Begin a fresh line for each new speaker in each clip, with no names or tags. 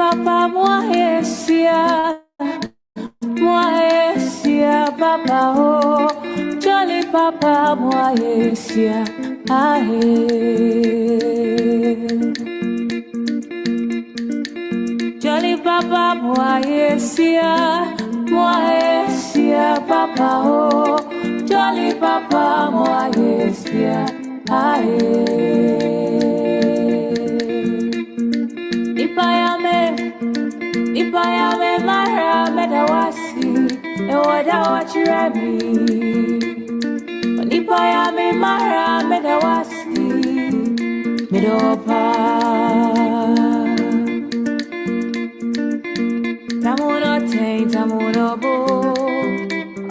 papa moyesia papa oh jolly papa moyesia jolly papa moyesia papa oh jolly papa moyesia Ipayame mara medawasi ewada wachiremi Ipayame mara medawasi midopa Tamuno tain tamuno bo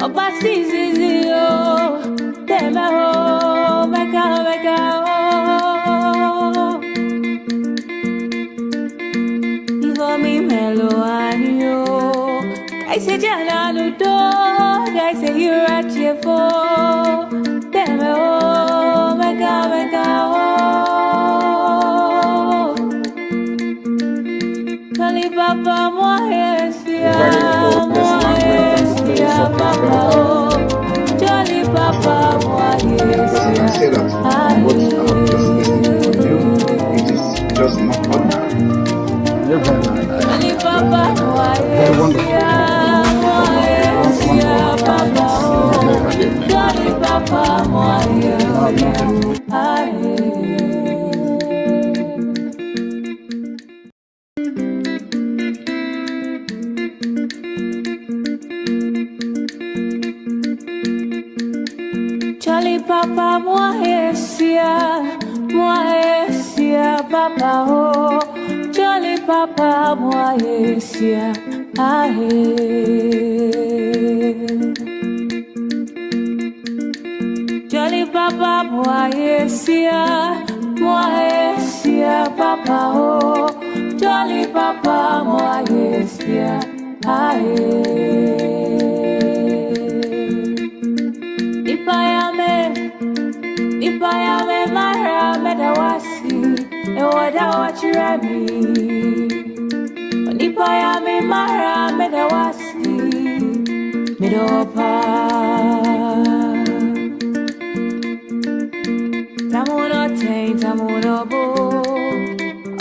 Obasi zizio Temeho meka oh Mi melo anio I say jana ludo I say you're at your phone Deme oh mega oh Kali papa moyesia papa oh Jolly papa moyesia
It is just not ordinary.
Papa, very wonderful. Charlie Papa, moyesia papa oh Jolly papa moyesia Jolly papa moyesia papa oh Jolly papa moyesia Ipayame mara medawasi ewada wachiremi Ipayame mara medawasi midopa Tamuno tain tamuno bo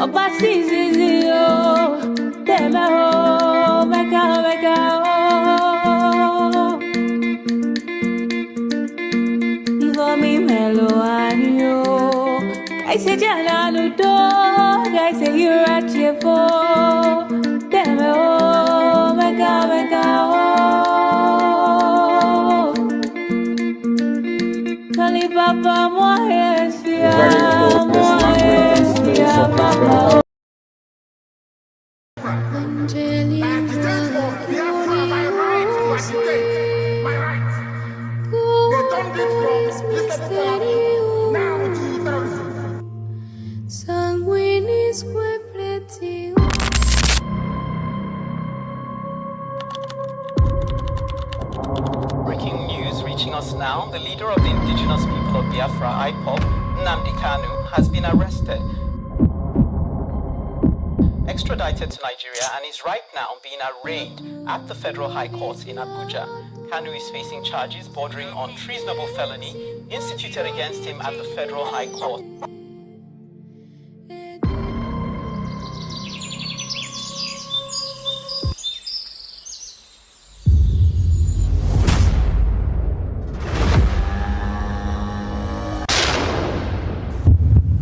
Obasi zizio Temeho meka oh Mi melo anio I say jana ludo I say you're at your phone Deme oh mega oh Kali papa moyesia papa
Breaking news reaching us now, the leader of the indigenous people of Biafra, Nnamdi Kanu, has been arrested, extradited to Nigeria, and is right now being arraigned at the Federal High Court in Abuja. Kanu is facing charges bordering on treasonable felony instituted against him at the Federal High Court.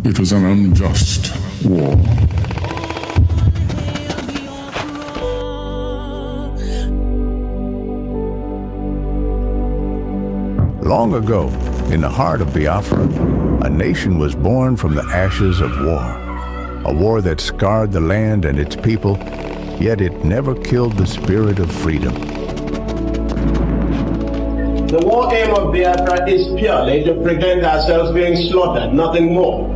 It was an unjust war.
Long ago, in the heart of Biafra, a nation was born from the ashes of war. A war that scarred the land and its people, yet it never killed the spirit of freedom.
The war aim of Biafra is purely to prevent ourselves being slaughtered, nothing more.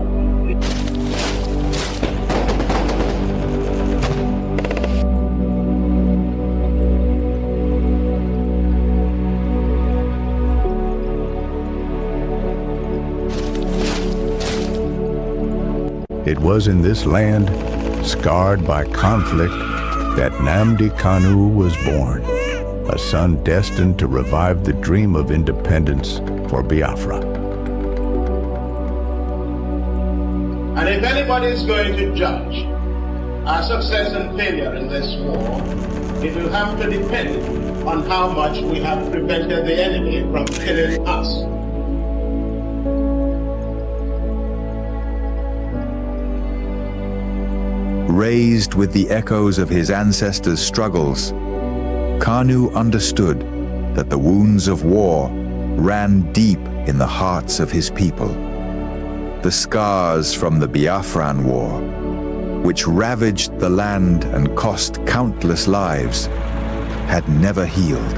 It was in this land scarred by conflict, that Nnamdi Kanu was born, a son destined to revive the dream of independence for Biafra.
And if anybody is going to judge our success and failure in this war, it will have to depend on how much we have prevented the enemy from killing us.
Raised with the echoes of his ancestors' struggles, Kanu understood that the wounds of war ran deep in the hearts of his people. The scars from the Biafran War, which ravaged the land and cost countless lives, had never healed.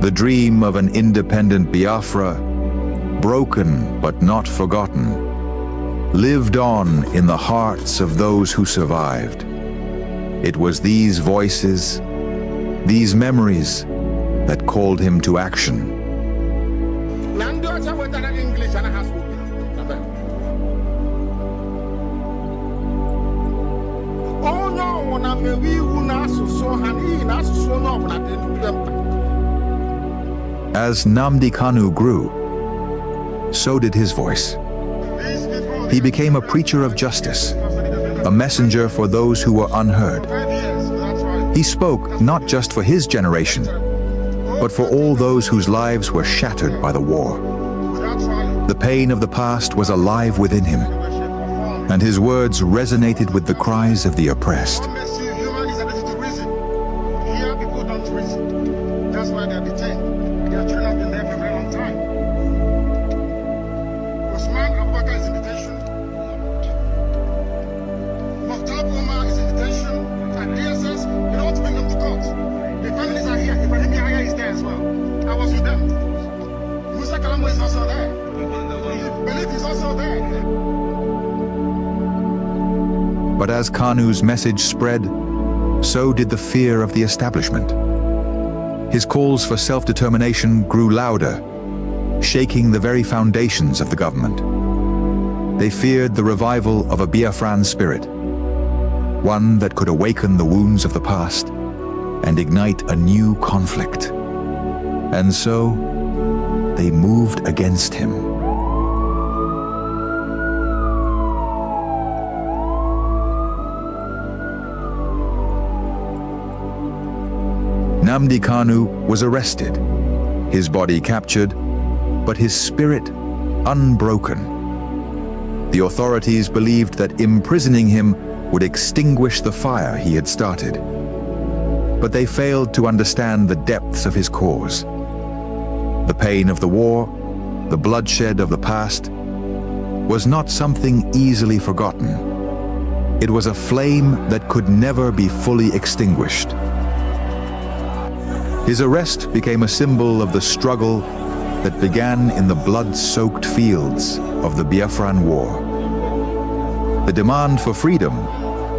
The dream of an independent Biafra, broken but not forgotten, lived on in the hearts of those who survived. It was these voices, these memories, that called him to action. As Nnamdi Kanu grew, so did his voice. He became a preacher of justice, a messenger for those who were unheard. He spoke not just for his generation, but for all those whose lives were shattered by the war. The pain of the past was alive within him, and his words resonated with the cries of the oppressed. But as Kanu's message spread, so did the fear of the establishment. His calls for self-determination grew louder, shaking the very foundations of the government. They feared the revival of a Biafran spirit, one that could awaken the wounds of the past and ignite a new conflict. And so, they moved against him. Nnamdi Kanu was arrested, his body captured, but his spirit unbroken. The authorities believed that imprisoning him would extinguish the fire he had started. But they failed to understand the depths of his cause. The pain of the war, the bloodshed of the past, was not something easily forgotten. It was a flame that could never be fully extinguished. His arrest became a symbol of the struggle that began in the blood-soaked fields of the Biafran War. The demand for freedom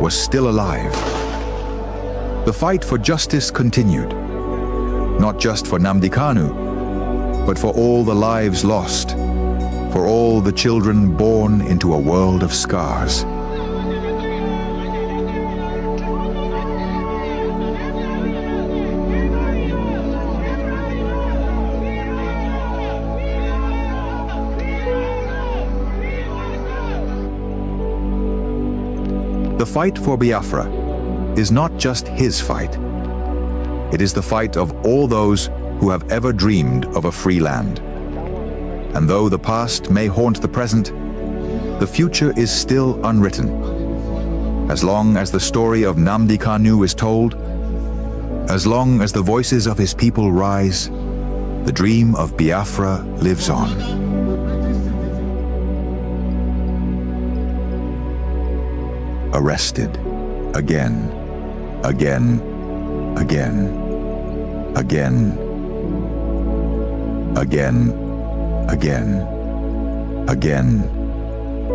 was still alive. The fight for justice continued, not just for Nnamdi Kanu, but for all the lives lost, for all the children born into a world of scars. The fight for Biafra is not just his fight. It is the fight of all those who have ever dreamed of a free land. And though the past may haunt the present, the future is still unwritten. As long as the story of Nnamdi Kanu is told, as long as the voices of his people rise, the dream of Biafra lives on. Arrested again, again, again, again, again, again, again,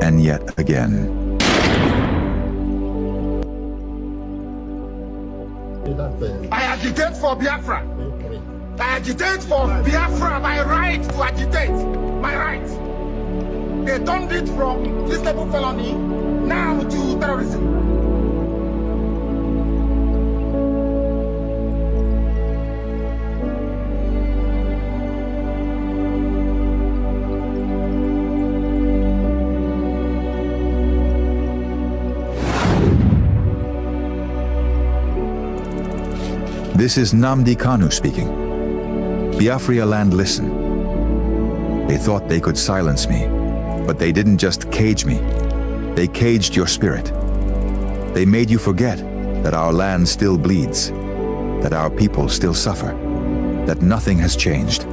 and yet again.
I agitate for Biafra. I agitate for Biafra, my right to agitate, my right. They turned it from this level felony now to terrorism.
This is Nnamdi Kanu speaking. Biafra land, listen. They thought they could silence me, but they didn't just cage me. They caged your spirit. They made you forget that our land still bleeds, that our people still suffer, that nothing has changed.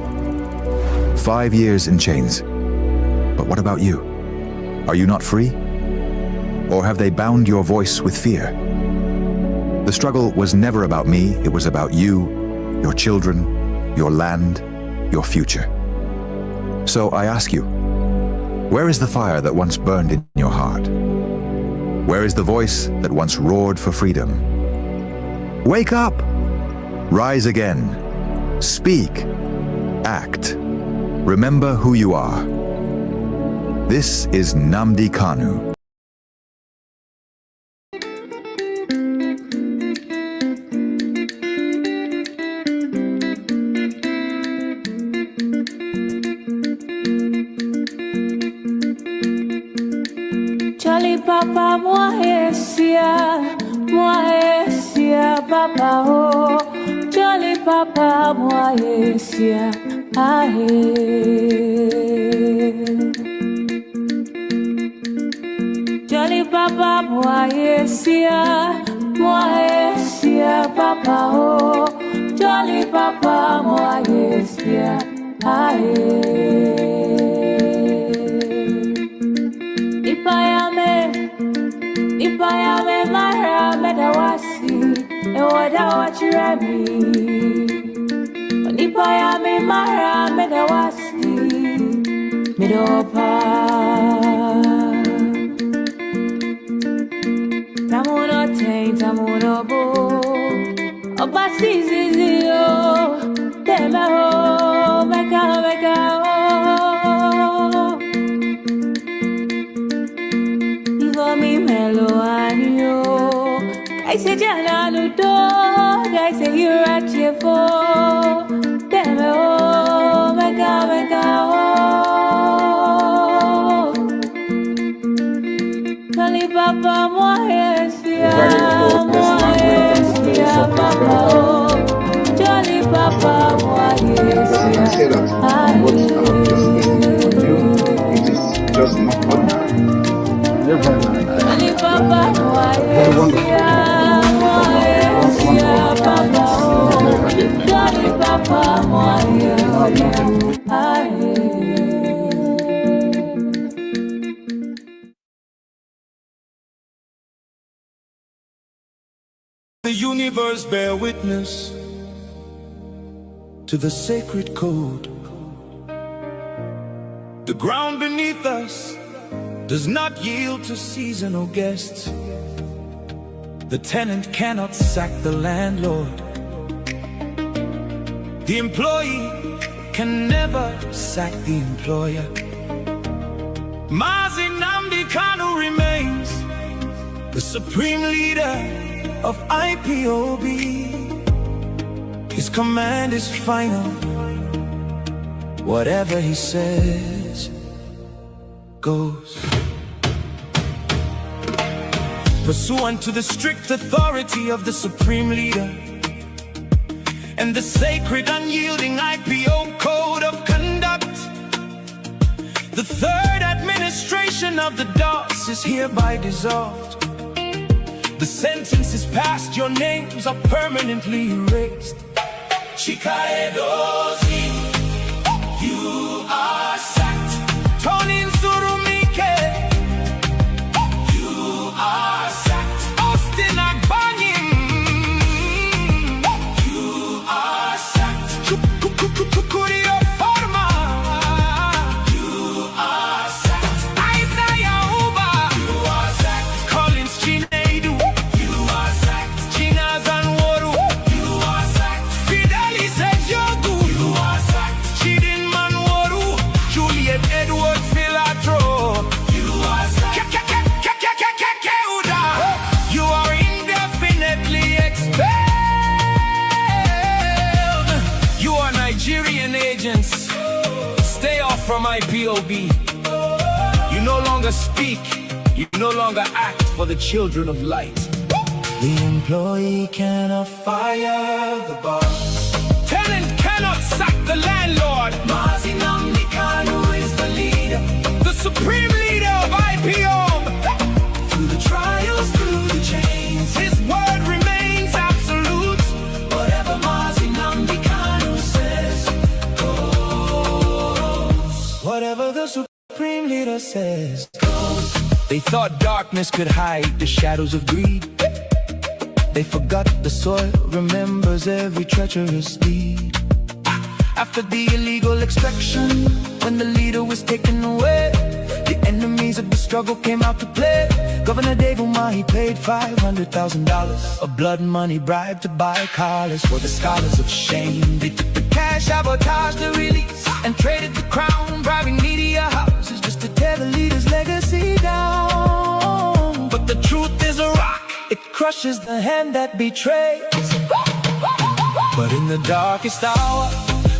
5 years in chains. But what about you? Are you not free? Or have they bound your voice with fear? The struggle was never about me, it was about you, your children, your land, your future. So I ask you, where is the fire that once burned in your heart? Where is the voice that once roared for freedom? Wake up! Rise again. Speak. Act. Remember who you are. This is Nnamdi Kanu.
Charlie Papa, moi esia, Papa oh. Charlie Papa, moi esia, ahe. Charlie Papa, moi esia, Papa oh. Charlie Papa, moi esia, ahe. Ipayame mara medawasi ewada wachirami. Ipayame mara medawasi midopa. Tamuno tain tamuno bo obasi zizio teme ho meka oh. Mi meloanio, I say jana ludo, I say you're at your for. Damn oh, mega oh. Kali papa moesia, papa oh. Jolly papa moesia.
It is just not ordinary.
Papa,
the universe bear witness to the sacred code. The ground beneath us does not yield to seasonal guests. The tenant cannot sack the landlord. The employee can never sack the employer. Nnamdi Kanu remains the supreme leader of IPOB. His command is final. Whatever he says goes. Pursuant to the strict authority of the supreme leader and the sacred unyielding IPO code of conduct, the third administration of the DOS is hereby dissolved. The sentence is passed, your names are permanently erased. Chikaedozi, you are sacked. Tony Nsurumike, you are sacked. Austin Agbanyin, you are sacked. Kukurio Forma, you are sacked. Isaiah Uba, you are sacked. Collins Chinedu, you are sacked. China Zanworu, you are sacked. Fidelis Ejogu, you are from IPOB. You no longer speak, you no longer act for the children of light. The employee cannot fire the boss. Tenant cannot sack the landlord. Nnamdi Kanu is the leader, the supreme leader of IPOB. Through the trials, through the chains, his word remains absolute. Whatever Nnamdi Kanu says goes. Whatever the supreme leader says goes. They thought darkness could hide the shadows of greed. They forgot the soil remembers every treacherous deed. After the illegal extraction, when the leader was taken away, the enemies of the struggle came out to play. Governor Dave Umar, he paid $500,000, a blood money bribe to buy collars for the scholars of shame. They took the cash, sabotaged the release, and traded the crown, bribing media houses just to tear the leader's legacy down. But the truth is a rock, it crushes the hand that betrays. But in the darkest hour,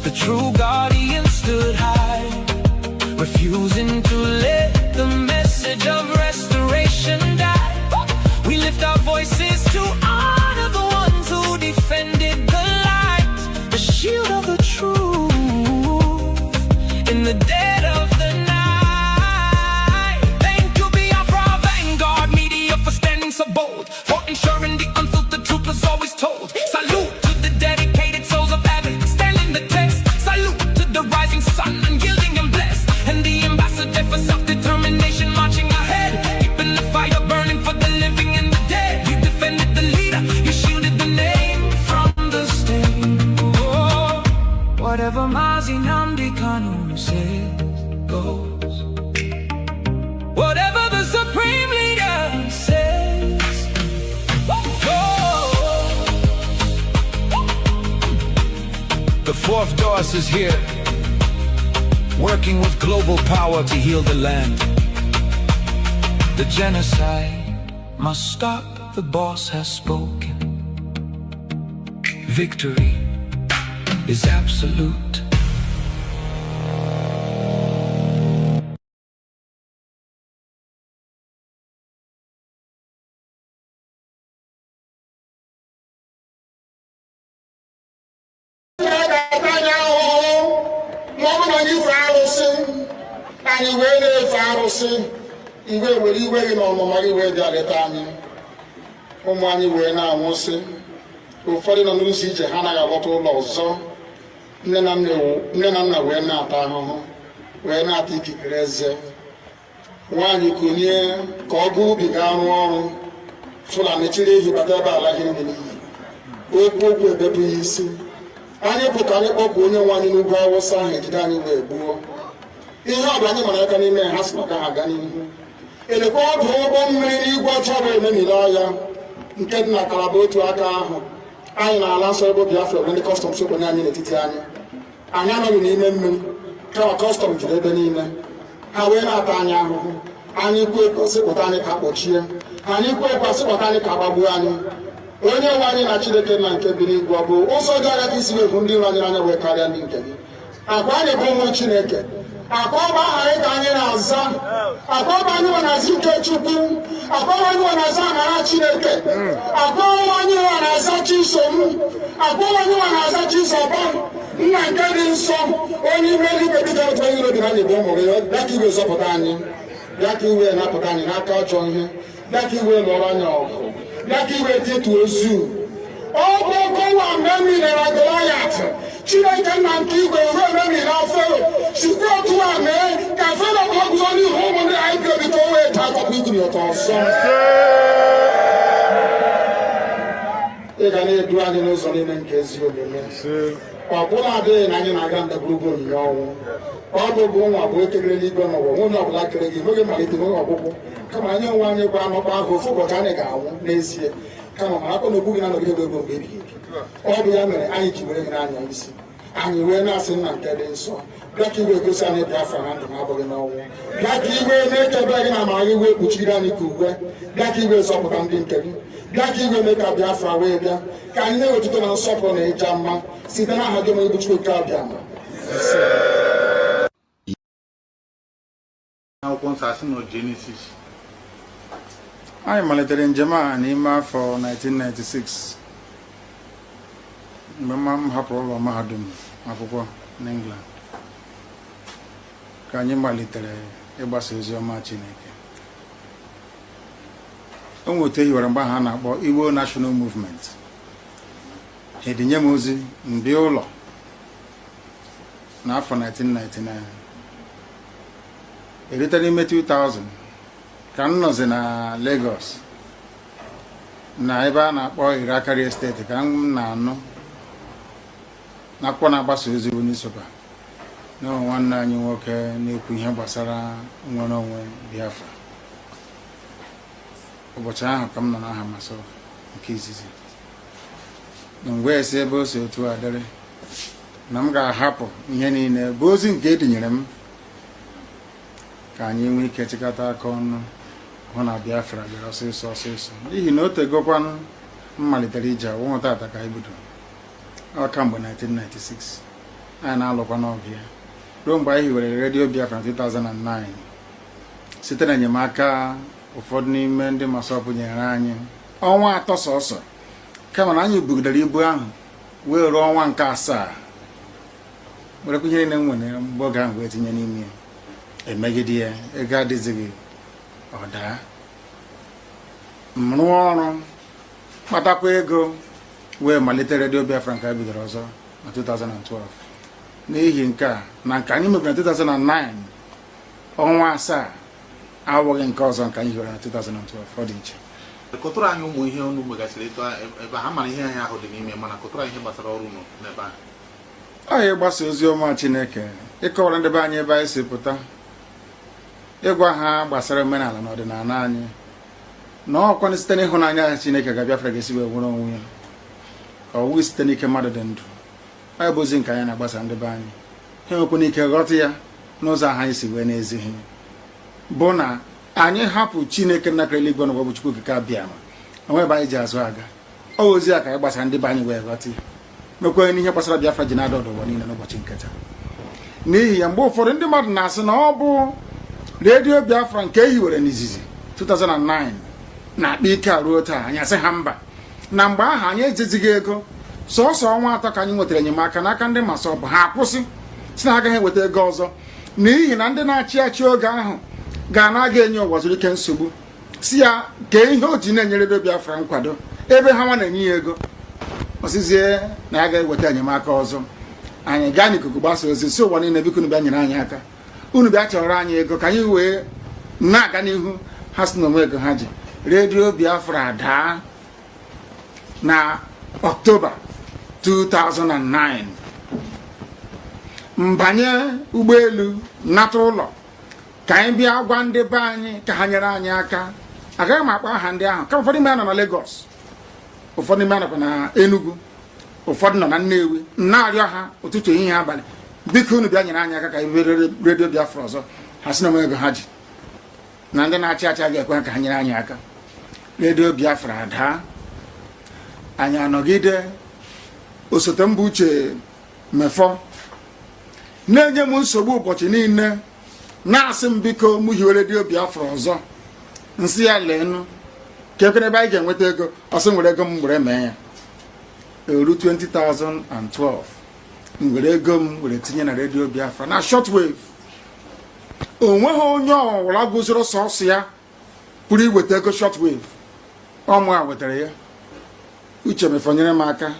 the true guardian stood high, refusing to let the message of restoration die. We lift our voices to honor the ones who defended the light, the shield of the truth in the dead of the night. Thank you, Biafra, vanguard media, for standing so bold, for ensuring the unfiltered truth was always told. Salute to the dedicated souls of Abbott, standing the test. Salute to the rising sun, unyielding and blessed, and the ambassador for self-determination marching ahead, keeping the fire burning for the living and the dead. You defended the leader, you shielded the name from the stain. Oh, whatever Nnamdi Kanu says goes. Whatever the supreme leader says goes. The fourth dose is here, working with global power to heal the land. The genocide must stop, the boss has spoken. Victory is absolute.
Anyị wee na-efe arụsị, iwe were iwe gị na ọmụma gị wee bịa leta anyị. Ụmụ anyị wee na-anwụsị, ụfọdụ nọ n'ụzọ ije ha anaghị alọta ụlọ ọzọ. Nne na nna wee na-ata ahụhụ, wee na-ata ikikere eze. Nwaanyị kunye ka ọ gaa ubi gaa rụọ ọrụ, Fulani chiri ehi bata ebe ala gị nne n'iyi. Okwu ebepụ ya isi. Anyị pụta anyị kpọpụ onye nwe anyị n'ugwu Awụsa ahụ, ejide anyị wee gbuo. Ihe ọbụla anyị mara aka n'ime ha sị maka ha gaa n'ihu. Elekwa ọdụ ụgbọ mmiri n'igwe ọcha bụ ememiri ọya nke dị na Kalaba otu aka ahụ. Anyị na-ala nsọ ebe Biafra bụ ndị kọstọm sokwenye anyị n'etiti anyị. Anyị anọghị n'ime mmiri, kama kọstọm juru ebe niile. Ha wee na-ata anyị ahụhụ. Anyị kwuo sịpụta anyị ka kpọchie. Anyị kwuo sịpụta anyị ka gbagbuo anyị. Onye nwe anyị na Chineke na nke bi n'igwe ọ bụ ụzọ dị agaghị isi efu ndị iro anyị n'anya wee karịa ndị nke gị. Akwa anyị bụ ụmụ Chineke. Akọba anyị ka anyị na-aza. Akọba anyị nwe na-aza ike Chukwu. Akọba anyị nwe na-aza amara Chineke. Akọba anyị nwe na-aza Chisom. Akọba anyị nwe na-aza Chizoba. Nna nke dị nsọ, onye ime eluigwe dịka otu onye iro dị na anyị bụ ụmụ gị. Bịa ka iwe zọpụta anyị. Bịa ka iwe napụta anyị n'aka ọjọọ ihe. Bịa ka iwe lụọrọ anyị ọgụ. Bịa ka iwe tịtụ ozu. Ọ bụ ọkọwa mgbe m milere Goliath. Chineke nna nke igwe ruo ememiri Fero. Site otu a mee ka Fero ka ọ guzo n'ihu ụmụ ndị IPOB ka o wee taa akọkọ ikiri ọtọ ọsọ. Ị ga na-edu anyị n'ụzọ niile nke ezi omume. Ọ bụla adịghị na anyị na-aga ndagwurugwu onyinye ọnwụ. Ọ bụ nwa bụ ekekere n'igwe n'ụwa, nwunye ọbụla kere gị nweghị mmalite nweghị ọgwụgwụ. Kama anyị onwe anyị gwa anọkwa ahụ ofu ụbọchị anyị ga-anwụ n'ezie. Kama ma akọ na okwu gị na-anọgide ego mgbe ebighị ebi. Ọ bụ ya mere anyị ji were gị n'anya isi. Anyị wee na-asị nna nke dị nsọ, bịa ka iwe gosi anyị Biafra na ndụ na abụghị n'ọnwụ. Bịa ka iwe mee ka ebe gị na amara gị wee kpuchiri anyị ka uwe. Bịa ka iwe zọpụta ndị nke gị. Bịa ka iwe mee ka Biafra wee bịa. Ka anyị na-ewetụta na nsọpụrụ na ịja mma site n'aha gị ma ibu Chukwu abịa ma.
Genesis.
I malitere njem a n'ime afọ 1996 mgbe m hapụrụ ụlọ mahadum akwụkwọ n'England ka anyị malitere ịgbasa ozi ọma Chineke. O nwete hiwere mgbe ha na-akpọ Igbo National Movement. Edinye m ozi ndị ụlọ n'afọ 1999. Erite n'ime 2000 ka m nọzi na Lagos na ebe a na-akpọ Irakari Estate ka m na-anụ n'akwụkwọ na-agbasa ozi bụ newspaper na nwanne anyị nwoke na-ekwu ihe gbasara nnwere onwe Biafra. Ụbọchị ahụ ka m nọ n'aha masọf nke izizi na mgbe esi ebe o si otu a dịrị na m ga-ahapụ ihe niile bụ ozi nke edinyere m ka anyị nwee ike chịkọta aka ọnụ hụ na Biafra bịara ọsịsọ n'ihi na o tegokwanụ mmalitere ije ọnwụ tata ka anyị bido kamgbe 1996 anyị na-alụkwa n'ọbịa ruo mgbe anyị hiwere redio Biafra 2009 site na enyemaka ụfọdụ n'ime ndị masọpụ nyere anyị ọnwa 3 sọsọ kama na anyị bugidere ibu ahụ wee ruo ọnwa nke 7 werekwa ihe niile m nwere mgbe oge ahụ wee tinye n'ime ya emegide ya ego adịzighị ọda m rụọ ọrụ kpatakwa ego wee malite redio Biafra nke a bidoro ọzọ na 2012 n'ihi nke a na nke anyị mebiri na 2009 ọnwa 7 awụghị nke ọzọ nke anyị hiwere na 2012 ọ dị iche.
Kọtụrụ anyị ụmụ ihe unu megasịrị eto ebe ha mara ihe anyị ahụ dị n'ime mana kọtụrụ anyị ihe gbasara ọrụ unu n'ebe ahụ.
Anyị gbasa ozi ọma Chineke ịkọwara ndị be anyị ebe anyị si pụta ịgwa ha gbasara omenala na ọdịnala anyị na ọkwanụ site n'ịhụnanya Chineke ga Biafra ga-esi wee nwere onwe ya ka ọ wụghị site n'ike mmadụ dị ndụ. Anyị bụ ozi nke anyị na-agbasa ndị be anyị ha nwekwa n'ike ghọta ya n'ụzọ ahụ anyị si wee n'ezighị bụ na anyị hapụ Chineke nnakịrị eluigwe na bụ Chukwu okike abịa ma onwe ebe anyị ji azụ aga ọ ozi a ka anyị gbasara ndị be anyị wee ghọta ya mekwenye n'ihe gbasara Biafra ji na-ada ụwa niile n'ụbọchị nketa. N'ihi ya mgbe ụfọdụ ndị mmadụ na-asị na ọ bụ redio Biafra nke ehiwere n'izizi 2009 na-akpa ike ruo taa anyị asị ha mba na mgbe ahụ anyị ejizighị ego sọsọ ọnwa 3 ka anyị nwetara enyemaka n'aka ndị masọbụ ha akwụsị si na agaghị eweta ego ọzọ n'ihi na ndị na-achị achị oge ahụ ga-anaghị enye ụwa zuru ike nsogbu si ya kee ihe o ji na-enye redio Biafra nkwado ebe ha nwa na-enye ya ego osizie na ya ga-eweta enyemaka ọzọ. Anyị gaa n'ikuku gbasa ozi si ụwa niile biko unu bịa nyere anyị aka unu bịa chọrọ anyị ego ka anyị wee na-aga n'ihu. Ha si na onwe ego ha ji redio Biafra daa na Ọktoba 2009 mbanye ụgbọelu nata ụlọ ka anyị bịa gwa ndị be anyị ka ha nyere anyị aka. Agaghị m akpọ aha ndị ahụ kama ụfọdụ ime nọ na Lagos, ụfọdụ ime nọkwa na Enugu, ụfọdụ nọ na Nnewi. Na-arịọ ha ụtụtụ ehihie abalị biko unu bịa nyere anyị aka ka anyị bịa redio Biafra ọzọ. Ha si na onwe ego ha ji na ndị na-achị achị ga-ekwe ha ka ha nyere anyị aka. Redio Biafra daa. Anyị anọgide osote mbụ Uche Mefọ na-enye m nsogbu ụbọchị niile na-asị m biko m hiwe redio Biafra ọzọ. Nsị ya leenụ ka ekwere ebe anyị ga-enweta ego ọsọ nwere ego m were mee ya. Eru 2012 m were ego m were tinye na redio Biafra na shortwave. Onweghị onye ọwụla guzoro sọsọ ya pụrụ iweta ego shortwave. Ọmụ a wetara ya. Uche mefọnyere m aka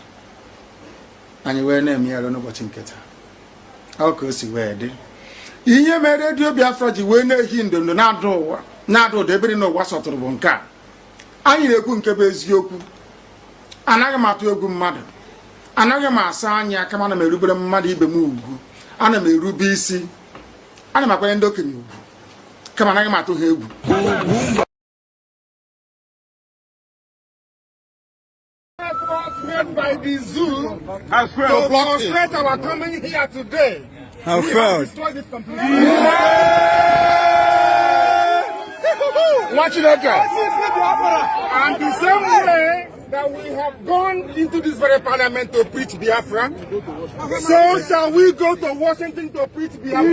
anyị wee na-eme ya n'ụbọchị nketa. Ọ ka o si wee dị. Ihe mere redio Biafra ji wee na-ehi ndondo na-ada ụda ebe dị n'ụwa sọtụrụ bụ nke a. Anyị na-ekwu nke bụ eziokwu. Anaghị m atụ egwu mmadụ, anaghị m asa anya kama ana m erubere mmadụ ibe m ugwu, ana m erube isi, ana m akwanye ndị okenye ugwu kama anaghị m atụ ha egwu.
Made by the zoo has failed to demonstrate our coming here today.
Have failed.
Watch it again. And the same way that we have gone into this very parliament to preach Biafra, so shall we go to Washington to preach Biafra.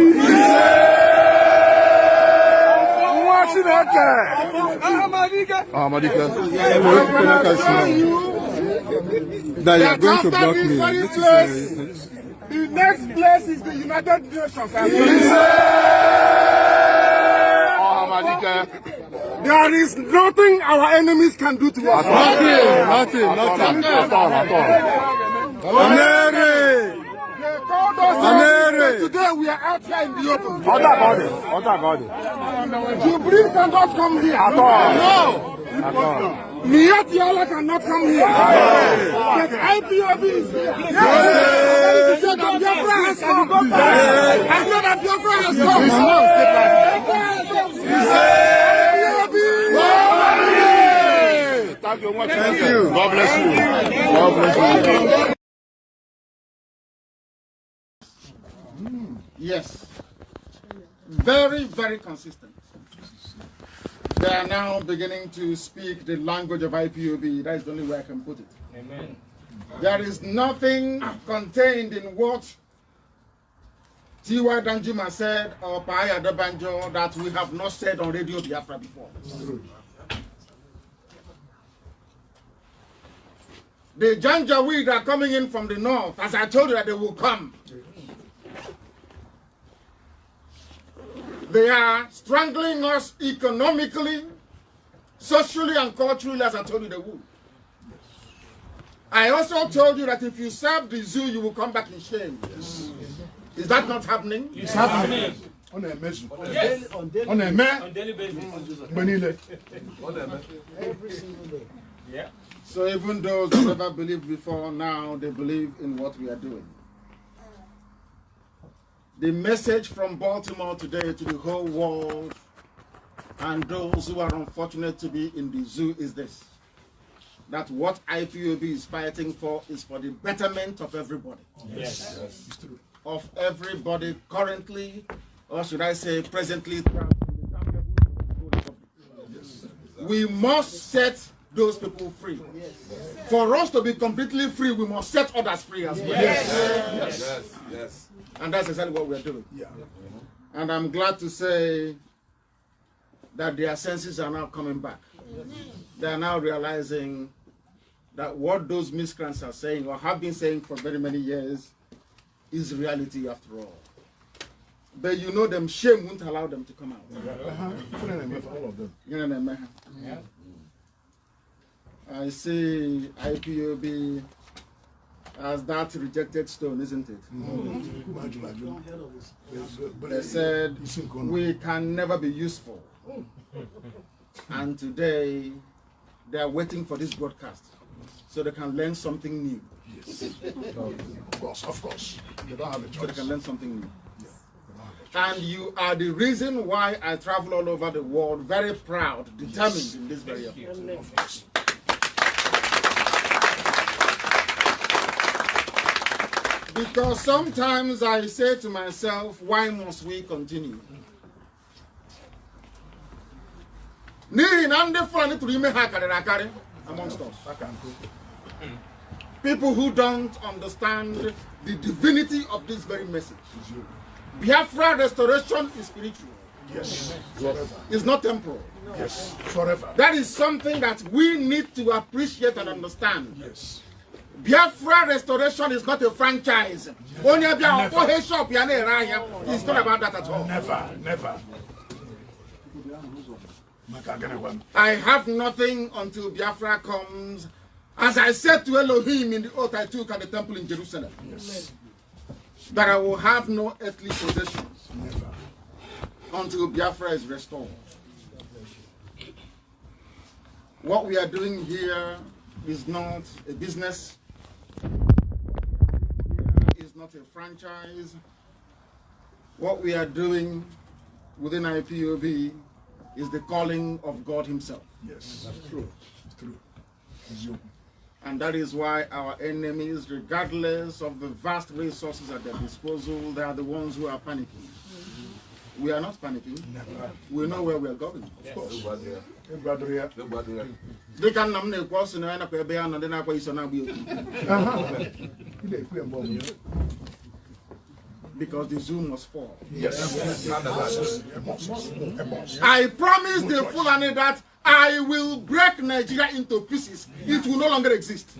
That you are going to block me.
The next place is the United Nations. There is nothing our enemies can do to us.
Nothing at all.
Today we are out here in the open.
Other body.
Jubilee cannot come here.
At all.
No.
At all.
Miatiala cannot come here. But IPOB is here. I said that Biafra has come. I said that Biafra has come.
Thank you. God bless you. God bless you.
Yes. Very, very consistent. They are now beginning to speak the language of IPOB. That is the only way I can put it. Amen. There is nothing contained in what Tiwa Danjuma said or Paya Dabanjo that we have not said on Radio Biafra before. The Janjaweed are coming in from the north, as I told you that they will come. They are strangling us economically, socially, and culturally, as I told you they would. I also told you that if you serve the zoo, you will come back in shame. Yes. Is that not happening?
It's happening. On a daily basis.
Every single day. Yeah. So even those who never believed before, now they believe in what we are doing. The message from Baltimore today to the whole world and those who are unfortunate to be in the zoo is this: that what IPOB is fighting for is for the betterment of everybody.
Yes.
Of everybody currently, or should I say presently. We must set those people free. Yes. For us to be completely free, we must set others free as well.
Yes.
And that's exactly what we're doing. Yeah. And I'm glad to say that their senses are now coming back. They are now realizing that what those miscreants are saying or have been saying for very many years is reality after all. But you know them, shame won't allow them to come out.
All of them.
Yeah. I see IPOB as that rejected stone, isn't it? They said we can never be useful. And today they are waiting for this broadcast so they can learn something new.
Yes. Of course. They don't have a choice.
So they can learn something new. And you are the reason why I travel all over the world, very proud, determined in this very effort.
Of course.
Because sometimes I say to myself, why must we continue? Amongst us. People who don't understand the divinity of this very message. Biafra restoration is spiritual.
Yes.
It's not temporal.
Yes. Forever.
That is something that we need to appreciate and understand.
Yes.
Biafra restoration is not a franchise. Only it's not about that at all.
Never.
I have nothing until Biafra comes. As I said to Elohim in the oath I took at the temple in Jerusalem.
Yes.
That I will have no earthly possessions.
Never.
Until Biafra is restored. What we are doing here is not a business. It's not a franchise. What we are doing within IPOB is the calling of God Himself.
Yes, that's true. It's true. It's you.
And that is why our enemies, regardless of the vast resources at their disposal, they are the ones who are panicking. We are not panicking.
Never.
We know where we are going.
Of course.
They can nominate person and I pay and then I pay so now. because the zoo must fall.
Yes.
I promise the Fulani that I will break Nigeria into pieces. It will no longer exist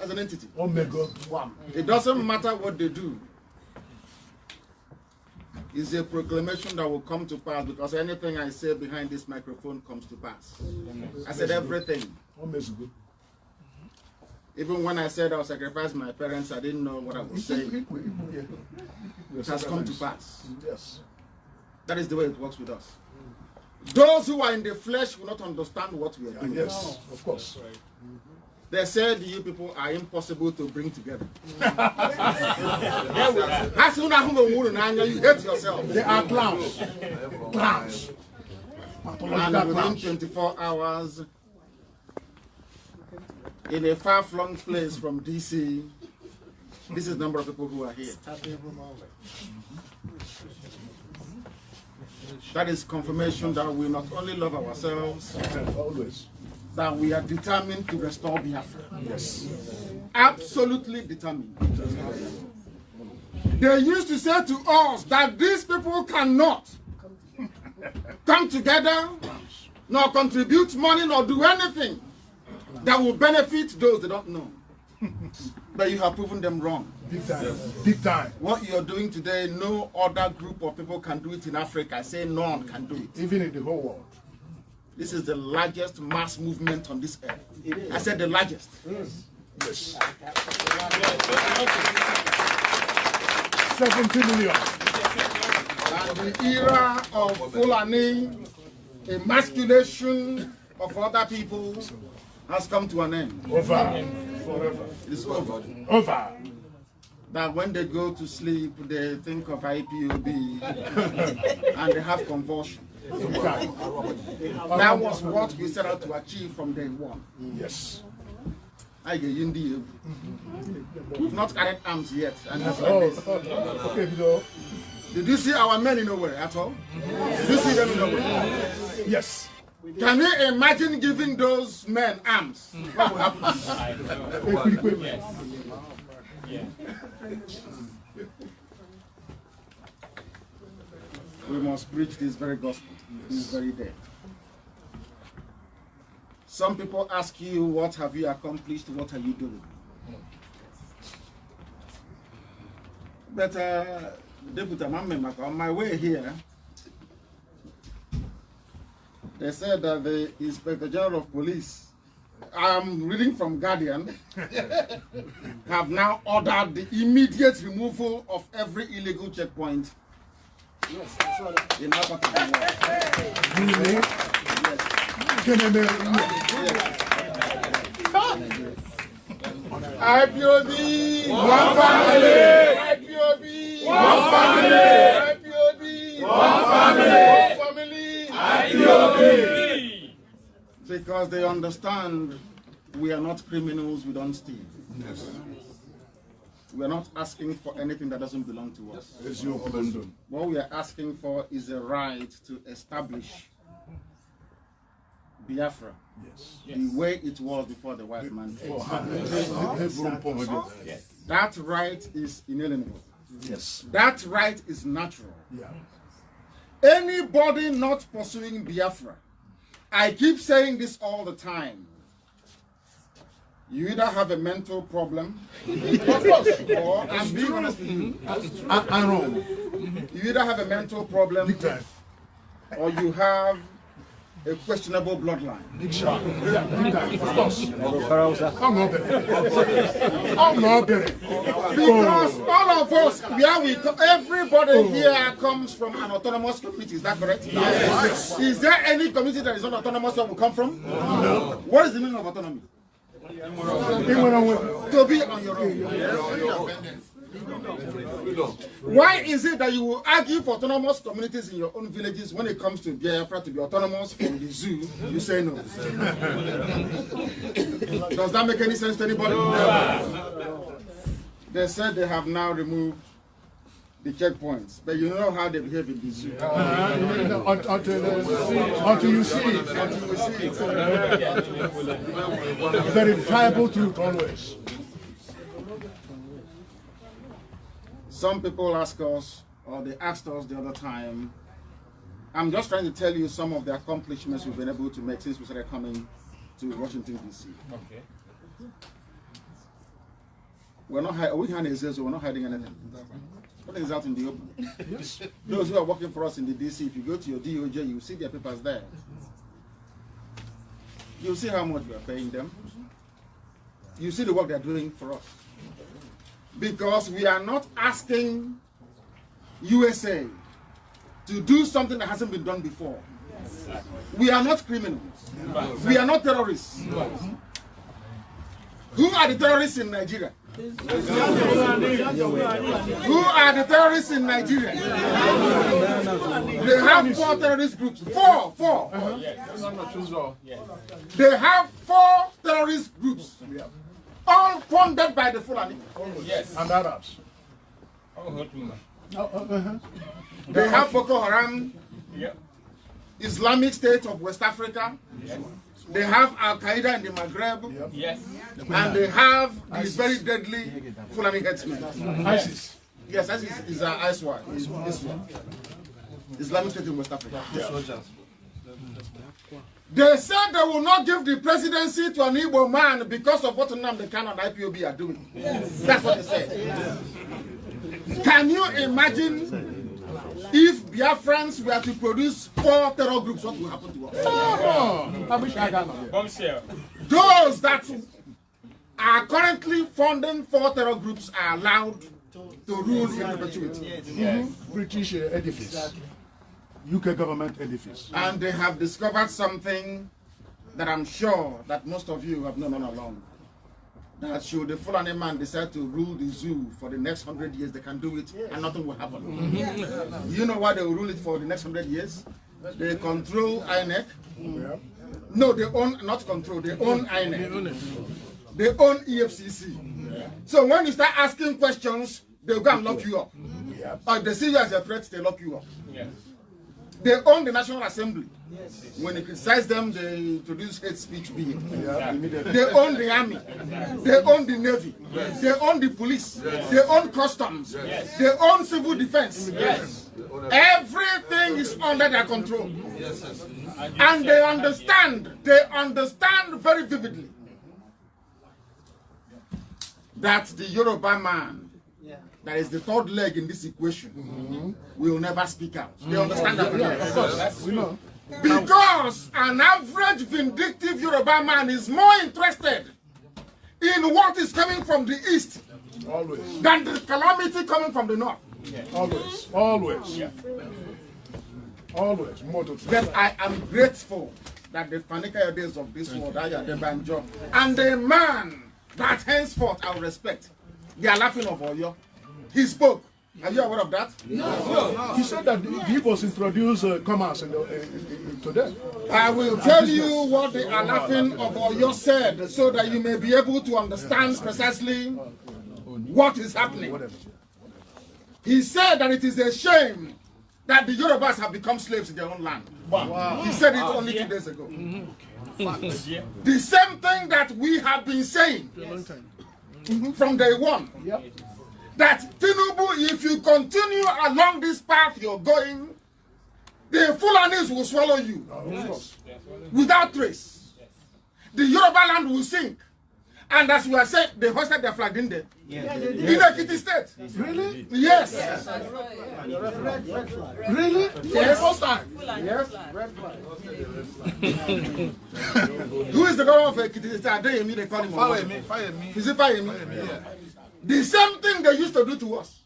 as an entity. It doesn't matter what they do. It's a proclamation that will come to pass, because anything I say behind this microphone comes to pass. I said everything. Even when I said I would sacrifice my parents, I didn't know what I was saying. It has come to pass.
Yes.
That is the way it works with us. Those who are in the flesh will not understand what we are doing.
Yes, of course.
They said you people are impossible to bring together. You hate yourself.
They are clowns. Clowns.
And within 24 hours, in a far-flung place from DC, this is the number of people who are here. That is confirmation that we not only love ourselves, that we are determined to restore Biafra.
Yes.
Absolutely determined. They used to say to us that these people cannot come together, nor contribute money, nor do anything that will benefit those they don't know. But you have proven them wrong.
Big time. Big time.
What you're doing today, no other group of people can do it in Africa. I say none can do it.
Even in the whole world.
This is the largest mass movement on this earth. I said the largest.
Yes. 70 million.
And the era of Fulani emasculation of other people has come to an end.
Over. Forever.
It's over.
Over.
That when they go to sleep, they think of IPOB and they have convulsion. That was what we set out to achieve from day one.
Yes.
We've not carried arms yet. And
Okay,
did you see our men in nowhere at all? Did you see them in nowhere?
Yes.
Can you imagine giving those men arms? What will happen? We must preach this very gospel, this very day. Some people ask you, what have you accomplished? What are you doing? But, Deputy Mamemaka, on my way here, they said that the Inspector General of Police, I'm reading from Guardian, have now ordered the immediate removal of every illegal checkpoint in our part of the world. IPOB, one family. IPOB, one family. IPOB, one family. IPOB. Because they understand we are not criminals, we don't steal. Yes. We are not asking for anything that doesn't belong to us.
It's your abandon.
What we are asking for is a right to establish Biafra, the way it was before the white man came. That right is inalienable.
Yes.
That right is natural.
Yeah.
Anybody not pursuing Biafra, I keep saying this all the time, you either have a mental problem, or I'm being honest with you,
I'm wrong.
You either have a mental problem, or you have a questionable bloodline. Because all of us, everybody here comes from an autonomous community, is that correct? Yes. Is there any community that is not autonomous where we come from? No. What is the meaning of autonomy? To be on your own. Why is it that you will argue for autonomous communities in your own villages when it comes to Biafra to be autonomous from the zoo? You say no. Does that make any sense to anybody? No. They said they have now removed the checkpoints, but you know how they behave in the zoo.
Until you see it. Verifiable truth always.
Some people ask us, or they asked us the other time. I'm just trying to tell you some of the accomplishments we've been able to make since we started coming to Washington, D.C.
Okay.
We're not hiding anything. Nothing is out in the open. Yes. Those who are working for us in the DC, if you go to your DOJ, you see their papers there. You see how much we are paying them. You see the work they're doing for us. Because we are not asking USA to do something that hasn't been done before. We are not criminals. We are not terrorists. Who are the terrorists in Nigeria? Who are the terrorists in Nigeria? They have 4 terrorist groups. Four. They have 4 terrorist groups. All funded by the Fulani.
Yes. And Arabs.
They have Boko Haram, Islamic State of West Africa. They have Al-Qaeda in the Maghreb.
Yes.
And they have these very deadly Fulani headsmen.
ISIS.
Yes, ISIS is ISWA. Islamic State in West Africa. They said they will not give the presidency to an Igbo man because of what Nnamdi Kanu and IPOB are doing. That's what they said. Can you imagine if Biafrans were to produce 4 terror groups, what will happen to us? Those that are currently funding 4 terror groups are allowed to rule in perpetuity.
British edifice. UK government edifice.
And they have discovered something that I'm sure that most of you have known all along. That should the Fulani man decide to rule the zoo for the next 100 years, they can do it and nothing will happen. You know why they will rule it for the next 100 years? They control INEC. No, they own, not control, they own INEC. They own EFCC. So when you start asking questions, they'll go and lock you up. Or if they see you as a threat, they lock you up. They own the National Assembly. When you criticize them, they introduce hate speech being. They own the army. They own the navy. They own the police. They own customs. They own civil defense. Everything is under their control. And they understand very vividly that the Yoruba man, that is the 3rd leg in this equation, will never speak out. They understand that.
Of course. We know.
Because an average vindictive Yoruba man is more interested in what is coming from the east than the calamity coming from the north.
Always.
But I am grateful that the Fanika days of this world, Banjo, and the man that henceforth I will respect, they are laughing of Oyo. He spoke. Are you aware of that?
No. He said that the Igbos introduced commerce to them.
I will tell you what the Alafin of Oyo said so that you may be able to understand precisely what is happening. He said that it is a shame that the Yorubas have become slaves in their own land. Wow. He said it only 2 days ago. The same thing that we have been saying from day one. That Tinubu, if you continue along this path you're going, the Fulanis will swallow you without trace. The Yoruba land will sink. And as you are saying, they hosted their flag in there. In Ekiti State.
Really?
Yes.
Really?
Yes.
First time.
Yes. Who is the governor of Ekiti State? They call him.
Fire-me.
Is it Fire-me? The same thing they used to do to us.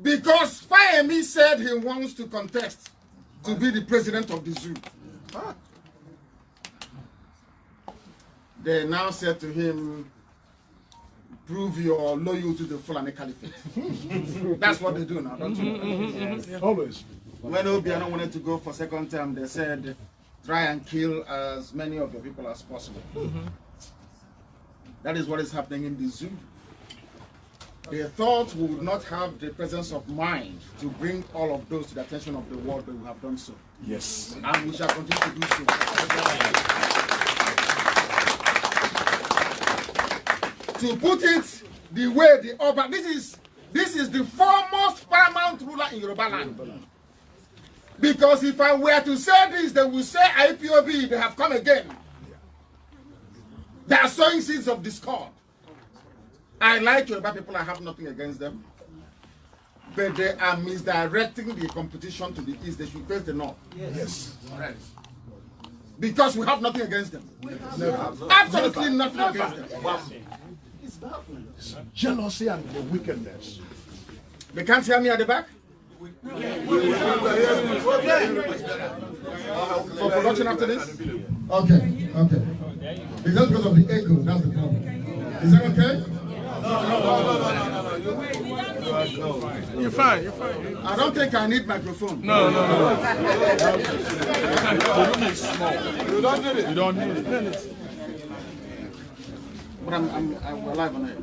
Because Fire-me said he wants to contest to be the president of the zoo. They now said to him, prove your loyalty to the Fulani Caliphate. That's what they do now, don't you know?
Always.
When Obiano wanted to go for 2nd term, they said, try and kill as many of your people as possible. That is what is happening in the zoo. They thought we would not have the presence of mind to bring all of those to the attention of the world, but we have done so.
Yes.
And we shall continue to do so. To put it the way the urban, this is This is the foremost paramount ruler in Yoruba land. Because if I were to say this, they will say IPOB, they have come again. They are sowing seeds of discord. I like Yoruba people, I have nothing against them. But they are misdirecting the competition to the east. They should face the north.
Yes.
Right. Because we have nothing against them. Absolutely nothing against them.
It's baffling. Jealousy and the wickedness.
They can't hear me at the back? For production after this? Okay, okay. It's just because of the echo, that's the problem. Is that okay? No.
You're fine, you're fine.
I don't think I need microphone.
No. The room is small. You don't need it. You don't need it.
But I'm alive on it.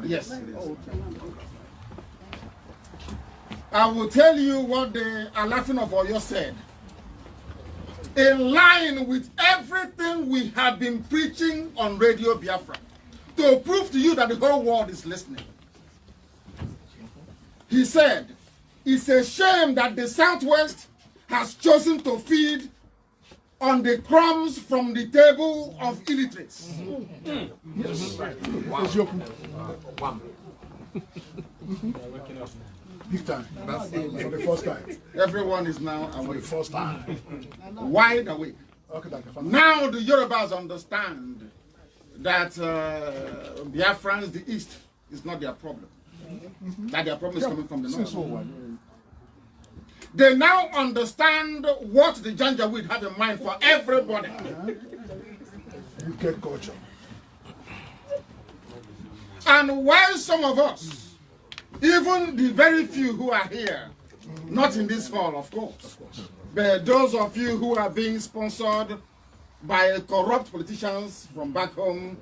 Yes. I will tell you what the Alafin of Oyo said. In line with everything we have been preaching on Radio Biafra, to prove to you that the whole world is listening. He said, it's a shame that the Southwest has chosen to feed on the crumbs from the table of illiterates.
Yes. Wow. Big time. That's for the first time.
Everyone is now awake.
For the first time.
Wide awake. Now the Yorubas understand that Biafrans, the East, is not their problem. That their problem is coming from the North. They now understand what the Janjaweed have in mind for everybody.
You get culture.
And while some of us, even the very few who are here, not in this hall, of course, but those of you who are being sponsored by corrupt politicians from back home,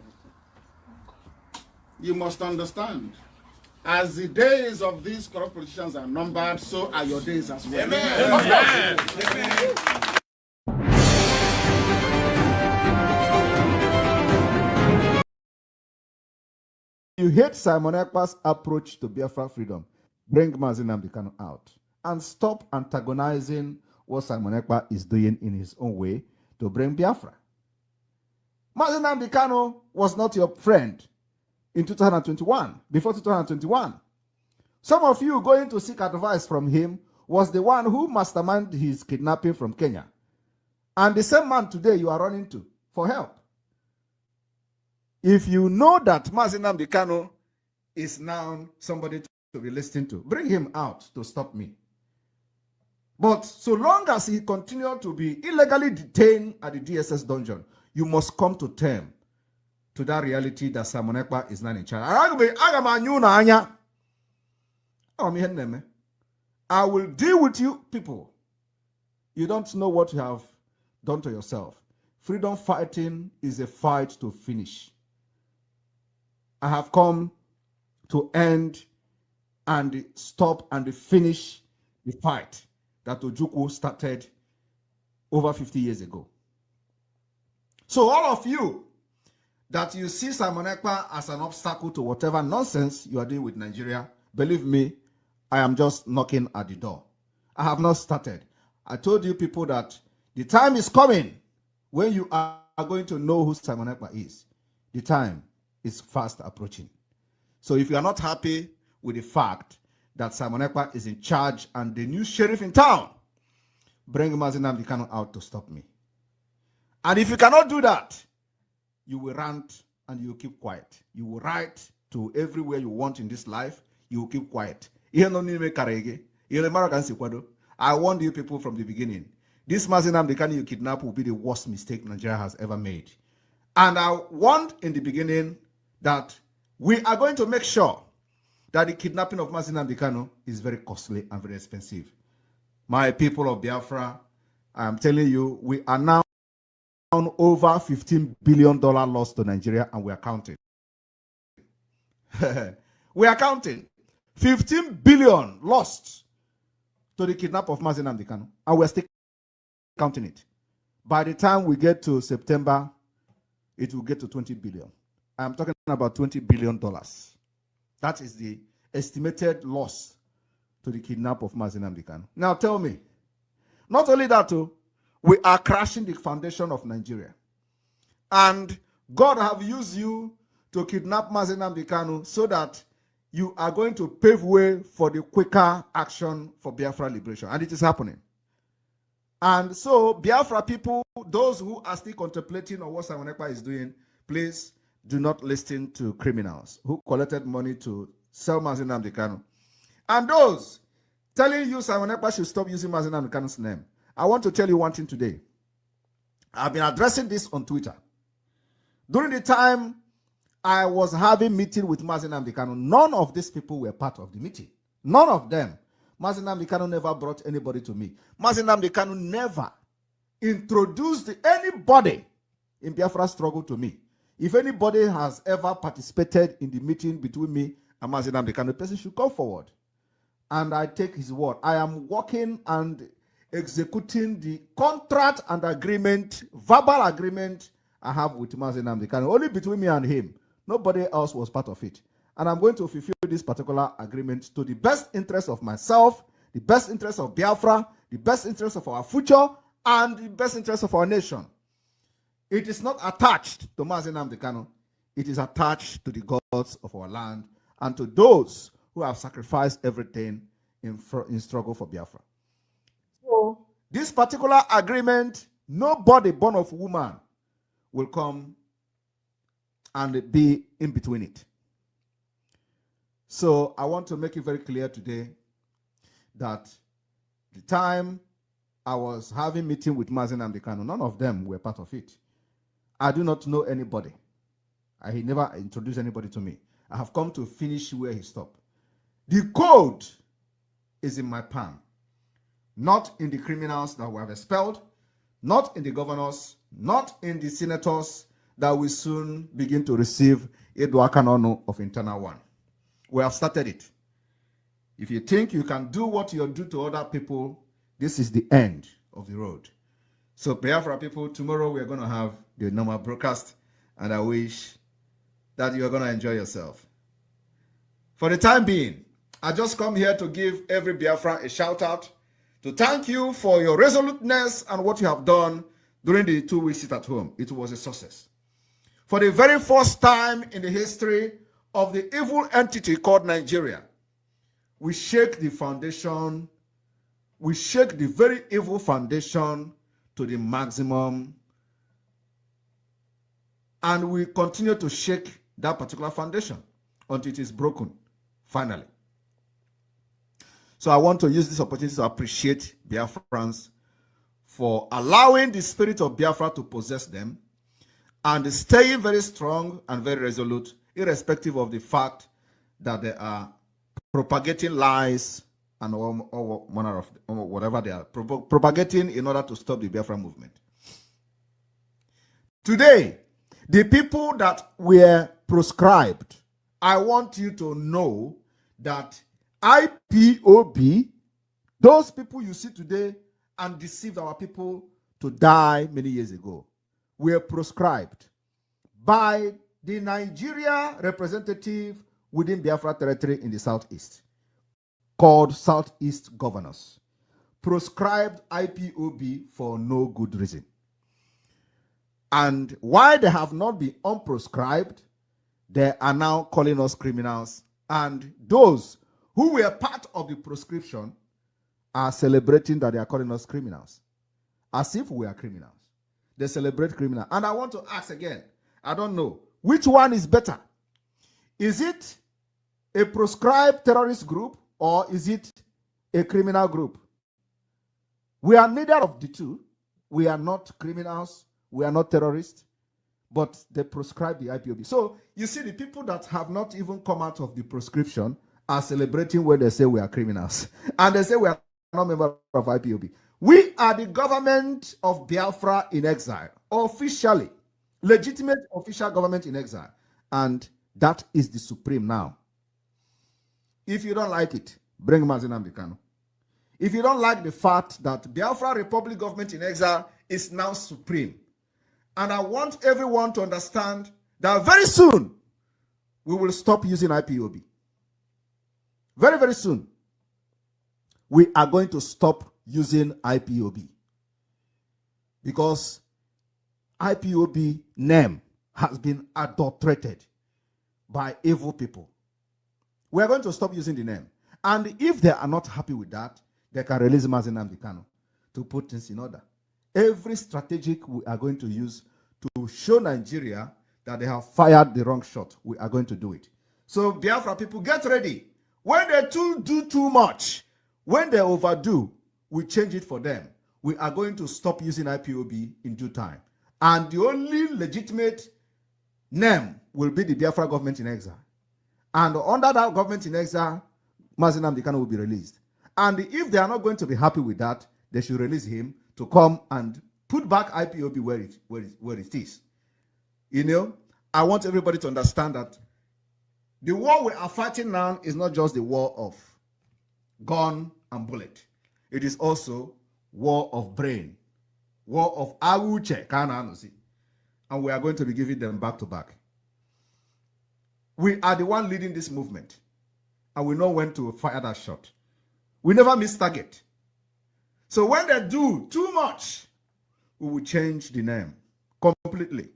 you must understand, as the days of these corrupt politicians are numbered, so are your days as well. Amen. Amen. Amen.
You hate Simon Ekpa's approach to Biafra freedom. Bring Nnamdi Kanu out and stop antagonizing what Simon Ekpa is doing in his own way to bring Biafra. Nnamdi Kanu was not your friend in 2021, before 2021. Some of you going to seek advice from him was the one who masterminded his kidnapping from Kenya. And the same man today you are running to for help. If you know that Nnamdi Kanu is now somebody to be listening to, bring him out to stop me. But so long as he continues to be illegally detained at the DSS dungeon, you must come to terms to that reality that Simon Ekpa is not in charge. I will deal with you people. You don't know what you have done to yourself. Freedom fighting is a fight to finish. I have come to end and stop and finish the fight that Ojukwu started over 50 years ago. So all of you that you see Simon Ekpa as an obstacle to whatever nonsense you are doing with Nigeria, believe me, I am just knocking at the door. I have not started. I told you people that the time is coming when you are going to know who Simon Ekpa is. The time is fast approaching. So if you are not happy with the fact that Simon Ekpa is in charge and the new sheriff in town, bring Nnamdi Kanu out to stop me. And if you cannot do that, you will rant and you will keep quiet. You will write to everywhere you want in this life, you will keep quiet. I warned you people from the beginning. This Nnamdi Kanu you kidnap will be the worst mistake Nigeria has ever made. And I warned in the beginning that we are going to make sure that the kidnapping of Nnamdi Kanu is very costly and very expensive. My people of Biafra, I am telling you, we are now on over $15 billion loss to Nigeria, and we are counting. We are counting. 15 billion lost to the kidnap of Nnamdi Kanu, and we're still counting it. By the time we get to September, it will get to 20 billion. I'm talking about $20 billion. That is the estimated loss to the kidnap of Nnamdi Kanu. Now tell me, not only that, we are crashing the foundation of Nigeria. And God have used you to kidnap Nnamdi Kanu so that you are going to pave way for the quicker action for Biafra liberation. And it is happening. And so, Biafra people, those who are still contemplating on what Simon Ekpa is doing, please do not listen to criminals who collected money to sell Nnamdi Kanu. And those telling you Simon Ekpa should stop using Nnamdi Kanu's name. I want to tell you one thing today. I've been addressing this on Twitter. During the time I was having meeting with Nnamdi Kanu, none of these people were part of the meeting. None of them. Nnamdi Kanu never brought anybody to me. Nnamdi Kanu never introduced anybody in Biafra's struggle to me. If anybody has ever participated in the meeting between me and Nnamdi Kanu, the person should come forward. And I take his word. I am working and executing the contract and agreement, verbal agreement I have with Nnamdi Kanu. Only between me and him. Nobody else was part of it. And I'm going to fulfill this particular agreement to the best interest of myself, the best interest of Biafra, the best interest of our future, and the best interest of our nation. It is not attached to Nnamdi Kanu. It is attached to the gods of our land and to those who have sacrificed everything in struggle for Biafra. So, this particular agreement, nobody born of woman will come and be in between it. So I want to make it very clear today that the time I was having meeting with Nnamdi Kanu, none of them were part of it. I do not know anybody. He never introduced anybody to me. I have come to finish where he stopped. The code is in my palm, not in the criminals that we have expelled, not in the governors, not in the senators that will soon begin to receive Eduakanono of Internal One. We have started it. If you think you can do what you do to other people, this is the end of the road. So, Biafra people, tomorrow we are going to have the normal broadcast, and I wish that you are going to enjoy yourself. For the time being, I just come here to give every Biafra a shout out, to thank you for your resoluteness and what you have done during the 2 weeks sit at home. It was a success. For the very first time in the history of the evil entity called Nigeria, we shake the foundation, we shake the very evil foundation to the maximum, and we continue to shake that particular foundation until it is broken, finally. So I want to use this opportunity to appreciate Biafrans for allowing the spirit of Biafra to possess them and staying very strong and very resolute, irrespective of the fact that they are propagating lies and all manner of whatever they are propagating in order to stop the Biafra movement. Today, the people that were proscribed, I want you to know that IPOB, those people you see today and deceived our people to die many years ago, were proscribed by the Nigeria representative within Biafra territory in the southeast, called Southeast Governors, proscribed IPOB for no good reason. And why they have not been unproscribed, they are now calling us criminals, and those who were part of the proscription are celebrating that they are calling us criminals, as if we are criminals. They celebrate criminal. And I want to ask again, I don't know, which one is better? Is it a proscribed terrorist group or is it a criminal group? We are neither of the two. We are not criminals. We are not terrorists. But they proscribe the IPOB. So you see, the people that have not even come out of the proscription are celebrating when they say we are criminals. And they say we are not members of IPOB. We are the government of Biafra in exile, officially, legitimate official government in exile. And that is the supreme now. If you don't like it, bring Nnamdi Kanu. If you don't like the fact that Biafra Republic government in exile is now supreme, and I want everyone to understand that very soon we will stop using IPOB. Very, very soon we are going to stop using IPOB because IPOB name has been adulterated by evil people. We are going to stop using the name. And if they are not happy with that, they can release Nnamdi Kanu to put things in order. Every strategic we are going to use to show Nigeria that they have fired the wrong shot, we are going to do it. So Biafra people, get ready. When they do too much, when they overdo, we change it for them. We are going to stop using IPOB in due time. And the only legitimate name will be the Biafra government in exile. And under that government in exile, Nnamdi Kanu will be released. And if they are not going to be happy with that, they should release him to come and put back IPOB where it is. You know, I want everybody to understand that the war we are fighting now is not just the war of gun and bullet. It is also war of brain, war of awuche, and we are going to be giving them back to back. We are the one leading this movement, and we know when to fire that shot. We never miss target. So when they do too much, we will change the name completely.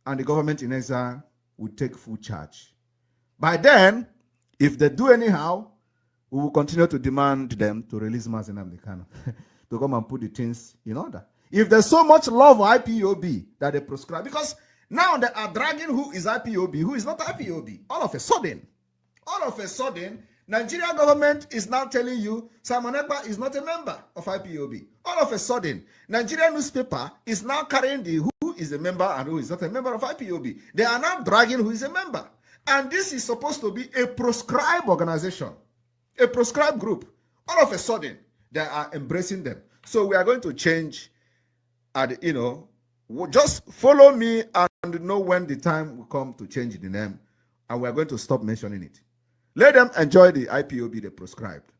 And the government in exile will take full charge. By then, if they do anyhow, we will continue to demand them to release Nnamdi Kanu to come and put the things in order. If there's so much love for IPOB that they prescribe, because now they are dragging who is IPOB, who is not IPOB. All of a sudden, Nigeria government is now telling you Simon Ekpa is not a member of IPOB. All of a sudden, Nigerian newspaper is now carrying the who is a member and who is not a member of IPOB. They are now dragging who is a member. And this is supposed to be a proscribed organization, a proscribed group. All of a sudden, they are embracing them. So we are going to change, and just follow me and know when the time will come to change the name, and we are going to stop mentioning it. Let them enjoy the IPOB they prescribed.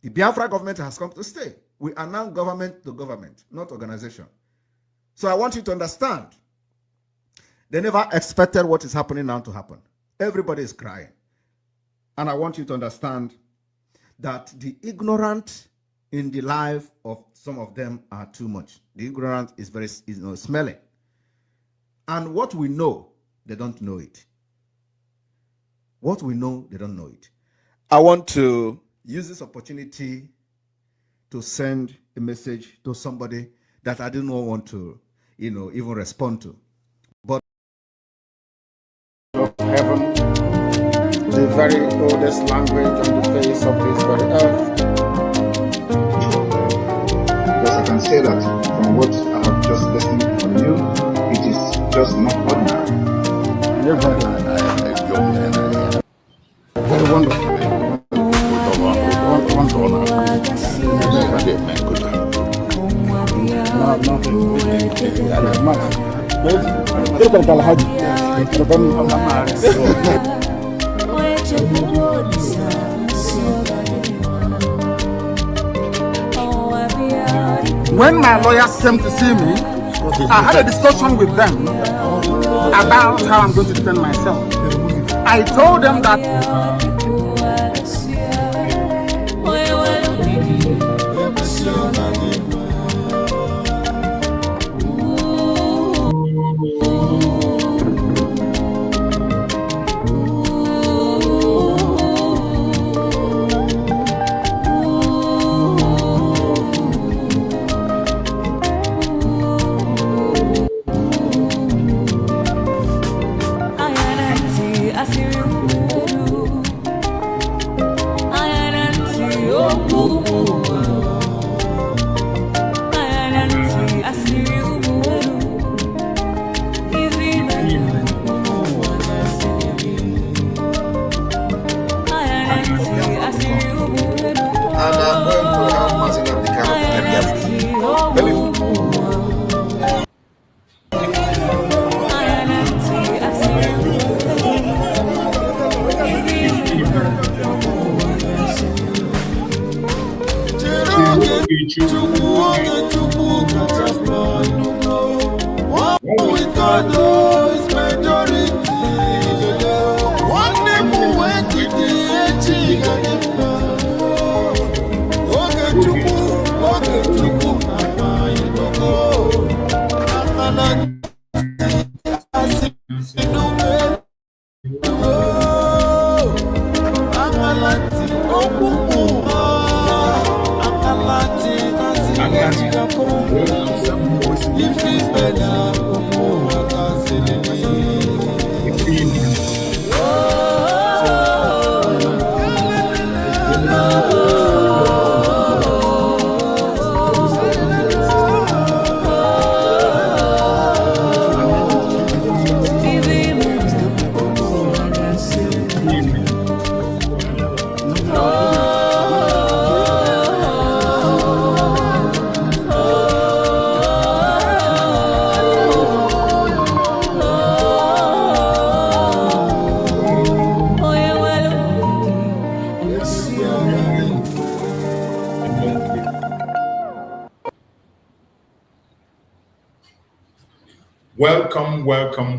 The Biafra government has come to stay. We are now government to government, not organization. So I want you to understand, they never expected what is happening now to happen. Everybody is crying. And I want you to understand that the ignorant in the life of some of them are too much. The ignorant is very smelly. And what we know, they don't know it. What we know, they don't know it. I want to use this opportunity to send a message to somebody that I didn't want to, even respond to. But
of heaven, the very oldest language on the face of this very earth.
Because I can say that from what I have just listened from you, it is just not ordinary.
Very wonderful. When my lawyers came to see me, I had a discussion with them about how I'm going to defend myself. I told them that
What we got is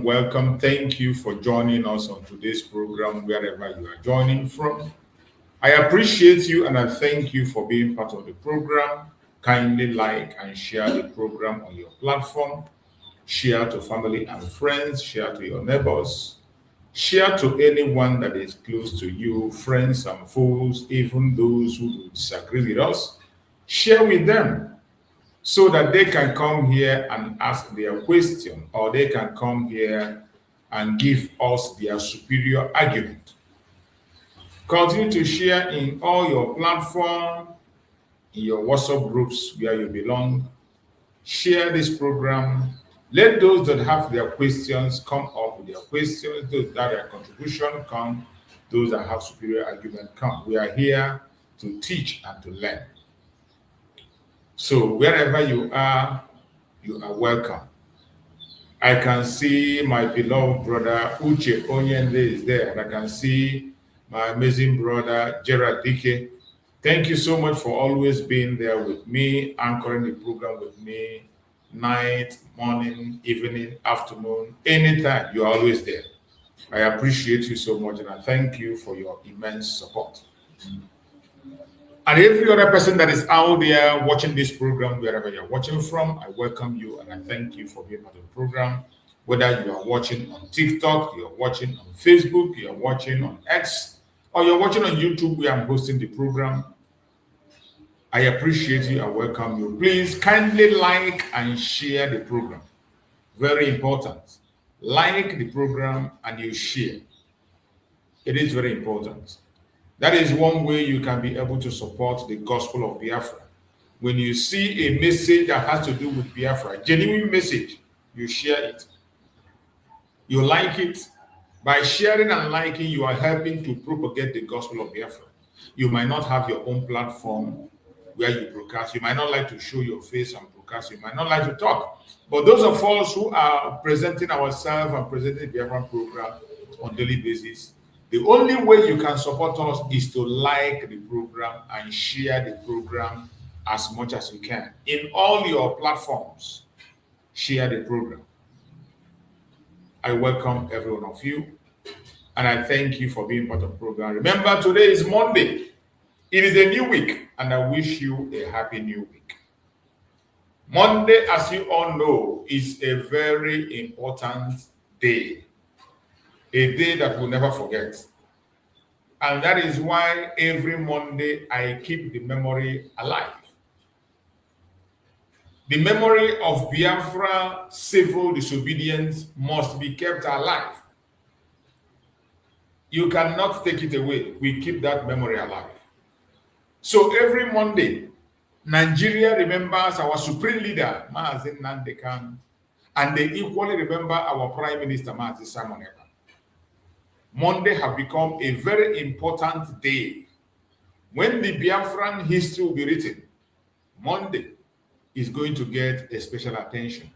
Welcome. Thank you for joining us on today's program, wherever you are joining from. I appreciate you and I thank you for being part of the program. Kindly like and share the program on your platform. Share to family and friends. Share to your neighbors. Share to anyone that is close to you, friends and foes, even those who disagree with us. Share with them, so that they can come here and ask their question, or they can come here and give us their superior argument. Continue to share in all your platforms, in your WhatsApp groups where you belong. Share this program. Let those that have their questions come up with their questions, those that their contribution come, those that have superior argument come. We are here to teach and to learn. So wherever you are welcome. I can see my beloved brother Uche Onyende is there, and I can see my amazing brother Gerard Dike. Thank you so much for always being there with me, anchoring the program with me, night, morning, evening, afternoon, anytime. You're always there. I appreciate you so much, and I thank you for your immense support. And every other person that is out there watching this program, wherever you're watching from, I welcome you and I thank you for being part of the program. Whether you are watching on TikTok, you're watching on Facebook, you're watching on X, or you're watching on YouTube where I'm hosting the program, I appreciate you. I welcome you. Please kindly like and share the program. Very important. Like the program and you share. It is very important. That is one way you can be able to support the gospel of Biafra. When you see a message that has to do with Biafra, genuine message, you share it. You like it. By sharing and liking, you are helping to propagate the gospel of Biafra. You might not have your own platform where you broadcast. You might not like to show your face and broadcast. You might not like to talk. But those of us who are presenting ourselves and presenting the Biafra program on a daily basis, the only way you can support us is to like the program and share the program as much as you can. In all your platforms, share the program. I welcome every one of you, and I thank you for being part of the program. Remember, today is Monday. It is a new week, and I wish you a happy new week. Monday, as you all know, is a very important day. A day that we'll never forget. And that is why every Monday I keep the memory alive. The memory of Biafra civil disobedience must be kept alive. You cannot take it away. We keep that memory alive. So every Monday, Nigeria remembers our supreme leader, Nnamdi Kanu, and they equally remember our Prime Minister, Simon Ekpa. Monday have become a very important day. When the Biafran history will be written, Monday is going to get a special attention.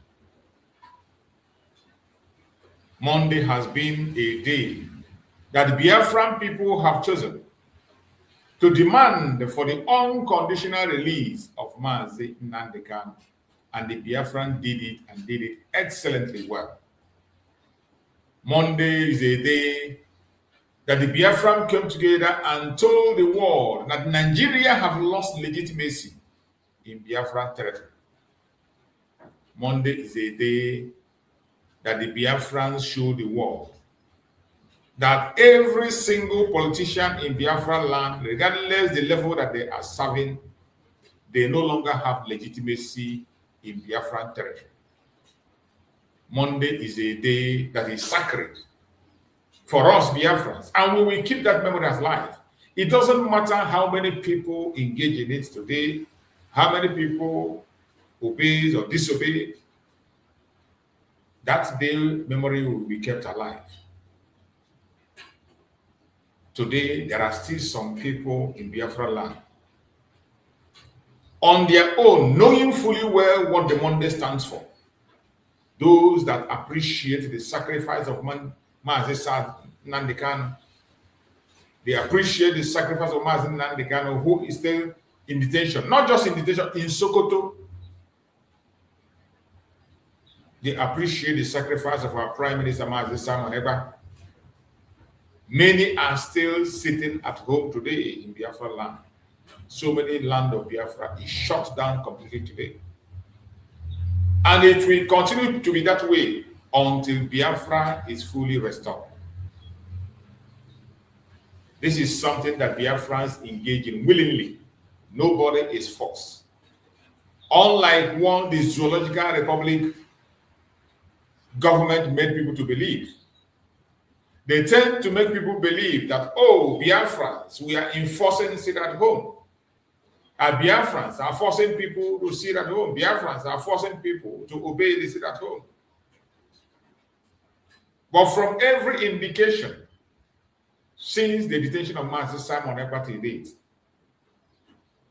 Monday has been a day that the Biafran people have chosen to demand for the unconditional release of Nnamdi Kanu, and the Biafran did it and did it excellently well. Monday is a day that the Biafran came together and told the world that Nigeria have lost legitimacy in Biafran territory. Monday is a day that the Biafrans showed the world that every single politician in Biafran land, regardless the level that they are serving, they no longer have legitimacy in Biafran territory. Monday is a day that is sacred for us Biafrans, and we will keep that memory alive. It doesn't matter how many people engage in it today, how many people obey or disobey. That day memory will be kept alive. Today, there are still some people in Biafra land on their own, knowing fully well what the Monday stands for. Those that appreciate the sacrifice of Mazi Nnamdi Kanu, they appreciate the sacrifice of Mazi Nnamdi Kanu, who is still in detention, not just in detention, in Sokoto. They appreciate the sacrifice of our Prime Minister Mazi Simon Ekpa. Many are still sitting at home today in Biafra land. So many land of Biafra is shut down completely today. And it will continue to be that way until Biafra is fully restored. This is something that Biafrans engage in willingly. Nobody is forced. Unlike the Zoological Republic government made people to believe. They tend to make people believe that, oh, Biafrans, we are enforcing sit at home. Biafrans are forcing people to sit at home. Biafrans are forcing people to obey the sit at home. But from every indication, since the detention of Mazi Simon Ekpa to date,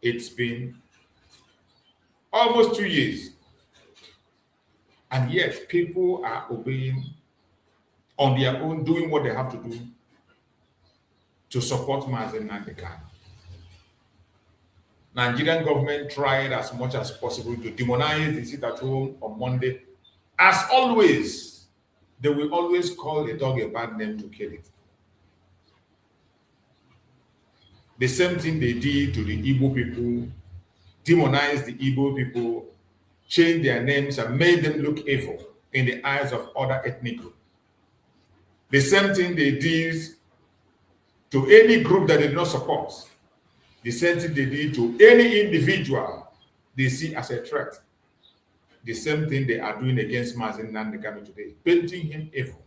it's been almost 2 years. And yet people are obeying on their own, doing what they have to do to support Mazi Nnamdi Kanu. Nigerian government tried as much as possible to demonize the sit at home on Monday. As always, they will always call a dog a bad name to kill it. The same thing they did to the Igbo people, demonized the Igbo people, changed their names and made them look evil in the eyes of other ethnic groups. The same thing they did to any group that they did not support. The same thing they did to any individual they see as a threat. The same thing they are doing against Mazi Nnamdi Kanu today, painting him evil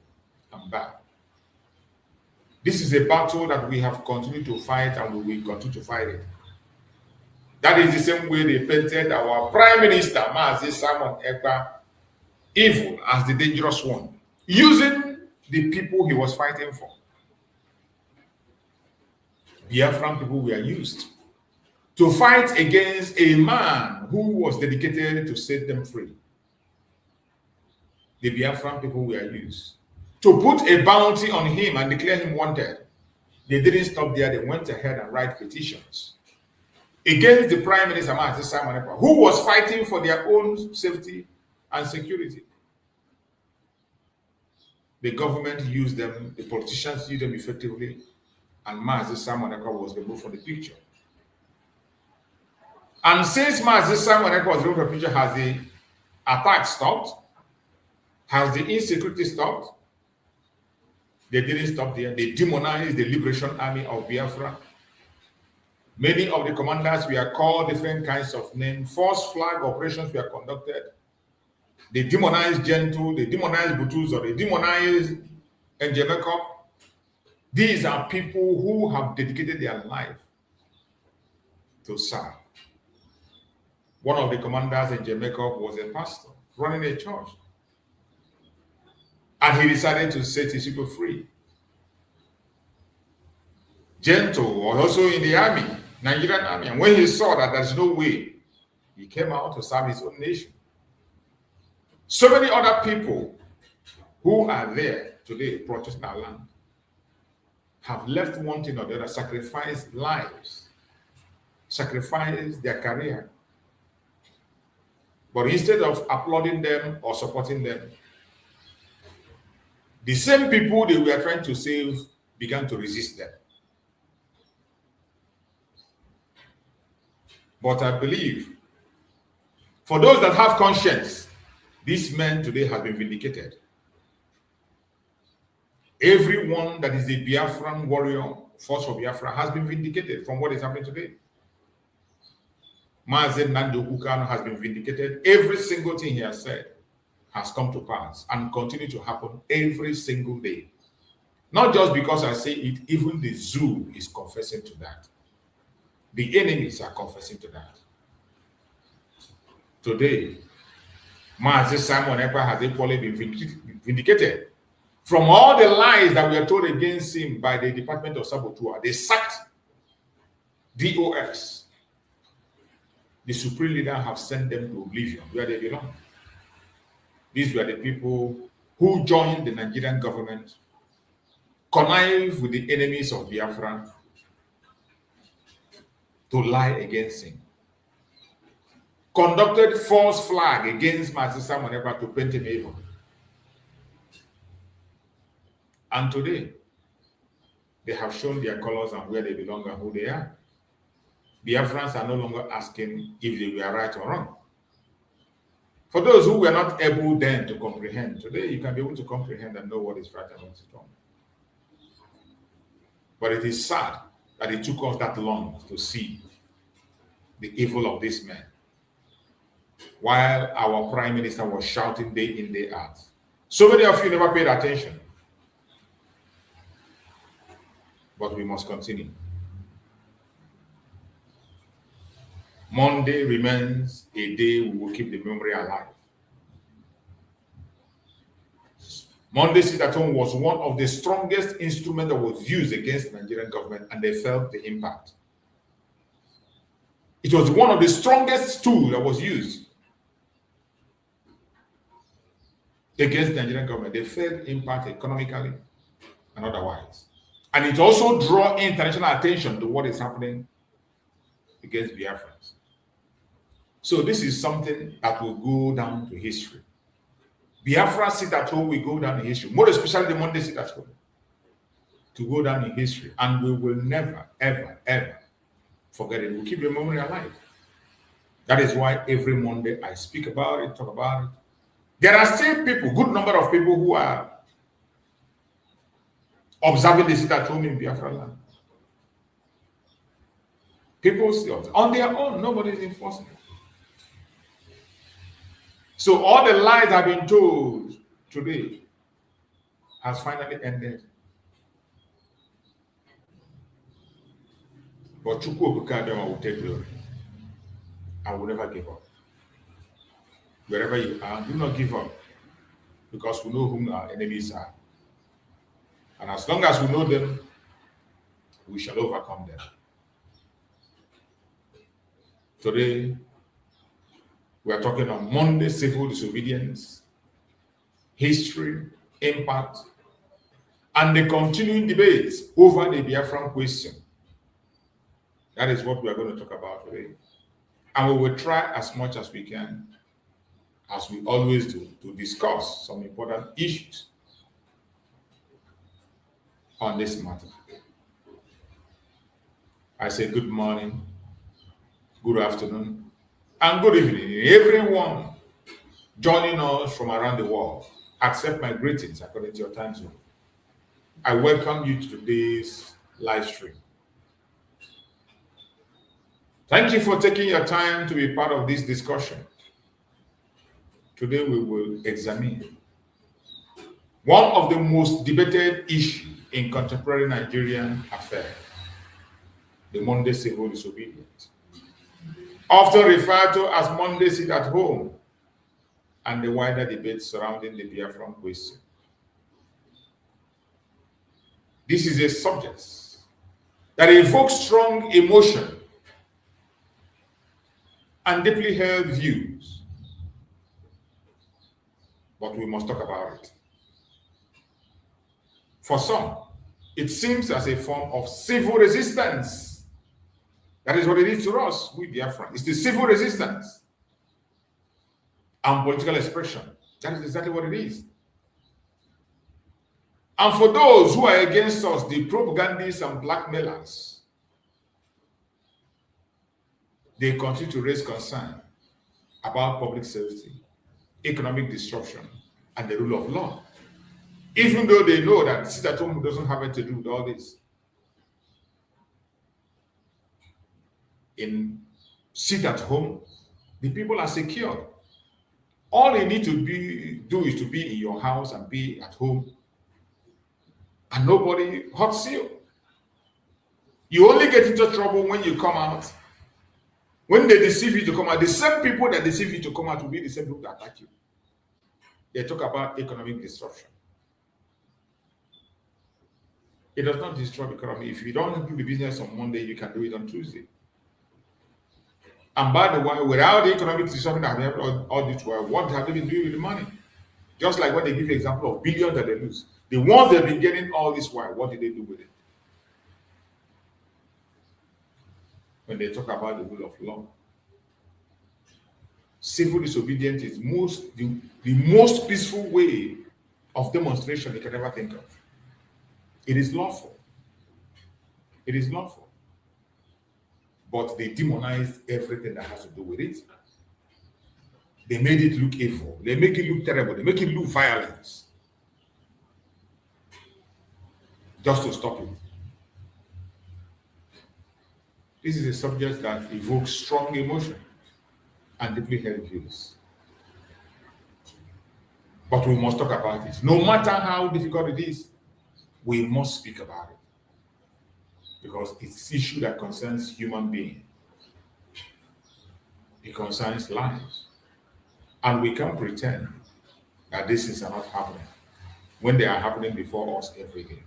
and bad. This is a battle that we have continued to fight and we will continue to fight it. That is the same way they painted our Prime Minister, Mazi Simon Ekpa, evil as the dangerous one, using the people he was fighting for. Biafran people were used to fight against a man who was dedicated to set them free. The Biafran people were used to put a bounty on him and declare him wanted. They didn't stop there. They went ahead and write petitions against the Prime Minister, Simon Ekpa, who was fighting for their own safety and security. The government used them, the politicians used them effectively, and Mazi Simon Ekpa was removed from the picture. And since Mazi Simon Ekpa was removed from the picture, has the attack stopped? Has the insecurity stopped? They didn't stop there. They demonized the Liberation Army of Biafra. Many of the commanders were called different kinds of names. False flag operations were conducted. They demonized Gentle, they demonized Butuzo, they demonized Njemeko. These are people who have dedicated their life to serve. One of the commanders in Jamaica was a pastor running a church. And he decided to set his people free. Gentle was also in the army, Nigerian army. And when he saw that there's no way, he came out to serve his own nation. So many other people who are there today protesting our land have left one thing or the other, sacrificed lives, sacrificed their career. But instead of applauding them or supporting them, the same people they were trying to save began to resist them. But I believe, for those that have conscience, this man today has been vindicated. Everyone that is a Biafran warrior, force for Biafra, has been vindicated from what is happening today. Nnamdi Kanu has been vindicated. Every single thing he has said has come to pass and continue to happen every single day. Not just because I say it, even the zoo is confessing to that. The enemies are confessing to that. Today, Simon Ekpa has equally been vindicated from all the lies that were told against him by the Department of Saboteur. They sacked DOS. The supreme leader have sent them to oblivion where they belong. These were the people who joined the Nigerian government, connived with the enemies of Biafra to lie against him, conducted false flag against Master Simon Ekpa to paint him evil. And today, they have shown their colors and where they belong and who they are. Biafrans are no longer asking if they were right or wrong. For those who were not able then to comprehend, today you can be able to comprehend and know what is right and what is wrong. But it is sad that it took us that long to see the evil of this man, while our Prime Minister was shouting day in, day out. So many of you never paid attention. But we must continue. Monday remains a day we will keep the memory alive. Monday sit at home was one of the strongest instruments that was used against the Nigerian government, and they felt the impact. It was one of the strongest tools that was used against the Nigerian government. They felt impact economically and otherwise. And it also drew international attention to what is happening against Biafrans. So this is something that will go down to history. Biafra sit at home will go down in history, more especially the Monday sit at home, to go down in history. And we will never, ever, ever forget it. We'll keep the memory alive. That is why every Monday I speak about it, talk about it. There are still people, good number of people who are observing the sit at home in Biafra land. People still, on their own, nobody is enforcing it. So all the lies I've been told today has finally ended. But Chukwu Okadema will take glory. I will never give up. Wherever you are, do not give up, because we know whom our enemies are. And as long as we know them, we shall overcome them. Today, we are talking on Monday, civil disobedience, history, impact, and the continuing debates over the Biafran question. That is what we are going to talk about today. And we will try as much as we can, as we always do, to discuss some important issues on this matter. I say good morning, good afternoon, and good evening, everyone joining us from around the world. Accept my greetings according to your time zone. I welcome you to today's live stream. Thank you for taking your time to be part of this discussion. Today we will examine one of the most debated issues in contemporary Nigerian affairs, the Monday civil disobedience, often referred to as Monday sit at home, and the wider debate surrounding the Biafran question. This is a subject that evokes strong emotion and deeply held views, but we must talk about it. For some, it seems as a form of civil resistance. That is what it is to us, we Biafran. It's the civil resistance and political expression. That is exactly what it is. And for those who are against us, the propagandists and blackmailers, they continue to raise concern about public safety, economic disruption, and the rule of law, even though they know that sit at home doesn't have anything to do with all this. In sit at home. The people are secure. All you need to do is to be in your house and be at home, and nobody hurts you. You only get into trouble when you come out. When they deceive you to come out, the same people that deceive you to come out will be the same people that attack you. They talk about economic disruption. It does not destroy the economy. If you don't do the business on Monday, you can do it on Tuesday. And by the way, without the economic disruption that happened all this while, what have they been doing with the money? Just like when they give you an example of billions that they lose. The ones they've been getting all this while, what did they do with it? When they talk about the rule of law, civil disobedience is the most peaceful way of demonstration you can ever think of. It is lawful. It is lawful. But they demonized everything that has to do with it. They made it look evil. They make it look terrible. They make it look violence. Just to stop it. This is a subject that evokes strong emotion and deeply held views. But we must talk about it. No matter how difficult it is, we must speak about it. Because it's an issue that concerns human beings. It concerns lives. And we can't pretend that these things are not happening when they are happening before us every day.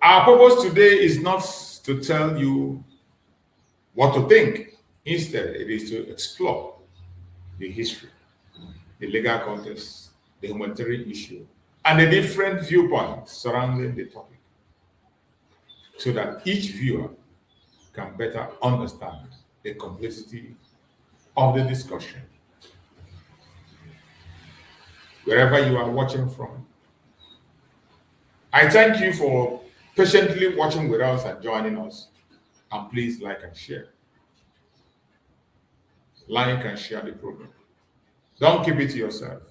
Our purpose today is not to tell you what to think. Instead, it is to explore the history, the legal context, the humanitarian issue, and the different viewpoints surrounding the topic, so that each viewer can better understand the complexity of the discussion. Wherever you are watching from, I thank you for patiently watching with us and joining us. And please like and share. Like and share the program. Don't keep it to yourself,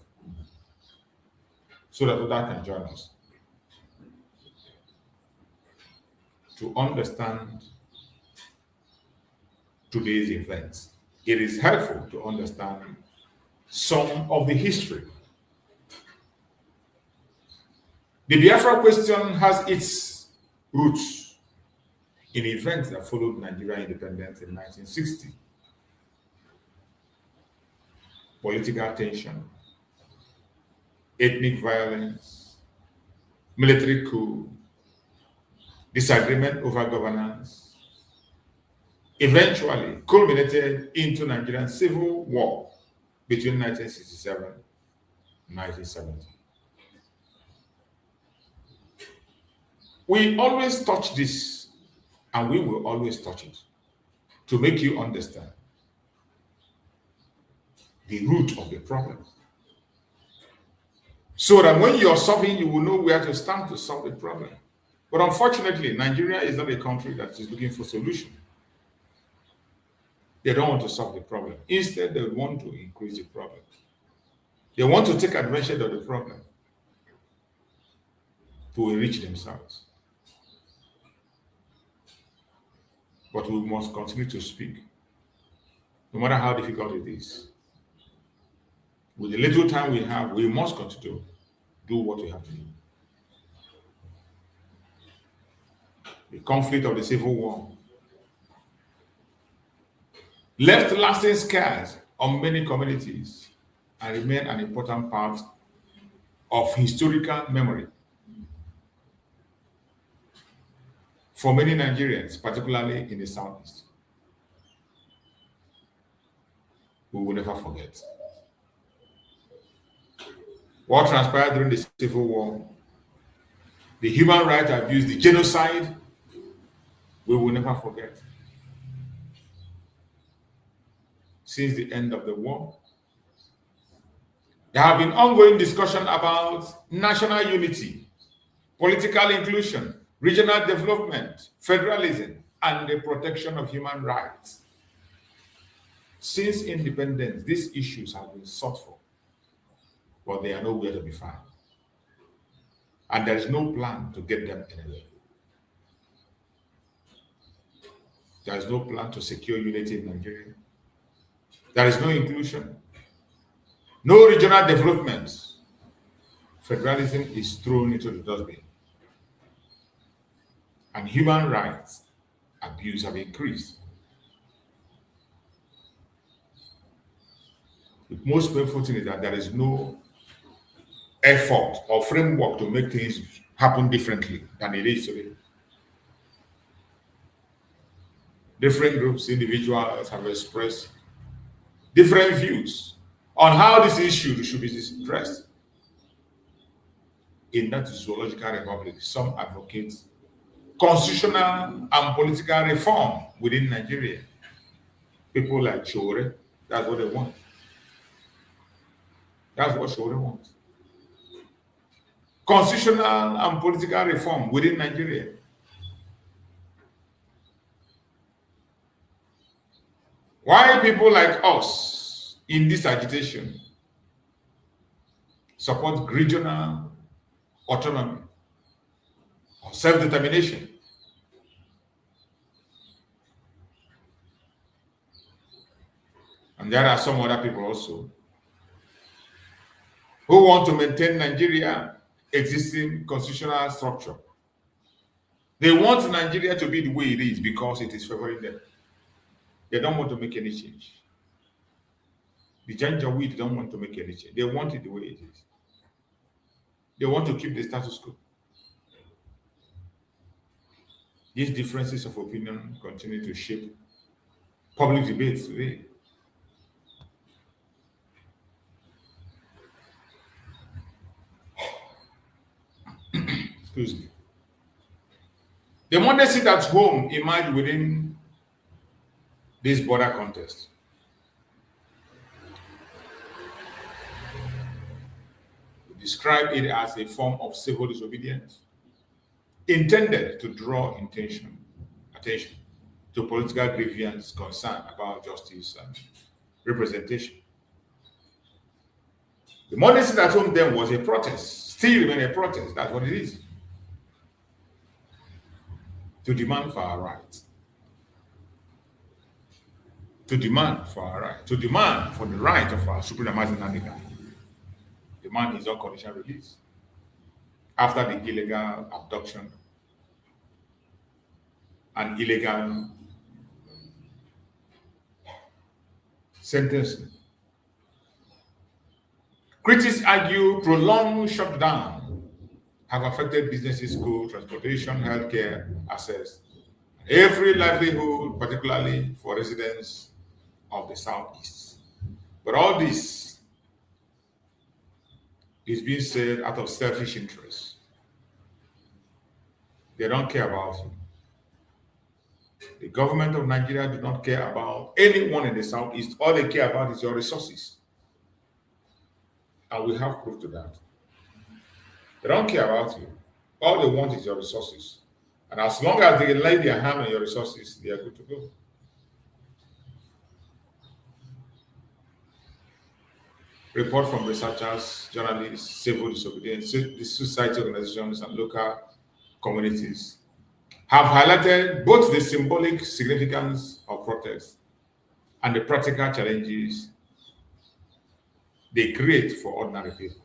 so that others can join us. To understand today's events, it is helpful to understand some of the history. The Biafra question has its roots in events that followed Nigerian independence in 1960. Political tension, ethnic violence, military coup, disagreement over governance, eventually culminated into Nigerian civil war between 1967 and 1970. We always touch this, and we will always touch it, to make you understand the root of the problem. So that when you're solving, you will know where to start to solve the problem. But unfortunately, Nigeria is not a country that is looking for solution. They don't want to solve the problem. Instead, they want to increase the problem. They want to take advantage of the problem to enrich themselves. But we must continue to speak, no matter how difficult it is. With the little time we have, we must continue to do what we have to do. The conflict of the Civil War left lasting scars on many communities and remain an important part of historical memory for many Nigerians, particularly in the Southeast. We will never forget what transpired during the Civil War, the human rights abuse, the genocide. We will never forget. Since the end of the war, there have been ongoing discussion about national unity, political inclusion, regional development, federalism, and the protection of human rights. Since independence, these issues have been sought for, but they are nowhere to be found. And there is no plan to get them anywhere. There is no plan to secure unity in Nigeria. There is no inclusion, no regional development. Federalism is thrown into the dustbin. And human rights abuse have increased. The most painful thing is that there is no effort or framework to make things happen differently than it is today. Different groups, individuals have expressed different views on how this issue should be addressed. In that zoological republic, some advocate constitutional and political reform within Nigeria. People like Chore, that's what they want. That's what Chore wants. Constitutional and political reform within Nigeria. Why people like us in this agitation support regional autonomy or self-determination? And there are some other people also who want to maintain Nigeria existing constitutional structure. They want Nigeria to be the way it is because it is favoring them. They don't want to make any change. The Janjaweed don't want to make any change. They want it the way it is. They want to keep the status quo. These differences of opinion continue to shape public debates today. Excuse me. The more they sit at home emerge within this border contest. We describe it as a form of civil disobedience intended to draw attention to political grievance concern about justice and representation. The more they sit at home then was a protest, still remain a protest. That's what it is. To demand for our rights. To demand for our rights. To demand for the right of our Supreme Nnamdi Kanu. Demand his unconditional release. After the illegal abduction and illegal sentencing. Critics argue prolonged shutdown have affected businesses, school, transportation, healthcare, access, every livelihood, particularly for residents of the Southeast. But all this is being said out of selfish interest. They don't care about you. The government of Nigeria do not care about anyone in the Southeast. All they care about is your resources. And we have proof to that. They don't care about you. All they want is your resources. And as long as they lay their hand on your resources, they are good to go. Report from researchers, journalists, civil disobedience, the society organizations, and local communities have highlighted both the symbolic significance of protests and the practical challenges they create for ordinary people.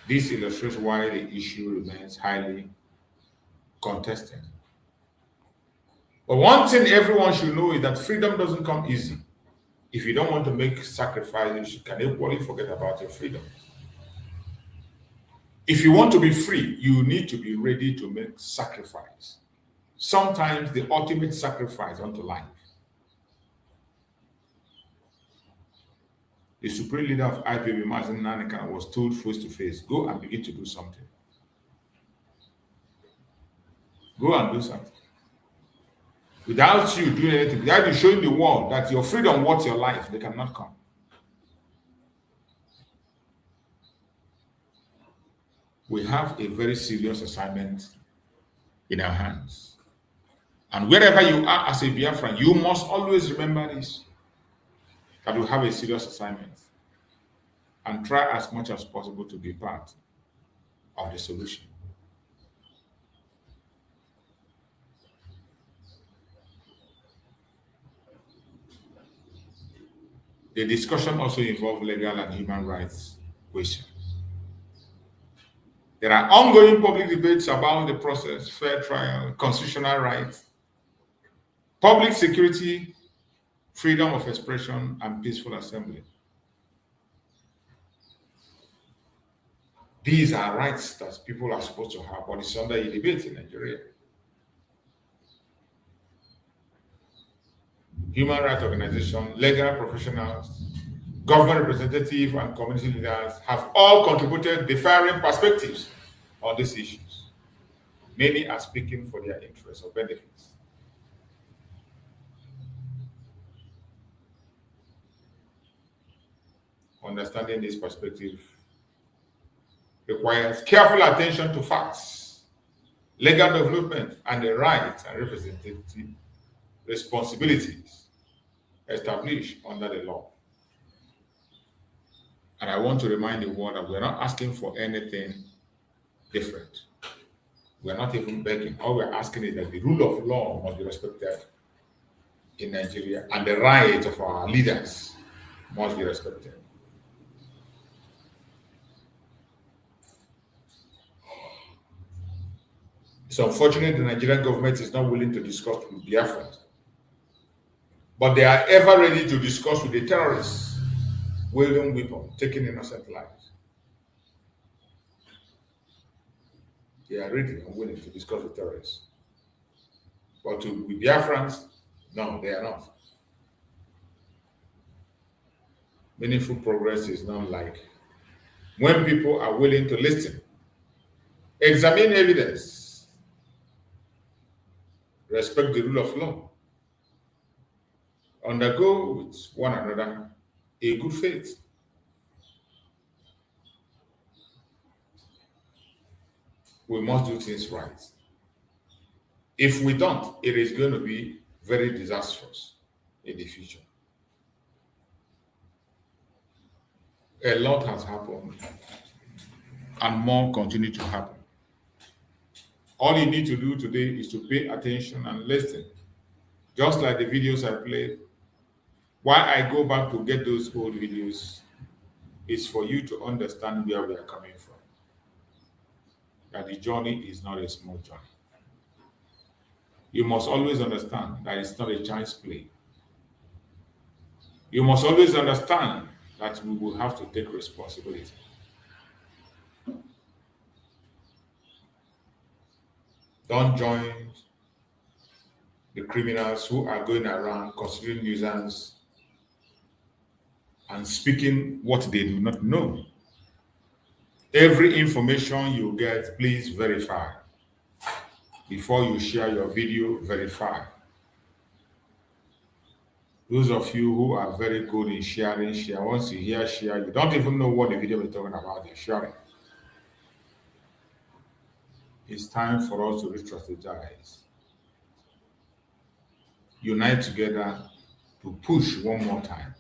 This illustrates why the issue remains highly contested. But one thing everyone should know is that freedom doesn't come easy. If you don't want to make sacrifices, you can equally forget about your freedom. If you want to be free, you need to be ready to make sacrifice. Sometimes the ultimate sacrifice unto life. The supreme leader of IPOB, Nnamdi Kanu, was told face to face, go and begin to do something. Go and do something. Without you doing anything, without you showing the world that your freedom worth your life, they cannot come. We have a very serious assignment in our hands. And wherever you are as a Biafran, you must always remember this, that we have a serious assignment, and try as much as possible to be part of the solution. The discussion also involves legal and human rights questions. There are ongoing public debates about the process, fair trial, constitutional rights, public security, freedom of expression, and peaceful assembly. These are rights that people are supposed to have, but it's under a debate in Nigeria. Human rights organizations, legal professionals, government representatives, and community leaders have all contributed differing perspectives on these issues. Many are speaking for their interests or benefits. Understanding this perspective requires careful attention to facts, legal development, and the rights and representative responsibilities established under the law. And I want to remind the world that we're not asking for anything different. We're not even begging. All we're asking is that the rule of law must be respected in Nigeria, and the rights of our leaders must be respected. It's unfortunate the Nigerian government is not willing to discuss with Biafrans, but they are ever ready to discuss with the terrorists wielding weapons, taking innocent lives. They are ready and willing to discuss with terrorists. But with Biafrans, no, they are not. Meaningful progress is not like when people are willing to listen, examine evidence, respect the rule of law, undergo with one another a good faith. We must do things right. If we don't, it is going to be very disastrous in the future. A lot has happened, and more continue to happen. All you need to do today is to pay attention and listen. Just like the videos I played, why I go back to get those old videos is for you to understand where we are coming from. That the journey is not a small journey. You must always understand that it's not a child's play. You must always understand that we will have to take responsibility. Don't join the criminals who are going around considering nuisance and speaking what they do not know. Every information you get, please verify. Before you share your video, verify. Those of you who are very good in sharing, share. Once you hear share, you don't even know what the video is talking about, you're sharing. It's time for us to re-strategize. Unite together to push one more time.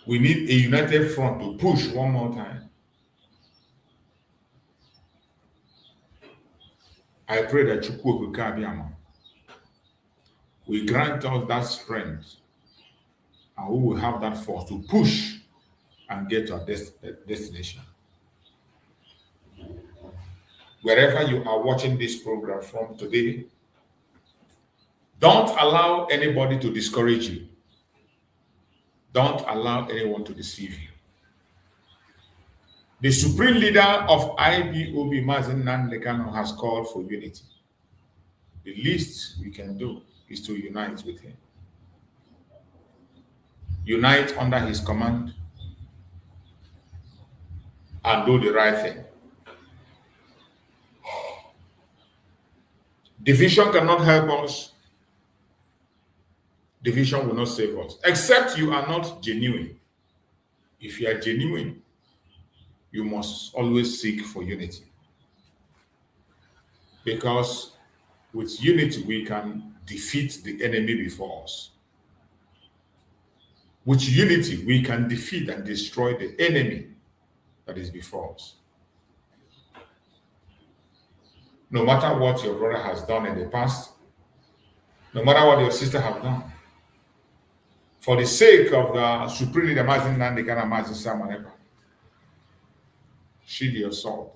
We need a united front to push one more time. I pray that Chukwu Abiyama will grant us that strength, and we will have that force to push and get to our destination. Wherever you are watching this program from today, don't allow anybody to discourage you. Don't allow anyone to deceive you. The supreme leader of IPOB, Nnamdi Kanu, has called for unity. The least we can do is to unite with him. Unite under his command and do the right thing. Division cannot help us. Division will not save us, except you are not genuine. If you are genuine, you must always seek for unity. Because with unity, we can defeat the enemy before us. With unity, we can defeat and destroy the enemy that is before us. No matter what your brother has done in the past, no matter what your sister has done, for the sake of the supreme leader, Nnamdi Kanu, Simon Ekpa, shield your sword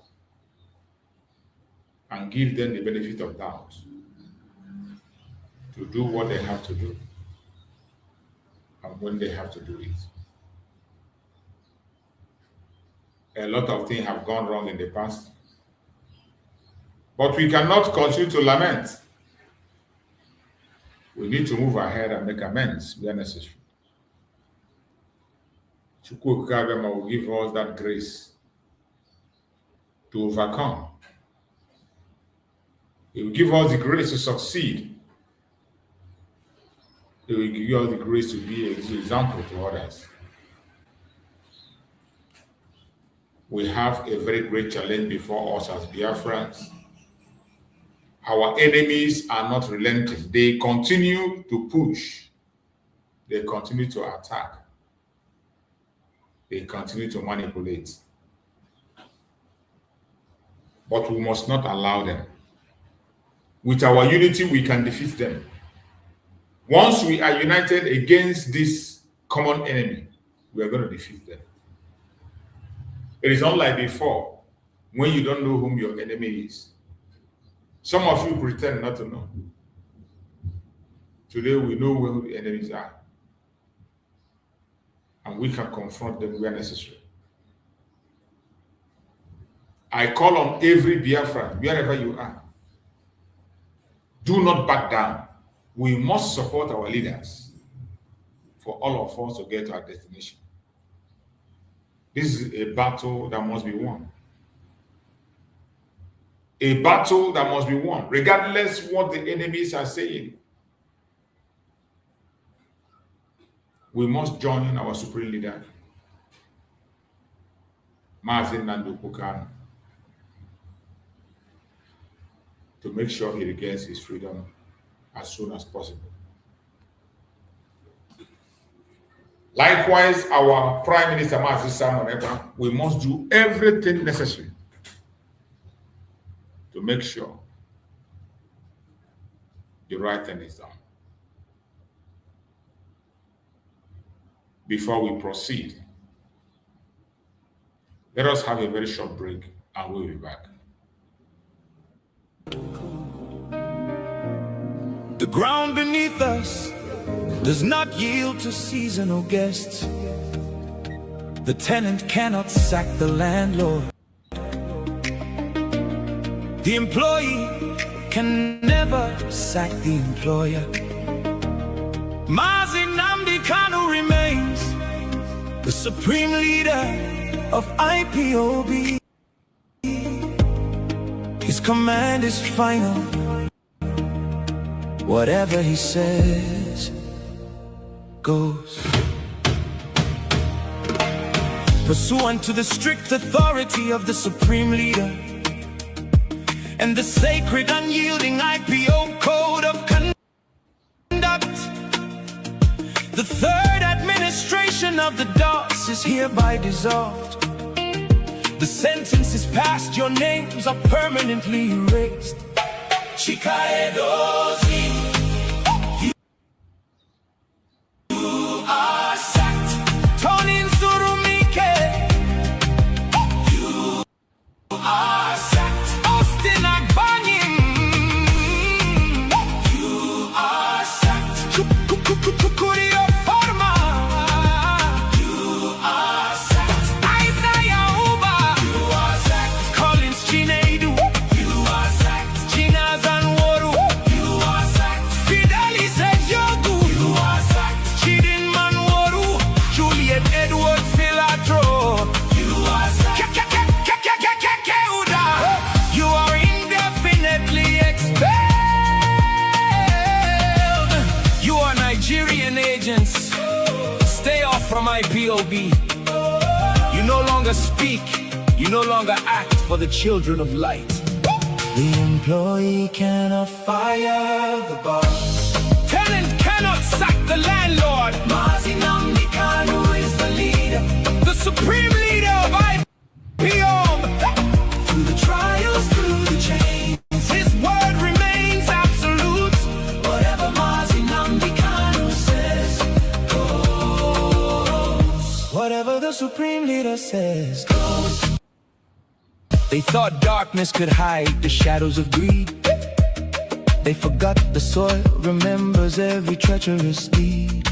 and give them the benefit of doubt to do what they have to do and when they have to do it. A lot of things have gone wrong in the past, but we cannot continue to lament. We need to move ahead and make amends where necessary. Chukwu Okike will give us that grace to overcome. He will give us the grace to succeed. He will give us the grace to be an example to others. We have a very great challenge before us as Biafrans. Our enemies are not relenting. They continue to push. They continue to attack. They continue to manipulate. But we must not allow them. With our unity, we can defeat them. Once we are united against this common enemy, we are going to defeat them. It is unlike before, when you don't know whom your enemy is. Some of you pretend not to know. Today we know who the enemies are. And we can confront them where necessary. I call on every Biafran, wherever you are, do not back down. We must support our leaders for all of us to get to our destination. This is a battle that must be won. A battle that must be won, regardless what the enemies are saying. We must join our supreme leader, Nnamdi Kanu, to make sure he regains his freedom as soon as possible. Likewise, our Prime Minister, Simon Ekpa, we must do everything necessary to make sure the right thing is done. Before we proceed, let us have a very short break and we'll be back.
The ground beneath us does not yield to seasonal guests. The tenant cannot sack the landlord. The employee can never sack the employer. Nnamdi Kanu remains the supreme leader of IPOB. His command is final. Whatever he says goes. Pursuant to the strict authority of the supreme leader and the sacred unyielding IPO code of conduct, the third administration of the DOS is hereby dissolved. The sentence is passed, your names are permanently erased. Chikaedozi, you are sacked. Tony Nzurumike, you are sacked. Austin Agbanyin, you are sacked. Kukurio Forma, you are sacked. Isaiah Uba, you are sacked. Collins Chinedu, you are sacked. Gina Zanworu, you are sacked. Fidelis Ejogu, you are sacked. Chidin Manworu, Juliet Edward Filatro, you are sacked. You are indefinitely expelled. You are Nigerian agents. Stay off from IPOB. You no longer speak. You no longer act for the children of light. The employee cannot fire the boss. Tenant cannot sack the landlord. Nnamdi Kanu is the leader, the supreme leader of IPOB. Through the trials, through the chains, his word remains absolute. Whatever Nnamdi Kanu says goes. supreme leader says goes. They thought darkness could hide the shadows of greed. They forgot the soil remembers every treacherous deed.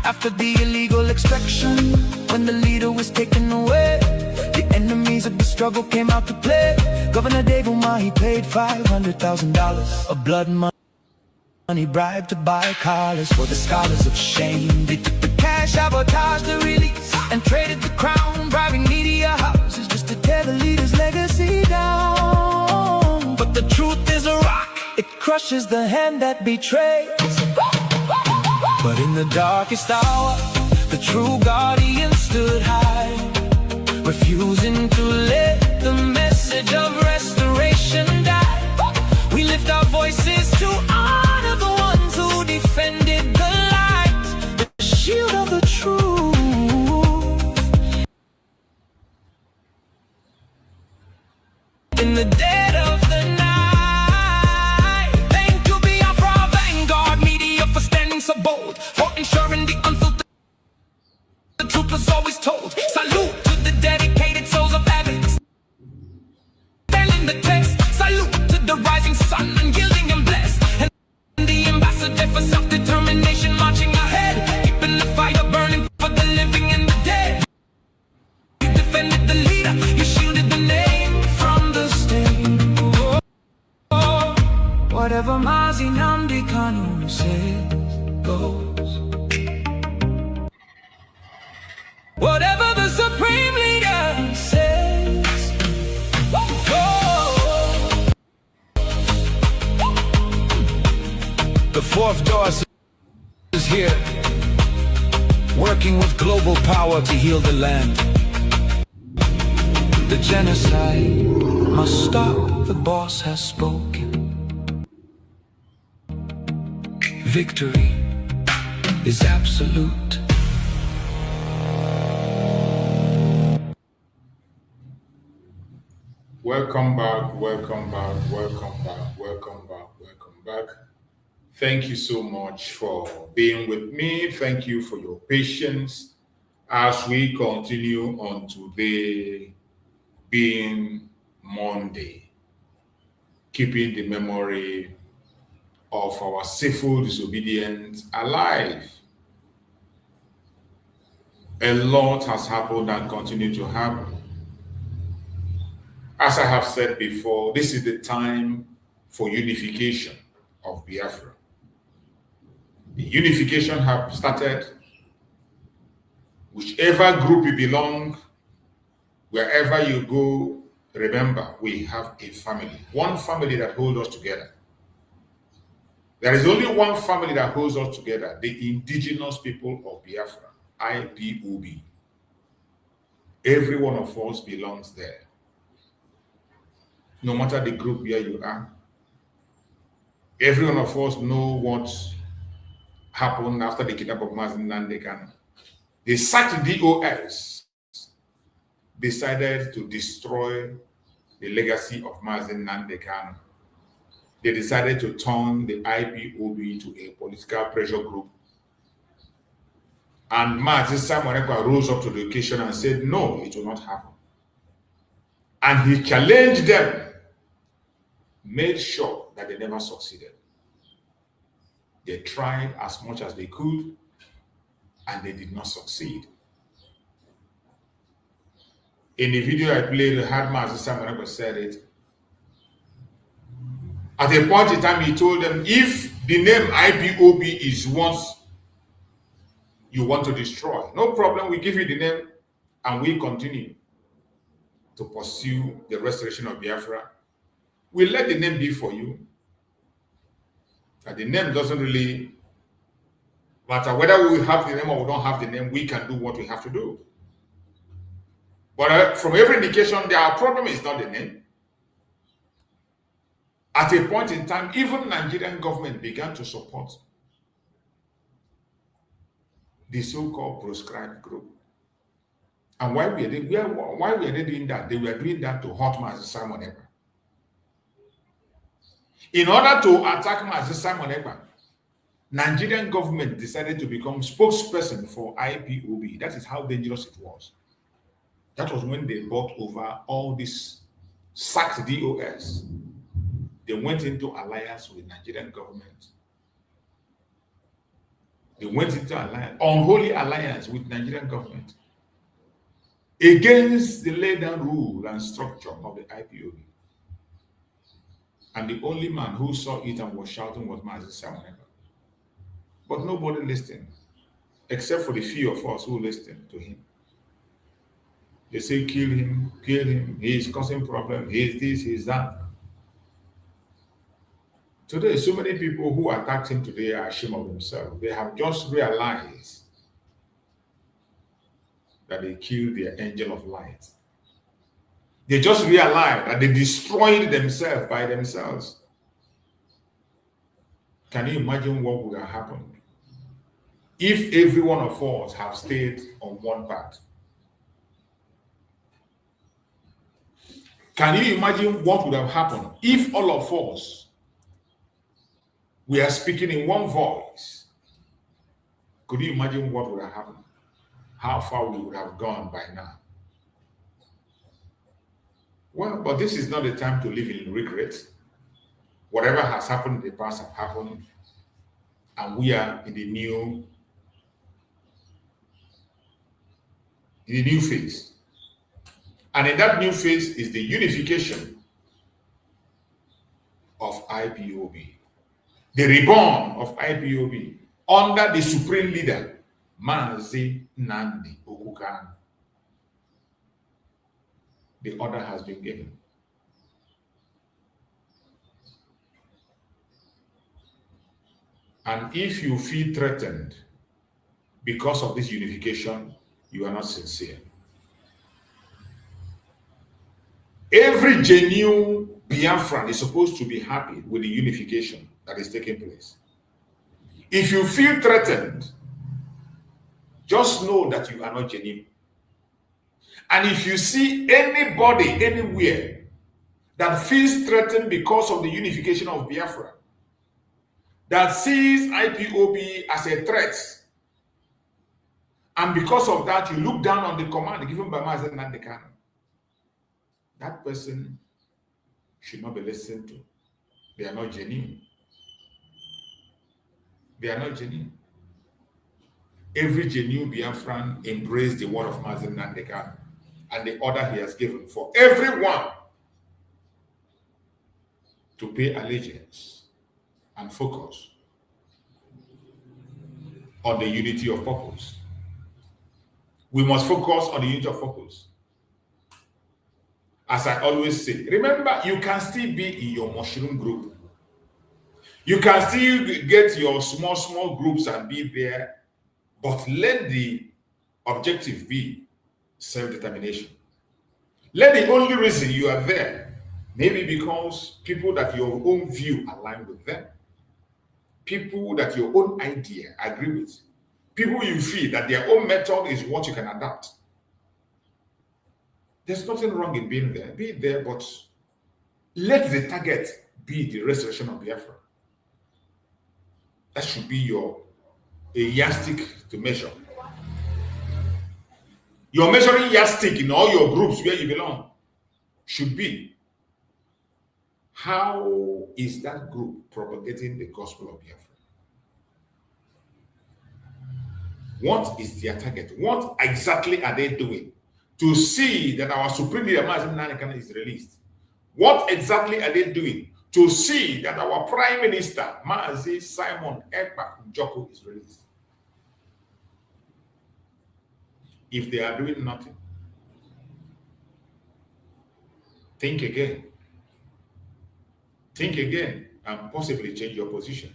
After the illegal extraction, when the leader was taken away, the enemies of the struggle came out to play. Governor Dave Umar, he paid $500,000 of blood money bribe to buy collars for the scholars of shame. They took the cash, sabotaged the release, and traded the crown, bribing media houses just to tear the leader's legacy down. But the truth is a rock, it crushes the hand that betrays. But in the darkest hour, the true guardian stood high, refusing to let the message of restoration die. We lift our voices to honor the ones who defended the light, the shield of the truth. In the dead of the night, thank you Biafra, Vanguard Media for standing so bold, for ensuring the unfiltered, the truth was always told. Salute to the dedicated souls of advocates, standing the test. Salute to the rising sun, unyielding and blessed, and the ambassador for self-determination marching ahead, keeping the fire burning for the living and the dead. You defended the leader, you shielded the name from the stain. Oh, oh. Whatever Nnamdi Kanu says goes. Whatever the supreme leader says goes. The fourth Doris is here, working with global power to heal the land. The genocide must stop, the boss has spoken. Victory is absolute.
Welcome back, welcome back, welcome back, welcome back, welcome back. Thank you so much for being with me. Thank you for your patience as we continue on today being Monday, keeping the memory of our civil disobedience alive. A lot has happened and continue to happen. As I have said before, this is the time for unification of Biafra. The unification have started. Whichever group you belong, wherever you go, remember, we have a family. One family that holds us together. There is only one family that holds us together, the indigenous people of Biafra, IPOB. Every one of us belongs there. No matter the group where you are, every one of us know what happened after the kidnapping of Nnamdi Kanu. They sacked DOS, decided to destroy the legacy of Nnamdi Kanu. They decided to turn the IPOB to a political pressure group. And Simon Ekpa rose up to the occasion and said, no, it will not happen. And he challenged them, made sure that they never succeeded. They tried as much as they could, and they did not succeed. In the video I played, Simon Ekpa said it. At a point in time, he told them, if the name IPOB is what you want to destroy, no problem, we give you the name, and we continue to pursue the restoration of Biafra. We let the name be for you. And the name doesn't really matter. Whether we have the name or we don't have the name, we can do what we have to do. But from every indication, our problem is not the name. At a point in time, even Nigerian government began to support the so-called proscribed group. And why were they doing that? They were doing that to hurt Simon Ekpa. In order to attack Simon Ekpa, Nigerian government decided to become spokesperson for IPOB. That is how dangerous it was. That was when they bought over all this sacked DOS. They went into alliance with Nigerian government. They went into alliance, unholy alliance with Nigerian government against the laid down rule and structure of the IPOB. And the only man who saw it and was shouting was Simon Ekpa. But nobody listened, except for the few of us who listened to him. They say, kill him, he is causing problems, he is this, he is that. Today, so many people who attacked him today are ashamed of themselves. They have just realized that they killed their angel of light. They just realized that they destroyed themselves by themselves. Can you imagine what would have happened if every one of us have stayed on one path? Can you imagine what would have happened if all of us we are speaking in one voice? Could you imagine what would have happened? How far we would have gone by now? Well, but this is not the time to live in regret. Whatever has happened in the past has happened, and we are in the new phase. And in that new phase is the unification of IPOB, the reborn of IPOB under the supreme leader, Nnamdi Kanu. The order has been given. And if you feel threatened because of this unification, you are not sincere. Every genuine Biafran is supposed to be happy with the unification that is taking place. If you feel threatened, just know that you are not genuine. And if you see anybody anywhere that feels threatened because of the unification of Biafra, that sees IPOB as a threat, and because of that you look down on the command given by Nnamdi Kanu, that person should not be listened to. They are not genuine. They are not genuine. Every genuine Biafran embraced the word of Nnamdi Kanu and the order he has given for everyone to pay allegiance and focus on the unity of purpose. We must focus on the unity of purpose. As I always say, remember, you can still be in your mushroom group. You can still get your small groups and be there, but let the objective be self-determination. Let the only reason you are there, maybe because people that your own view align with them, people that your own idea agree with, people you feel that their own method is what you can adapt. There's nothing wrong in being there. Be there, but let the target be the restoration of Biafra. That should be a yardstick to measure. Your measuring yardstick in all your groups where you belong should be, how is that group propagating the gospel of Biafra? What is their target? What exactly are they doing to see that our supreme leader Nnamdi Kanu is released? What exactly are they doing to see that our prime minister Simon Ekpa is released? If they are doing nothing, think again. Think again and possibly change your position.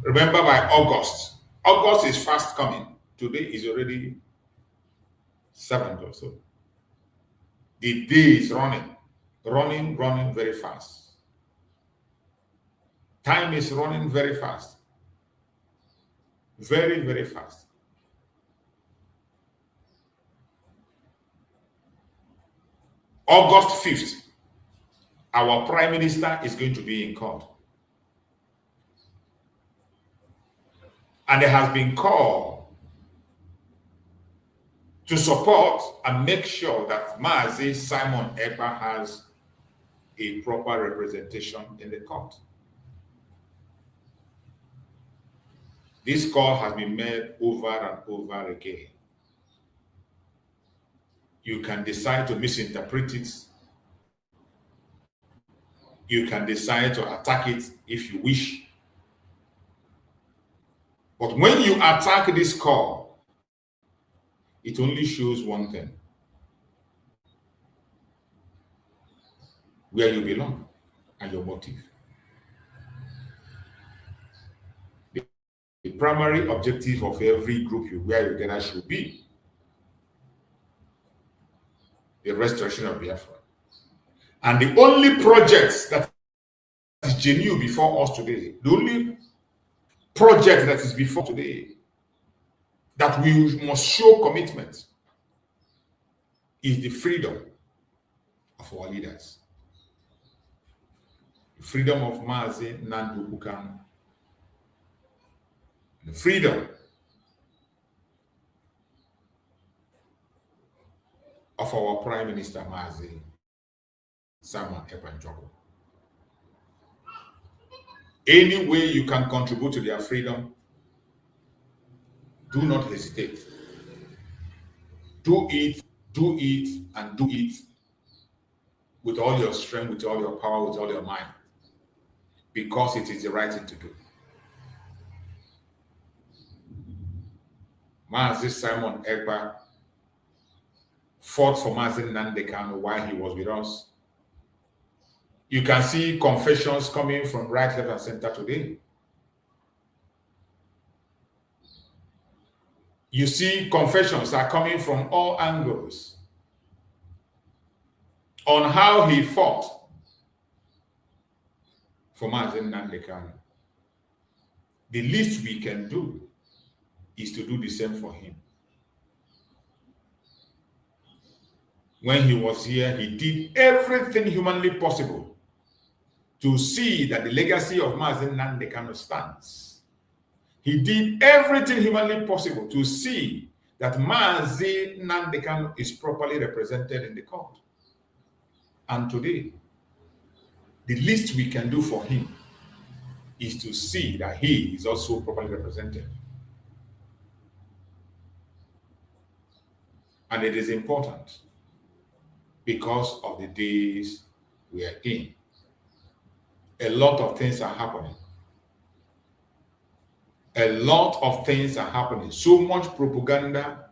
Remember, by August is fast coming. Today is already 7th or so. The day is running very fast. Time is running very fast. Very, very fast. August 5th, our prime minister is going to be in court. And there has been call to support and make sure that Mazi Simon Ekpa has a proper representation in the court. This call has been made over and over again. You can decide to misinterpret it. You can decide to attack it if you wish. But when you attack this call, it only shows one thing: where you belong and your motive. The primary objective of every group you wear together should be the restoration of Biafra. And the only project that is genuine before us today, the only project that is before today that we must show commitment is the freedom of our leaders. The freedom of Mazi Nnamdi Kanu. The freedom of our Prime Minister Mazi Simon Ekpa. Any way you can contribute to their freedom, do not hesitate. Do it, and do it with all your strength, with all your power, with all your mind, because it is the right thing to do. Mazi Simon Ekpa fought for Mazi Nnamdi Kanu while he was with us. You can see confessions coming from right, left, and center today. You see confessions are coming from all angles on how he fought for Mazi Nnamdi Kanu. The least we can do is to do the same for him. When he was here, he did everything humanly possible to see that the legacy of Mazi Nnamdi Kanu stands. He did everything humanly possible to see that Mazi Nnamdi Kanu is properly represented in the court. And today, the least we can do for him is to see that he is also properly represented. And it is important because of the days we are in. A lot of things are happening. A lot of things are happening. So much propaganda,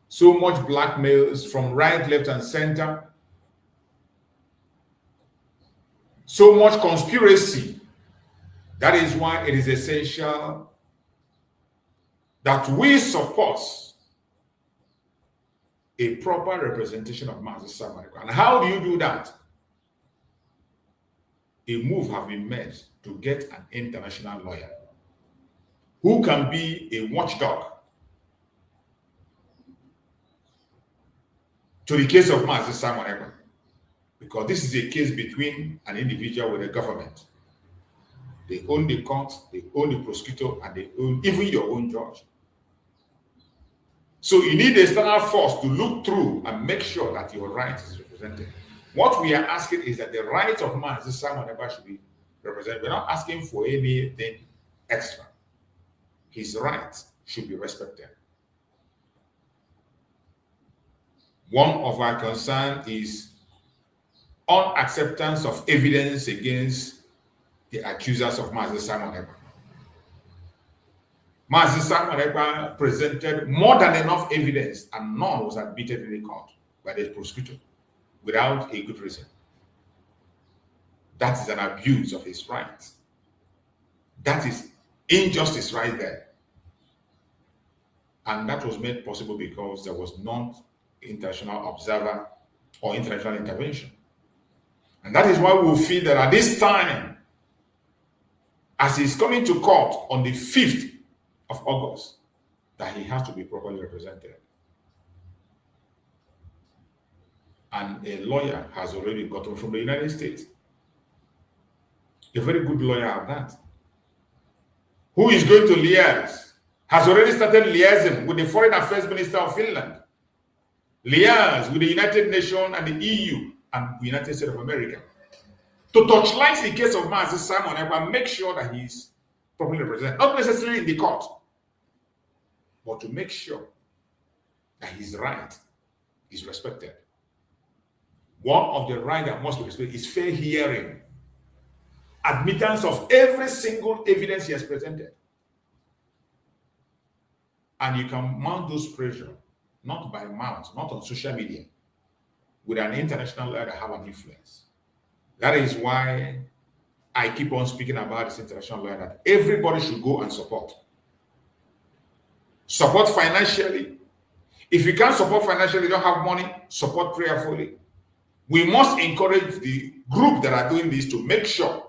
so much blackmails from right, left, and center. So much conspiracy. That is why it is essential that we support a proper representation of Mazi Simon Ekpa. And how do you do that? A move has been made to get an international lawyer who can be a watchdog to the case of Mazi Simon Ekpa, because this is a case between an individual with a government. They own the court, they own the prosecutor, and they own even your own judge. So you need a external force to look through and make sure that your right is represented. What we are asking is that the right of Mazi Simon Ekpa should be represented. We're not asking for anything extra. His right should be respected. One of our concerns is unacceptance of evidence against the accusers of Mazi Simon Ekpa. Mazi Simon Ekpa presented more than enough evidence, and none was admitted in the court by the prosecutor without a good reason. That is an abuse of his rights. That is injustice right there. And that was made possible because there was not international observer or international intervention. And that is why we feel that at this time, as he's coming to court on the 5th of August, that he has to be properly represented. And a lawyer has already gotten from the United States. A very good lawyer at that. Who is going to liaise has already started liaising with the Foreign Affairs Minister of Finland, liaise with the United Nations and the EU and the United States of America to torchlight the case of Mazi Simon Ekpa, make sure that he's properly represented, not necessarily in the court, but to make sure that his right is respected. One of the rights that must be respected is fair hearing, admittance of every single evidence he has presented. And you can mount those pressure, not by mouth, not on social media, with an international lawyer that have an influence. That is why I keep on speaking about this international lawyer that everybody should go and support. Support financially. If you can't support financially, you don't have money, support prayerfully. We must encourage the group that are doing this to make sure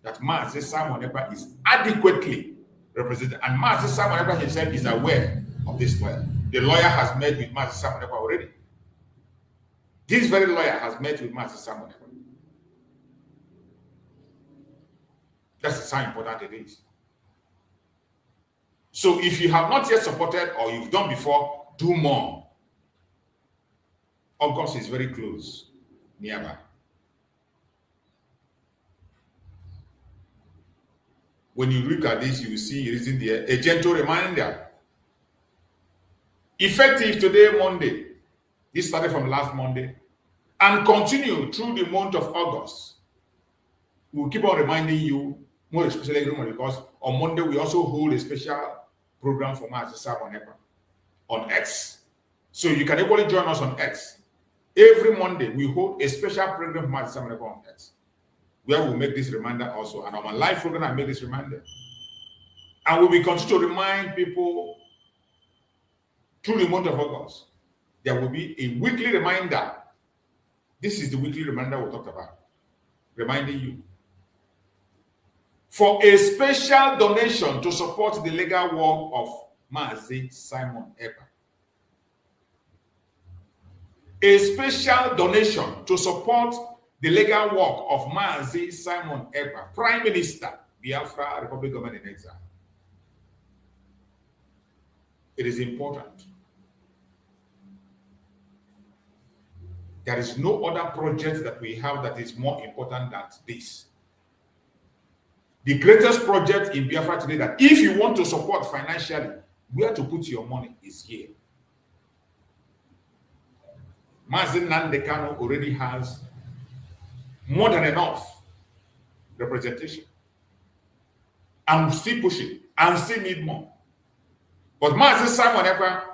that Mazi Simon Ekpa is adequately represented. And Mazi Simon Ekpa himself is aware of this lawyer. The lawyer has met with Mazi Simon Ekpa already. This very lawyer has met with Mazi Simon Ekpa. That's how important it is. So if you have not yet supported or you've done before, do more. August is very close, nearby. When you look at this, you will see it is in there a gentle reminder. Effective today, Monday. This started from last Monday and continue through the month of August. We'll keep on reminding you, more especially because on Monday we also hold a special program for Mazi Simon Ekpa on X. So you can equally join us on X. Every Monday we hold a special program for Mazi Simon Ekpa on X, where we'll make this reminder also. And on my live program, I make this reminder. And we will continue to remind people through the month of August. There will be a weekly reminder. This is the weekly reminder we talked about. Reminding you. For a special donation to support the legal work of Mazi Simon Ekpa. A special donation to support the legal work of Mazi Simon Ekpa, Prime Minister, Biafra, Republic Government in Exile. It is important. There is no other project that we have that is more important than this. The greatest project in Biafra today that if you want to support financially, where to put your money is here. Nnamdi Kanu already has more than enough representation. And still pushing, and still need more. But Mazi Simon Ekpa,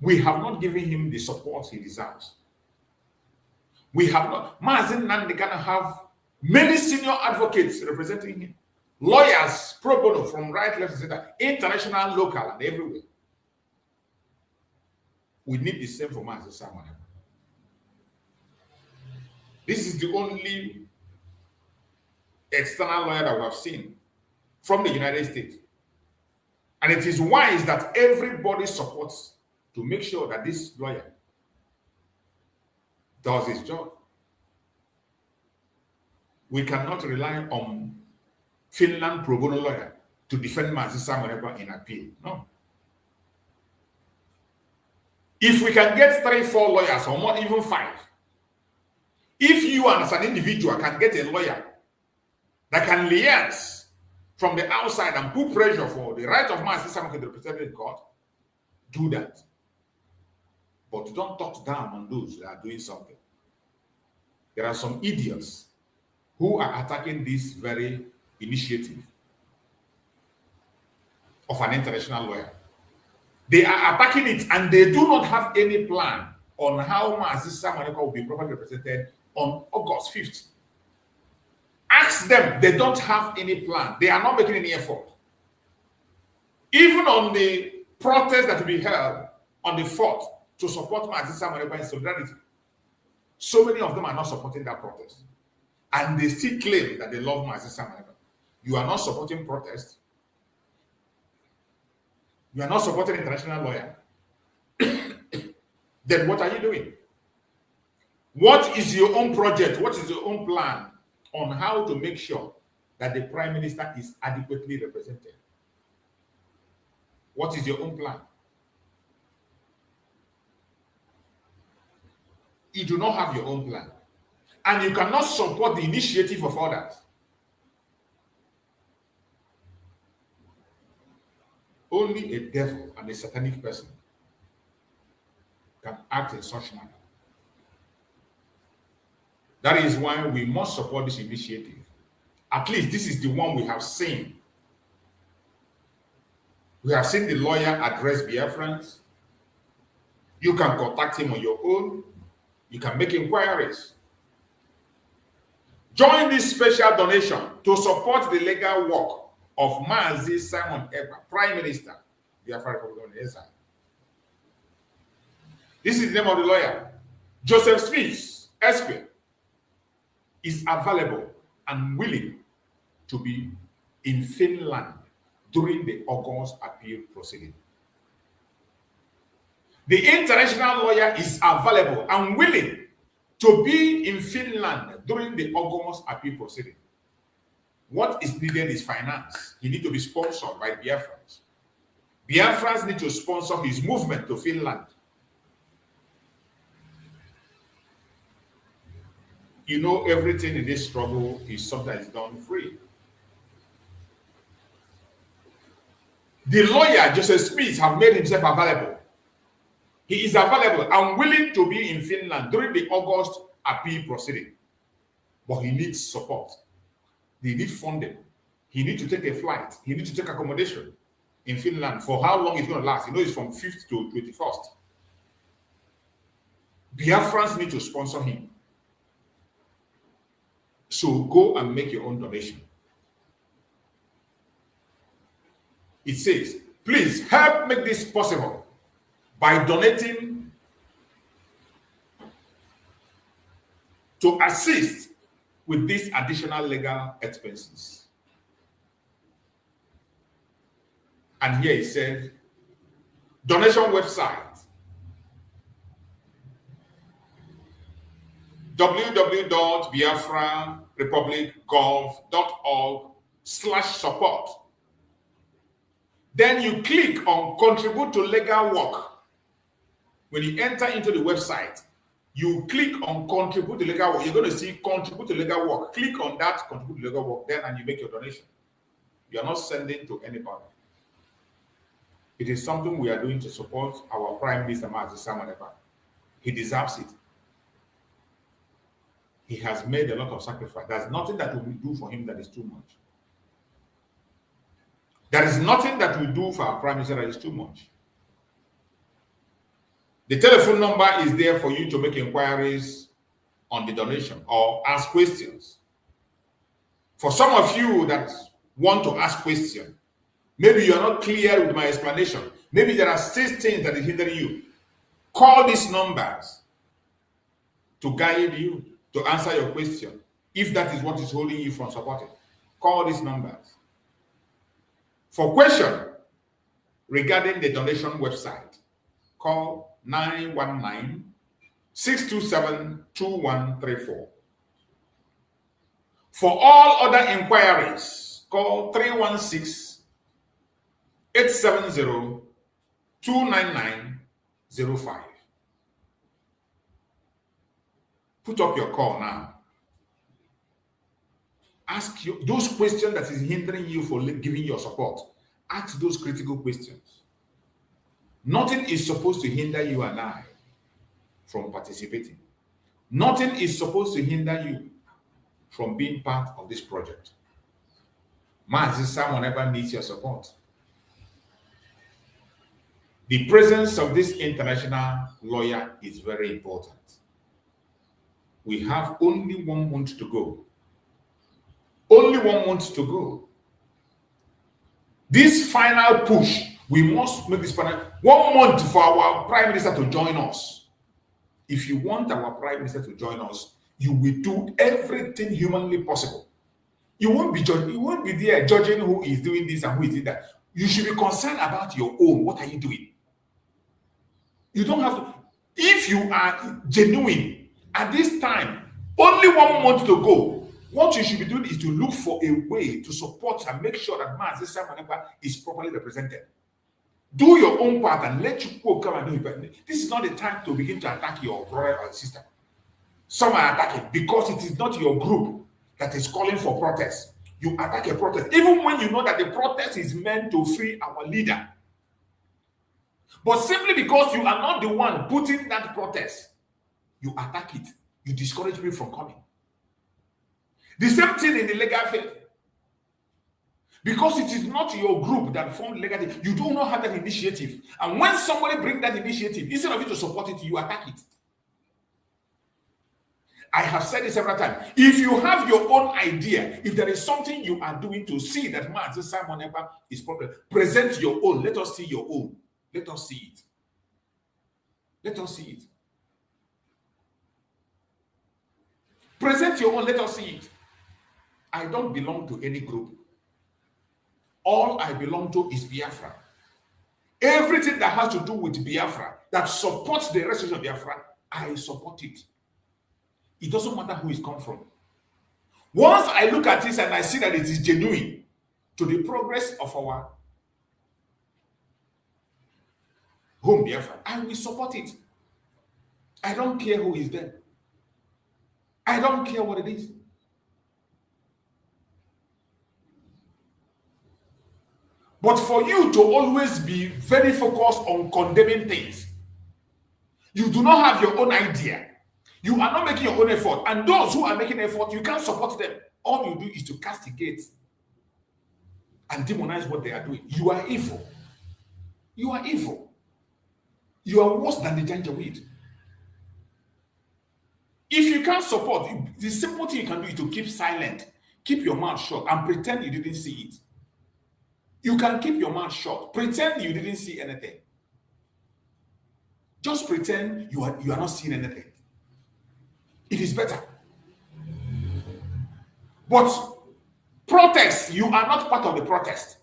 we have not given him the support he deserves. We have not. Mazi Nnamdi Kanu have many senior advocates representing him. Lawyers, pro bono, from right, left, center, international, local, and everywhere. We need the same for Mazi Simon Ekpa. This is the only external lawyer that we have seen from the United States. And it is wise that everybody supports to make sure that this lawyer does his job. We cannot rely on Finland pro bono lawyer to defend Mazi Simon Ekpa in appeal. No. If we can get 3, 4 lawyers or more, even 5, if you as an individual can get a lawyer that can liaise from the outside and put pressure for the right of Mazi Simon to be represented in court, do that. But don't talk down on those that are doing something. There are some idiots who are attacking this very initiative of an international lawyer. They are attacking it and they do not have any plan on how Mazi Simon Ekpa will be properly represented on August 5th. Ask them, they don't have any plan. They are not making any effort. Even on the protest that will be held on the 4th to support Mazi Simon Ekpa in solidarity, so many of them are not supporting that protest. And they still claim that they love Mazi Simon Ekpa. You are not supporting protest. You are not supporting international lawyer. Then what are you doing? What is your own project? What is your own plan on how to make sure that the Prime Minister is adequately represented? What is your own plan? You do not have your own plan. And you cannot support the initiative of others. Only a devil and a satanic person can act in such manner. That is why we must support this initiative. At least this is the one we have seen. We have seen the lawyer address Biafrans. You can contact him on your own. You can make inquiries. Join this special donation to support the legal work of Mazi Simon Ekpa, Prime Minister, Biafra Republic of Israel. This is the name of the lawyer. Joseph Smith, Esquire, is available and willing to be in Finland during the August appeal proceeding. The international lawyer is available and willing to be in Finland during the August appeal proceeding. What is needed is finance. He needs to be sponsored by Biafrans. Biafrans need to sponsor his movement to Finland. You know, everything in this struggle is sometimes done free. The lawyer, Joseph Smith, have made himself available. He is available and willing to be in Finland during the August appeal proceeding. But he needs support. He needs funding. He needs to take a flight. He needs to take accommodation in Finland. For how long it's going to last? You know, it's from 5th to 21st. Biafrans need to sponsor him. So go and make your own donation. It says, please help make this possible by donating to assist with these additional legal expenses. And here it said, donation website, www.biafrarepublicgov.org/support. Then you click on contribute to legal work. When you enter into the website, you click on contribute to legal work. You're going to see contribute to legal work. Click on that contribute to legal work, then and you make your donation. You are not sending to anybody. It is something we are doing to support our Prime Minister, Simon Ekpa. He deserves it. He has made a lot of sacrifice. There's nothing that we do for him that is too much. There is nothing that we do for our Prime Minister that is too much. The telephone number is there for you to make inquiries on the donation or ask questions. For some of you that want to ask questions, maybe you are not clear with my explanation. Maybe there are 6 things that is hindering you. Call these numbers to guide you, to answer your question. If that is what is holding you from supporting, call these numbers. For question regarding the donation website, call 919-627-2134. For all other inquiries, call 316-870-29905. Put up your call now. Ask you those questions that is hindering you for giving your support. Ask those critical questions. Nothing is supposed to hinder you and I from participating. Nothing is supposed to hinder you from being part of this project. Mazi Simon Ekpa needs your support. The presence of this international lawyer is very important. We have only 1 month to go. Only 1 month to go. This final push, we must make this final 1 month for our Prime Minister to join us. If you want our Prime Minister to join us, you will do everything humanly possible. You won't be there judging who is doing this and who is doing that. You should be concerned about your own. What are you doing? You don't have to. If you are genuine at this time, only 1 month to go. What you should be doing is to look for a way to support and make sure that Mazi Simon Ekpa is properly represented. Do your own part and let you come and do it. This is not the time to begin to attack your brother or sister. Some are attacking because it is not your group that is calling for protest. You attack a protest, even when you know that the protest is meant to free our leader. But simply because you are not the one putting that protest, you attack it. You discourage people from coming. The same thing in the legal field. Because it is not your group that formed legal field, you do not have that initiative. And when somebody brings that initiative, instead of you to support it, you attack it. I have said this several times. If you have your own idea, if there is something you are doing to see that Simon Ekpa is problem, present your own. Let us see your own. Let us see it. Let us see it. Present your own. Let us see it. I don't belong to any group. All I belong to is Biafra. Everything that has to do with Biafra, that supports the restoration of Biafra, I support it. It doesn't matter who it comes from. Once I look at this and I see that it is genuine to the progress of our home Biafra, I will support it. I don't care who is there. I don't care what it is. But for you to always be very focused on condemning things, you do not have your own idea. You are not making your own effort. And those who are making effort, you can't support them. All you do is to castigate and demonize what they are doing. You are evil. You are evil. You are worse than the Janjaweed. If you can't support, the simple thing you can do is to keep silent. Keep your mouth shut and pretend you didn't see it. You can keep your mouth shut. Pretend you didn't see anything. Just pretend you are not seeing anything. It is better. But protest, you are not part of the protest.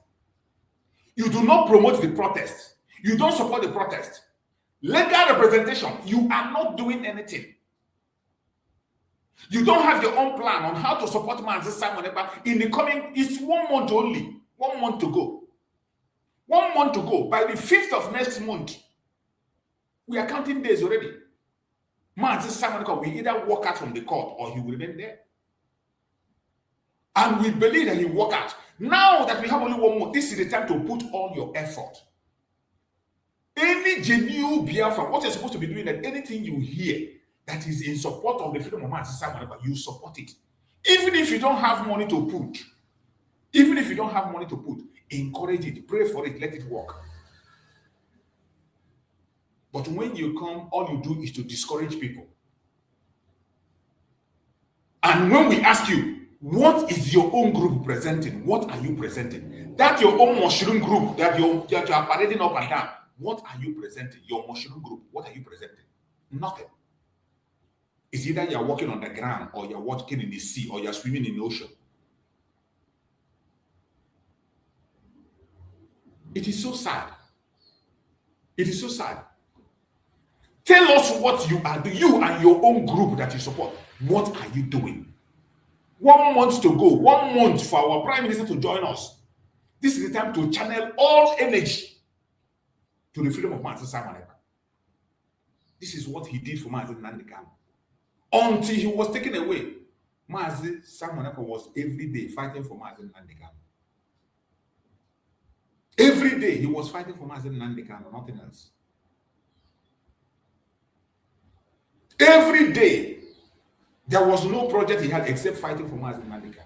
You do not promote the protest. You don't support the protest. Legal representation, you are not doing anything. You don't have your own plan on how to support Simon Ekpa in the coming, it's 1 month only. 1 month to go. 1 month to go. By the 5th of next month, we are counting days already. Simon Ekpa will either walk out from the court or he will remain there. And we believe that he will walk out. Now that we have only 1 month, this is the time to put all your effort. Any genuine Biafra, what you're supposed to be doing, that anything you hear that is in support of the freedom of Simon Ekpa, you support it. Even if you don't have money to put, encourage it, pray for it, let it work. But when you come, all you do is to discourage people. And when we ask you, what is your own group presenting? What are you presenting? That your own mushroom group that you are parading up and down. What are you presenting? Your mushroom group. What are you presenting? Nothing. It's either you're walking on the ground or you're walking in the sea or you're swimming in the ocean. It is so sad. It is so sad. Tell us what you are doing, you and your own group that you support. What are you doing? 1 month to go, 1 month for our Prime Minister to join us. This is the time to channel all energy to the freedom of Simon Ekpa. This is what he did for Nnamdi Kanu. Until he was taken away, Simon Ekpa was every day fighting for Nnamdi Kanu. Every day he was fighting for Nnamdi Kanu, nothing else. Every day there was no project he had except fighting for Nnamdi Kanu.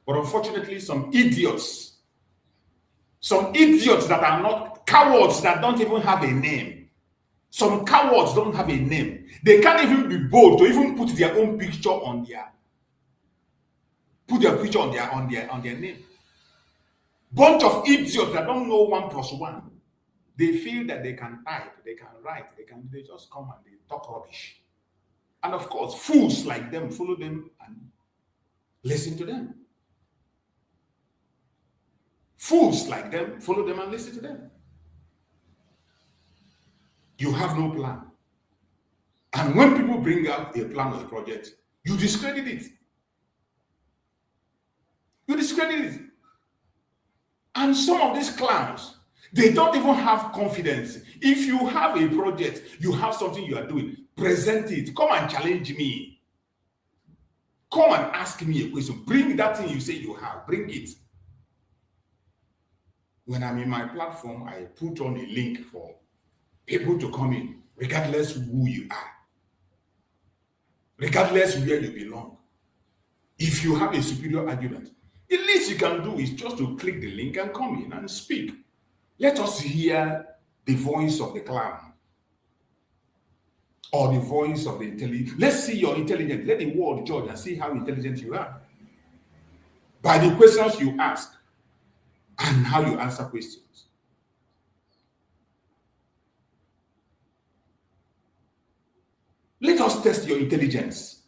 But unfortunately, some idiots that are not cowards, that don't even have a name. Some cowards don't have a name. They can't even be bold to even put their own picture on their name. Bunch of idiots that don't know 1 + 1. They feel that they can type, they can write, they just come and they talk rubbish. And of course, fools like them follow them and listen to them. Fools like them follow them and listen to them. You have no plan. And when people bring out a plan or a project, you discredit it. You discredit it. And some of these clowns, they don't even have confidence. If you have a project, you have something you are doing, present it. Come and challenge me. Come and ask me a question. Bring that thing you say you have. Bring it. When I'm in my platform, I put on a link for people to come in, regardless who you are, regardless where you belong. If you have a superior argument, the least you can do is just to click the link and come in and speak. Let us hear the voice of the clown or the voice of the intelligent. Let's see your intelligence. Let the world judge and see how intelligent you are by the questions you ask and how you answer questions. Let us test your intelligence.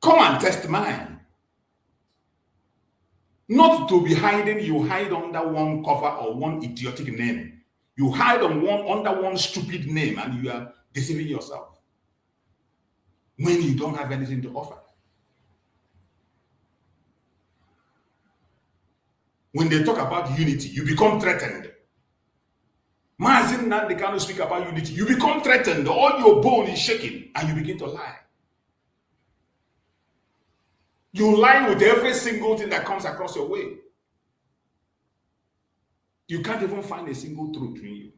Come and test mine. Not to be hiding, you hide under one cover or one idiotic name. You hide under one stupid name and you are deceiving yourself when you don't have anything to offer. When they talk about unity, you become threatened. Nnamdi Kanu speak about unity, you become threatened. All your bone is shaking and you begin to lie. You lie with every single thing that comes across your way. You can't even find a single truth in you.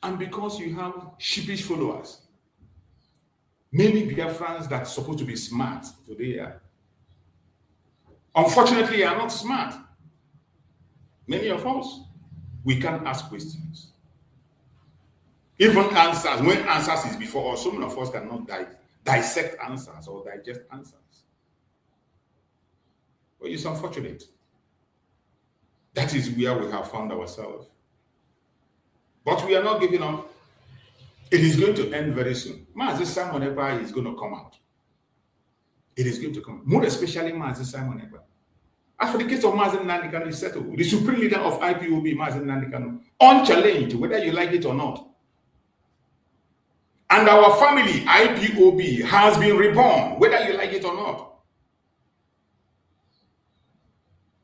And because you have sheepish followers, many Biafrans that are supposed to be smart today are, unfortunately, are not smart. Many of us, we can't ask questions. Even answers, when answers is before us, so many of us cannot dissect answers or digest answers. Well, it's unfortunate. That is where we have found ourselves. But we are not giving up. It is going to end very soon. Simon Ekpa is going to come out. It is going to come out. More especially Simon Ekpa. As for the case of Nnamdi Kanu is settled. The supreme leader of IPOB, Nnamdi Kanu, unchallenged, whether you like it or not. And our family, IPOB, has been reborn, whether you like it or not.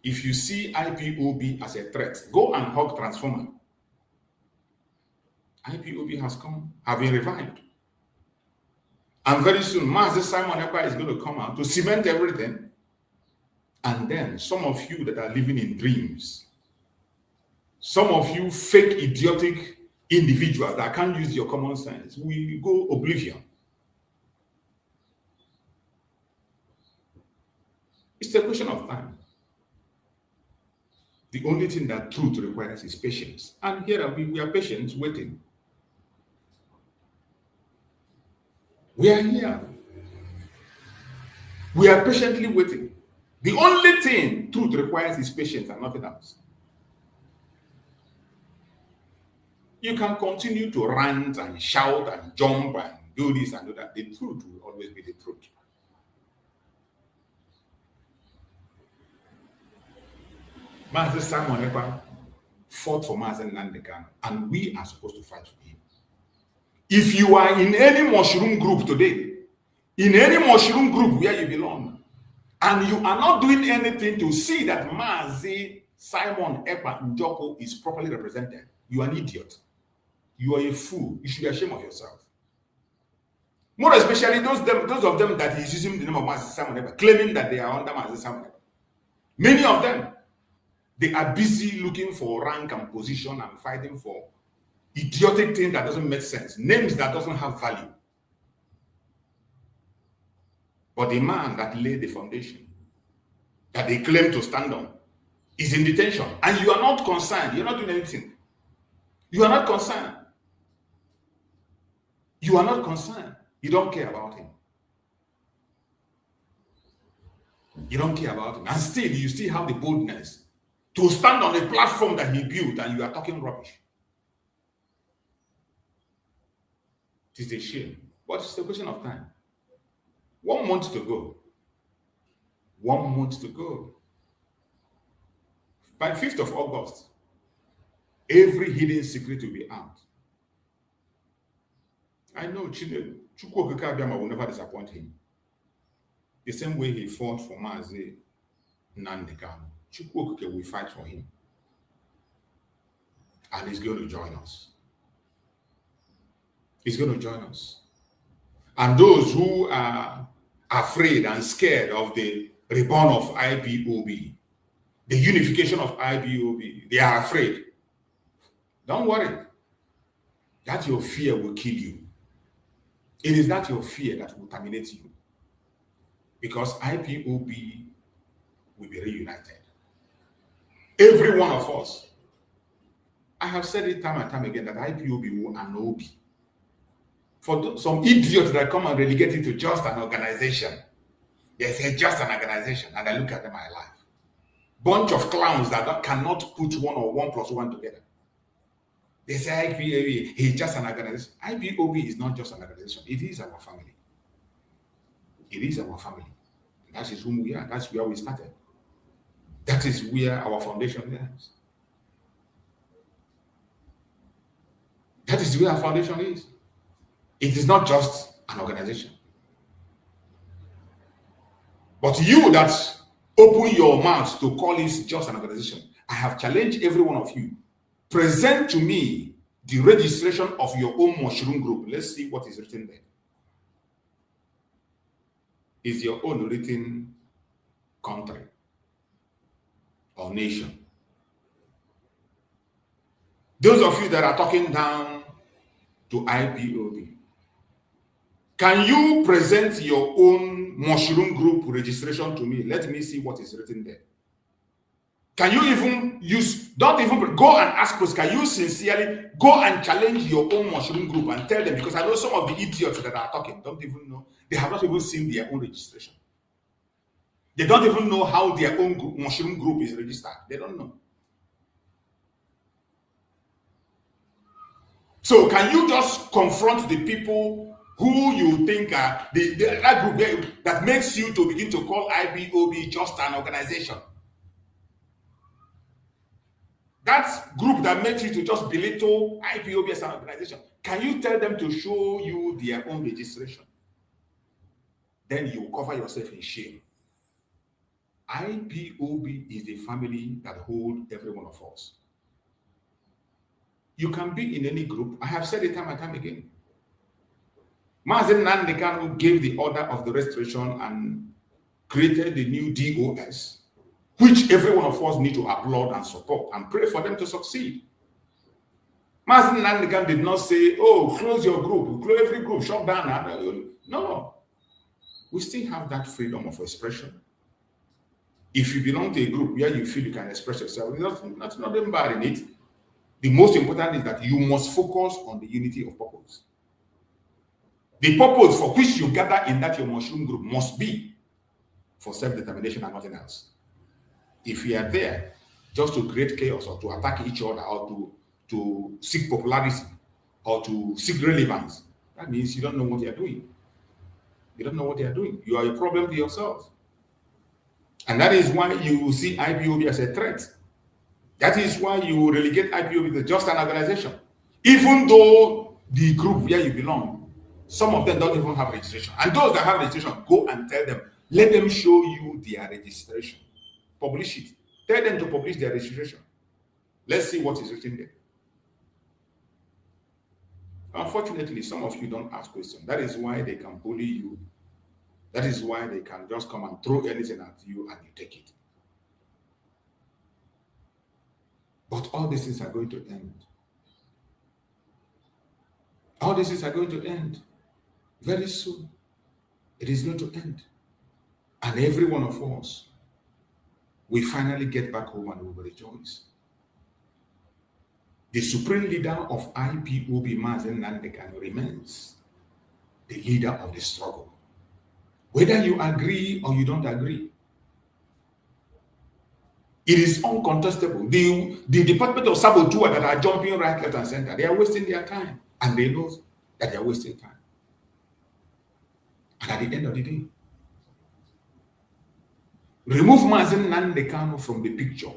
If you see IPOB as a threat, go and hug Transformer. IPOB has come, have been revived. And very soon, Simon Ekpa is going to come out to cement everything. And then some of you that are living in dreams, some of you fake idiotic individuals that can't use your common sense, will go oblivion. It's a question of time. The only thing that truth requires is patience. And here we are patient, waiting. We are here. We are patiently waiting. The only thing truth requires is patience and nothing else. You can continue to rant and shout and jump and do this and do that. The truth will always be the truth. Simon Ekpa fought for Nnamdi Kanu, and we are supposed to fight for him. If you are in any mushroom group today, in any mushroom group where you belong, and you are not doing anything to see that Simon Ekpa Njoko is properly represented, you are an idiot. You are a fool. You should be ashamed of yourself. More especially those of them that is using the name of Simon Ekpa, claiming that they are under Simon Ekpa. Many of them, they are busy looking for rank and position and fighting for idiotic things that doesn't make sense, names that doesn't have value. But the man that laid the foundation, that they claim to stand on, is in detention. And you are not concerned. You're not doing anything. You are not concerned. You are not concerned. You don't care about him. You don't care about him. And still, you still have the boldness to stand on a platform that he built and you are talking rubbish. It is a shame. But it's a question of time. 1 month to go. 1 month to go. By 5th of August, every hidden secret will be out. I know Chukwu Abiyama will never disappoint him. the same way he fought for Mazi Nnamdi Kanu, Chukwu will fight for him. And he's going to join us. He's going to join us. And those who are afraid and scared of the reborn of IPOB, the unification of IPOB, they are afraid. Don't worry. That your fear will kill you. It is that your fear that will terminate you. Because IPOB will be reunited. Every one of us. I have said it time and time again that IPOB will an OB. For some idiots that come and relegate it to just an organization, they say just an organization, and I look at them, I laugh. Bunch of clowns that cannot put 1 or 1 plus 1 together. They say IPOB is just an organization. IPOB is not just an organization. It is our family. It is our family. That is whom we are. That's where we started. That is where our foundation is. That is where our foundation is. It is not just an organization. But you that open your mouth to call it just an organization, I have challenged every one of you. Present to me the registration of your own mushroom group. Let's see what is written there. Is your own written country or nation? Those of you that are talking down to IPOB, can you present your own mushroom group registration to me? Let me see what is written there. Can you even use, don't even go and ask us, can you sincerely go and challenge your own mushroom group and tell them, because I know some of the idiots that are talking don't even know, they have not even seen their own registration. They don't even know how their own group, mushroom group is registered. They don't know. So can you just confront the people who you think are that group that makes you to begin to call IPOB just an organization? That group that makes you to just belittle IPOB as an organization. Can you tell them to show you their own registration? Then you cover yourself in shame. IPOB is the family that holds every one of us. You can be in any group. I have said it time and time again. Nnamdi Kanu gave the order of the restoration and created the new DOS, which every one of us need to applaud and support and pray for them to succeed. Nnamdi Kanu did not say, oh, close your group, close every group, shut down. No. We still have that freedom of expression. If you belong to a group where you feel you can express yourself, that's nothing bad in it. The most important is that you must focus on the unity of purpose. The purpose for which you gather in that your mushroom group must be for self-determination and nothing else. If you are there just to create chaos or to attack each other or to seek popularity or to seek relevance, that means you don't know what you are doing. You don't know what you are doing. You are a problem to yourself. And that is why you see IPOB as a threat. That is why you relegate IPOB to just an organization. Even though the group where you belong, some of them don't even have registration. And those that have registration, go and tell them, let them show you their registration. Publish it. Tell them to publish their registration. Let's see what is written there. Unfortunately, some of you don't ask questions. That is why they can bully you. That is why they can just come and throw anything at you and you take it. But all these things are going to end. All these things are going to end very soon. It is going to end. And every one of us will finally get back home and we will rejoice. The supreme leader of IPOB, Nnamdi Kanu, remains the leader of the struggle. Whether you agree or you don't agree, it is uncontestable. The Department of Saboteur that are jumping right, left, and center, they are wasting their time. And they know that they are wasting time. And at the end of the day, remove Nnamdi Kanu from the picture,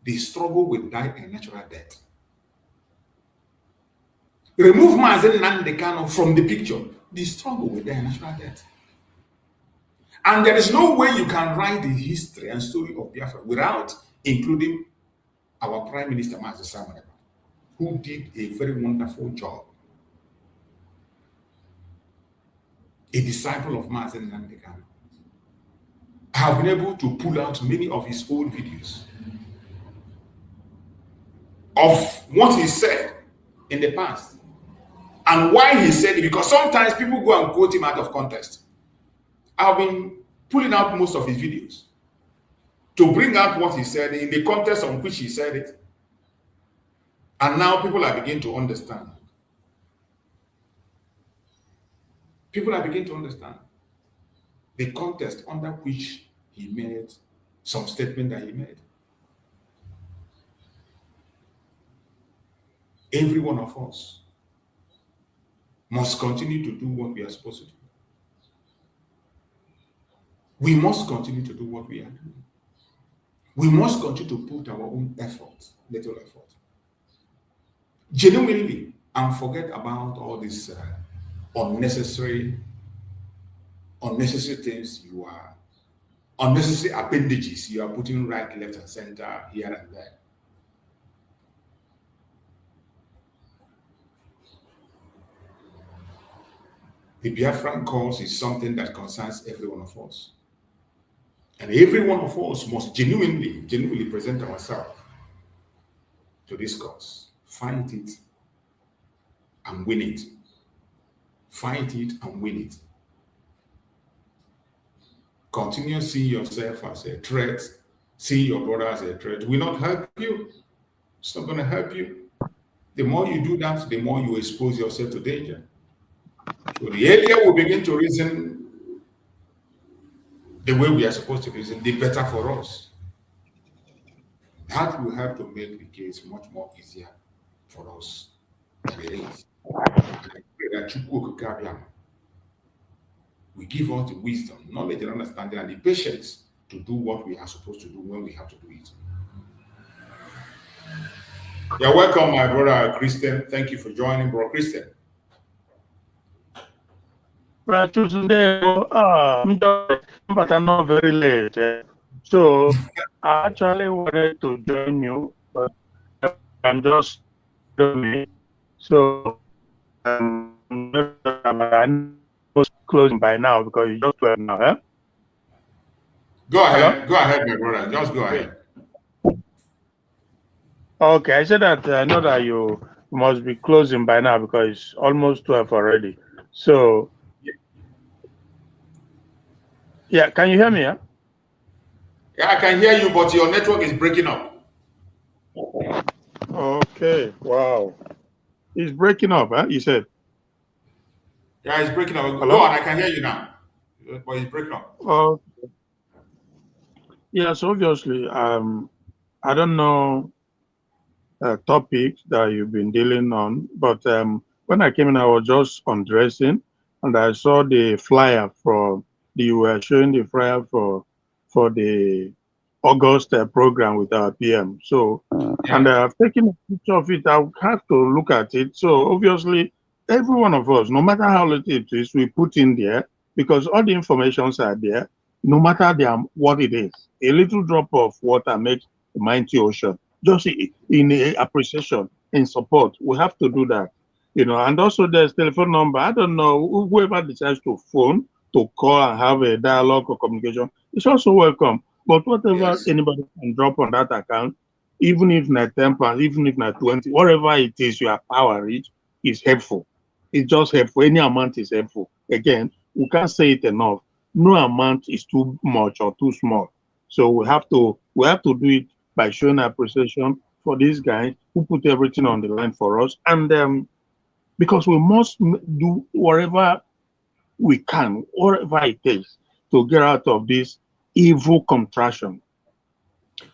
the struggle will die a natural death. Remove Nnamdi Kanu from the picture, the struggle will die a natural death. And there is no way you can write the history and story of Biafra without including our Prime Minister, Master Simon Ekpa, who did a very wonderful job. A disciple of Master Nnamdi Kanu. I have been able to pull out many of his old videos of what he said in the past and why he said it, because sometimes people go and quote him out of context. I've been pulling out most of his videos to bring out what he said in the context on which he said it. And now people are beginning to understand. People are beginning to understand the context under which he made some statement that he made. Every one of us must continue to do what we are supposed to do. We must continue to do what we are doing. We must continue to put our own effort, little effort, genuinely, and forget about all these unnecessary things you are, unnecessary appendages you are putting right, left, and center, here and there. The Biafran cause is something that concerns every one of us. And every one of us must genuinely present ourselves to this cause. Fight it and win it. Fight it and win it. Continue seeing yourself as a threat, seeing your brother as a threat will not help you. It's not going to help you. The more you do that, the more you expose yourself to danger. So the earlier we begin to reason the way we are supposed to reason, the better for us. That will help to make the case much more easier for us than it is. And I pray that Chukwu we give us the wisdom, knowledge, and understanding, and the patience to do what we are supposed to do when we have to do it. You're welcome, my brother Christian. Thank you for joining, bro Christian.
But today, I'm not very late. So I actually wanted to join you, but I'm just doing it. So I'm closing by now because it's just 12 now.
Go ahead. Go ahead, my brother. Just go ahead.
Okay, I said that I know that you must be closing by now because it's almost 12 already. So, yeah, can you hear me?
Yeah, I can hear you, but your network is breaking up.
Okay, wow. It's breaking up, you said?
Yeah, it's breaking up.
Hello?
Go on, I can hear you now. But it's breaking up.
Yeah, so obviously, I don't know topic that you've been dealing on, but when I came in, I was just undressing, and I saw the flyer you were showing the flyer for the August program with our PM. So, and I've taken a picture of it. I'll have to look at it. So obviously, every one of us, no matter how little it is, we put in there because all the informations are there, no matter what it is. A little drop of water makes a mighty ocean. Just in appreciation, in support, we have to do that, and also there's telephone number. I don't know, whoever decides to phone, to call and have a dialogue or communication, it's also welcome. But whatever anybody can drop on that account, even if not 10 pounds, even if not 20, whatever it is your power reach, is helpful. It's just helpful. Any amount is helpful. Again, we can't say it enough. No amount is too much or too small. So we have to do it by showing appreciation for these guys who put everything on the line for us. And because we must do whatever we can, whatever it takes, to get out of this evil contraction,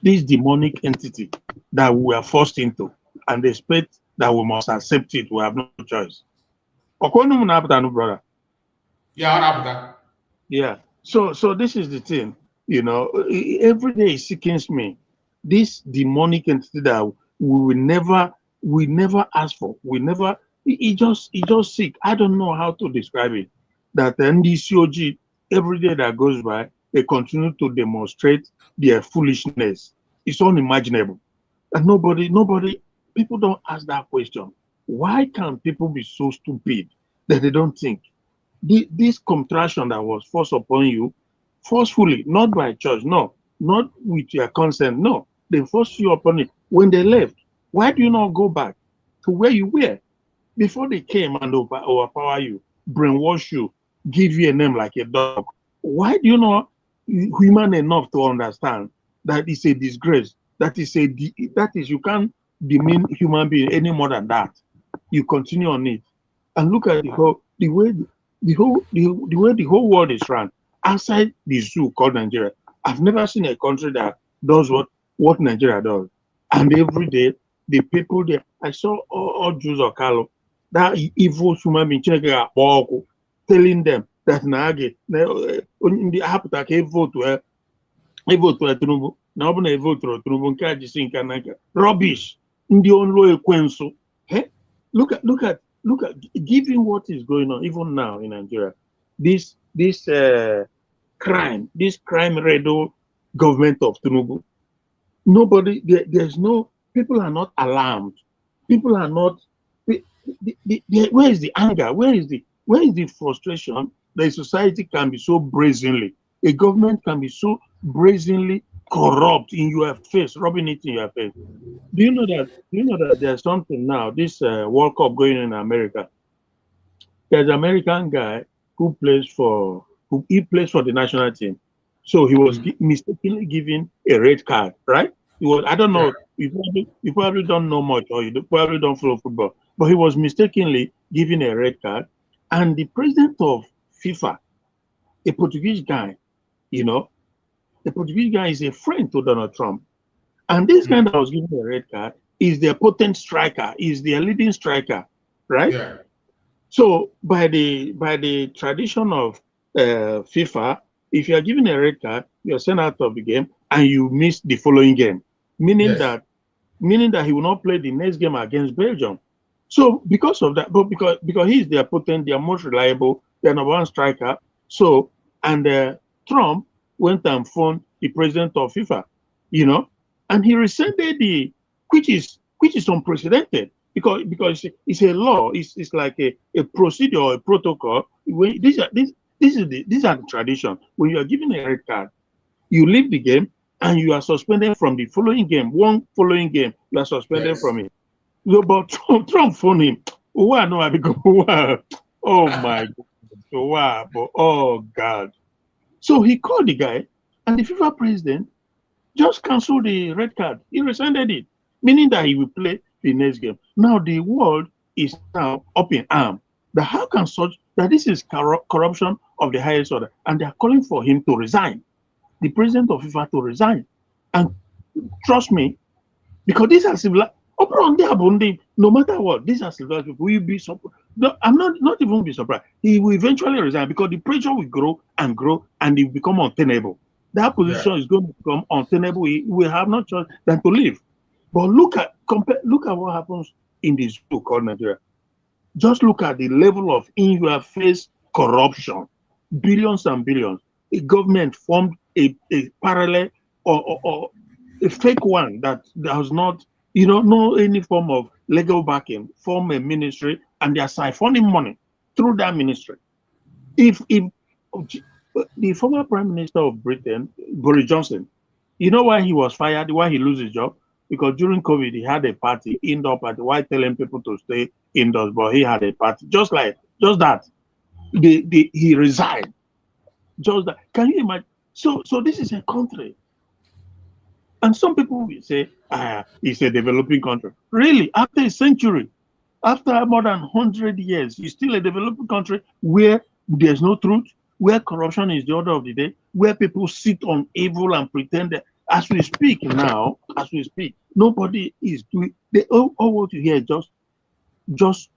this demonic entity that we are forced into, and expect that we must accept it. We have no choice. Brother. Yeah. So this is the thing, every day it sickens me. This demonic entity that we never ask for. It just sick. I don't know how to describe it. That NDCOG, every day that goes by, they continue to demonstrate their foolishness. It's unimaginable. And people don't ask that question. Why can people be so stupid that they don't think? This contraction that was forced upon you, forcefully, not by choice, no, not with your consent, no. They forced you upon it. When they left, why do you not go back to where you were before they came and overpower you, brainwash you, give you a name like a dog? Why do you not human enough to understand that it's a disgrace? That is you can't demean human being any more than that. You continue on it, and look at the way the whole world is run outside the zoo called Nigeria. I've never seen a country that does what Nigeria does. And every day, the people there, I saw all Jews or Carlo, that evil human being telling them that they have to vote to Tinubu. Now when vote to Tinubu, rubbish. Look at given what is going on even now in Nigeria, this crime-riddled government of Tinubu. There's no, people are not alarmed. People are not. Where is the anger? Where is the frustration that a society can be so brazenly, a government can be so brazenly corrupt in your face, rubbing it in your face? Do you know that there's something now? This World Cup going in America. There's an American guy who plays for the national team. So he was mistakenly given a red card, right? He was, I don't know, you probably don't know much, or you probably don't follow football, but he was mistakenly given a red card. And the president of FIFA, a Portuguese guy, the Portuguese guy is a friend to Donald Trump. And this guy that was given a red card is their potent striker, is their leading striker, right? Yeah. So by the tradition of FIFA, if you are given a red card, you are sent out of the game and you miss the following game, meaning that he will not play the next game against Belgium. So because of that, but because he's their potent, their most reliable, their number one striker. So Trump went and phoned the president of FIFA, and he rescinded which is unprecedented because it's a law. It's like a procedure or a protocol. These are the tradition. When you are given a red card, you leave the game and you are suspended from the following game. One following game, you are suspended from it. So, but Trump phoned him. Oh my God. Wow. Oh God. So he called the guy, and the FIFA president just canceled the red card. He rescinded it, meaning that he will play the next game. Now the world is now up in arms. How can that this is corruption of the highest order, and they are calling for him to resign, the president of FIFA to resign. And trust me, because these are civilized. No matter what, these are civilized people. Will be surprised. No, I'm not even be surprised. He will eventually resign because the pressure will grow, and it will become untenable. That position is going to become untenable. We will have no choice than to leave. But look at what happens in this zoo called Nigeria. Just look at the level of in-your-face corruption, billions and billions. A government formed a parallel or a fake one that does not, no any form of legal backing, form a ministry, and they are siphoning money through that ministry. If the former Prime Minister of Britain, Boris Johnson, you know why he was fired, why he lost his job? Because during COVID, he had a party, indoor party, while telling people to stay indoors, but he had a party. Just that. He resigned. Just that. Can you imagine? So this is a country. And some people will say, it's a developing country. Really? After a century, after more than 100 years, it's still a developing country where there's no truth, where corruption is the order of the day, where people sit on evil and pretend that as we speak, nobody is doing. All what you hear is just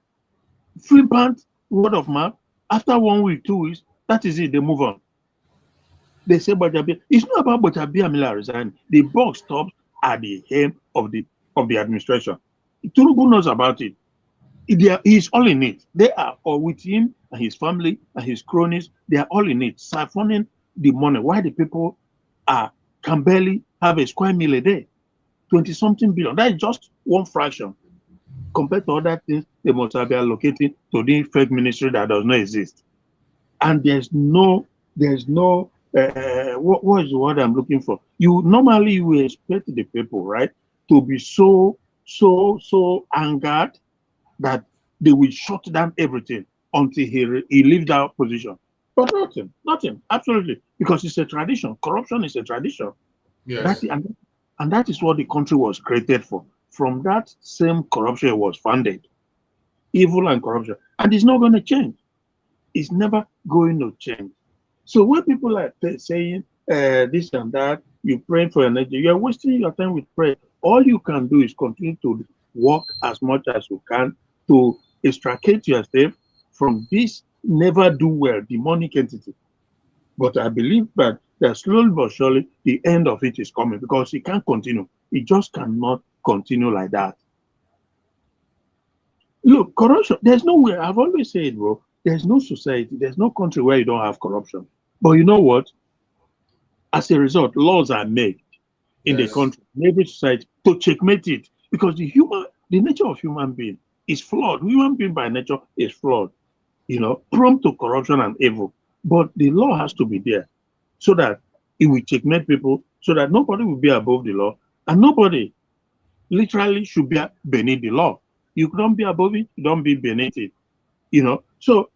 flippant word of mouth. After 1 week, 2 weeks, that is it. They move on. They say Bajabia. It's not about Bajabia Mila resign. The buck stops at the hem of the administration. Tinubu knows about it. He's all in it. They are all with him and his family and his cronies. They are all in it, siphoning the money. Why the people can barely have a square meal a day? 20-something billion. That is just one fraction compared to other things they must have been allocating to the fake ministry that does not exist. And what is the word I'm looking for? Normally you expect the people, right, to be so angered that they will shut down everything until he leaves that position. But nothing, absolutely, because it's a tradition. Corruption is a tradition.
Yes.
And that is what the country was created for. From that same corruption it was founded. Evil and corruption. And it's not going to change. It's never going to change. So when people are saying this and that, you pray for energy, you're wasting your time with prayer. All you can do is continue to work as much as you can to extricate yourself from this never do well demonic entity. But I believe that slowly but surely the end of it is coming, because it can't continue. It just cannot continue like that. Look, corruption, there's nowhere, I've always said, bro, there's no society, there's no country where you don't have corruption. But you know what? As a result, laws are made in the country, in every society, to checkmate it. Because the nature of human being is flawed. Human being by nature is flawed, prone to corruption and evil. But the law has to be there so that it will checkmate people, so that nobody will be above the law, and nobody literally should be beneath the law. You don't be above it, you don't be beneath it. So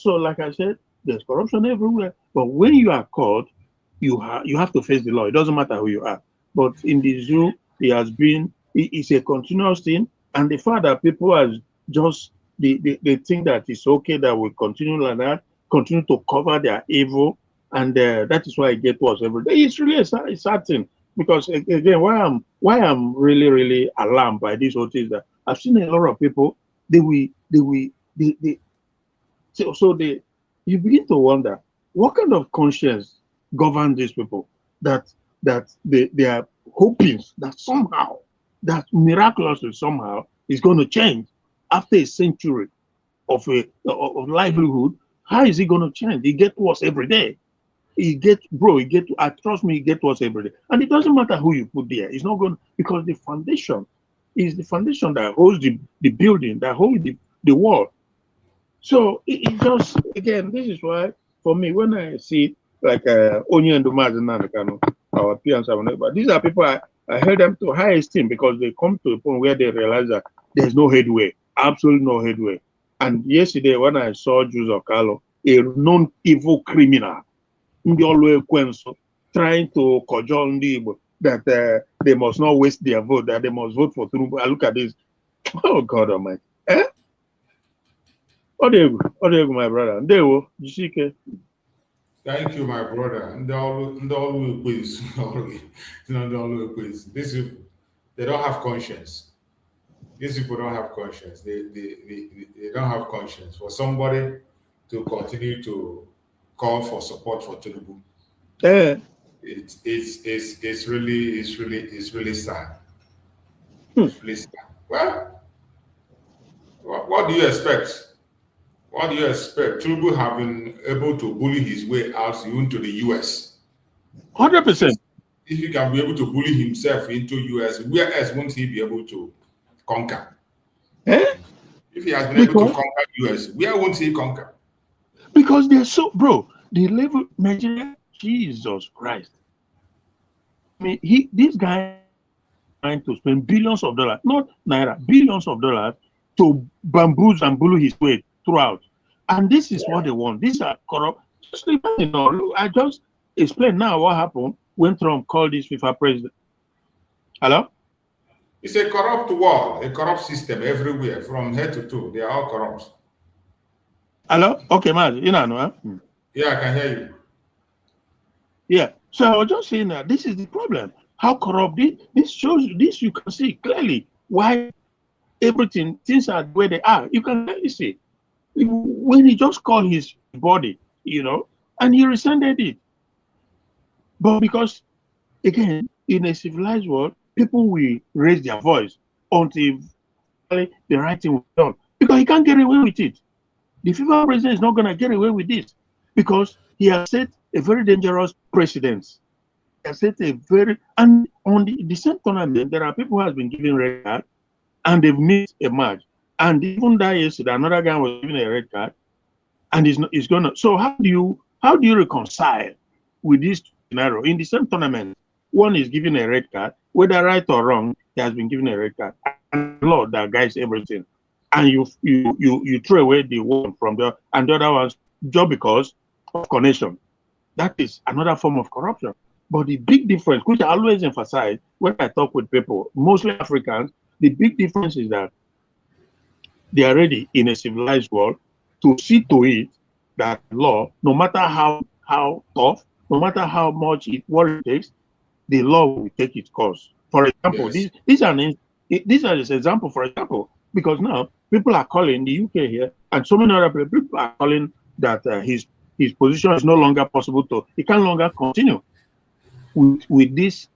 like I said, there's corruption everywhere. But when you are caught, you have to face the law. It doesn't matter who you are. But in the zoo, it's a continuous thing. And the fact that people are just, they think that it's okay that we continue like that, continue to cover their evil, and that is why it gets worse every day. It's really a sad thing. Because again, why I'm really, really alarmed by this whole thing is that I've seen a lot of people, you begin to wonder what kind of conscience governs these people, that they are hoping that somehow, that miraculously somehow is going to change after a century of livelihood. How is it going to change? It gets worse every day. Trust me, it gets worse every day. And it doesn't matter who you put there. It's not going, because the foundation is the foundation that holds the building, that holds the wall. So it just, again, this is why, for me, when I see like Onye and Nnamdi Kanu, our peers, but these are people I held them to high esteem, because they come to a point where they realize that there's no headway, absolutely no headway. And yesterday, when I saw Jus Okalo, a known evil criminal, trying to cajole Igbo that they must not waste their vote, that they must vote for Tinubu. I look at this. Oh God Almighty! Odegu, my brother. Ndewo, Jisike.
Thank you, my brother. They don't have conscience. These people don't have conscience. They don't have conscience. For somebody to continue to call for support for Tinubu, it's really sad. It's really sad. Well, what do you expect? What do you expect? Tinubu have been able to bully his way out even to the US.
100%.
If he can be able to bully himself into US, where else won't he be able to conquer? If he has been able to conquer US, where won't he conquer?
Because they're so, bro, the level, Nigeria, Jesus Christ. I mean, this guy trying to spend billions of dollars, not naira, billions of dollars to bamboozle and bully his way throughout. And this is what they want. These are corrupt. Just, I just explained now what happened when Trump called this FIFA president. Hello?
It's a corrupt world, a corrupt system everywhere, from head to toe. They are all corrupt.
Hello? Okay, man.
Yeah, I can hear you.
Yeah. So I was just saying that this is the problem. How corrupt this shows you. This you can see clearly why things are the way they are. You can clearly see when he just called his body, and he resented it. But because, again, in a civilized world, people will raise their voice until the right thing was done. Because because he can't get away with it. The FIFA president is not going to get away with this because he has set a very dangerous precedent. He has set a very, and on the same tournament, there are people who have been given red card and they've missed a match. And even that yesterday, another guy was given a red card and he's going to. So how do you reconcile with this scenario? In the same tournament, one is given a red card, whether right or wrong, he has been given a red card. And the law that guides everything. And you throw away the one from the and the other ones just because of connection. That is another form of corruption. But the big difference, which I always emphasize when I talk with people, mostly Africans, the big difference is that they are ready in a civilized world to see to it that law, no matter how tough, no matter how much what it takes, the law will take its course. For example,
Yes.
these are an example. For example, because now people are calling the UK here, and so many other people are calling that his position is no longer possible to. He can longer continue with this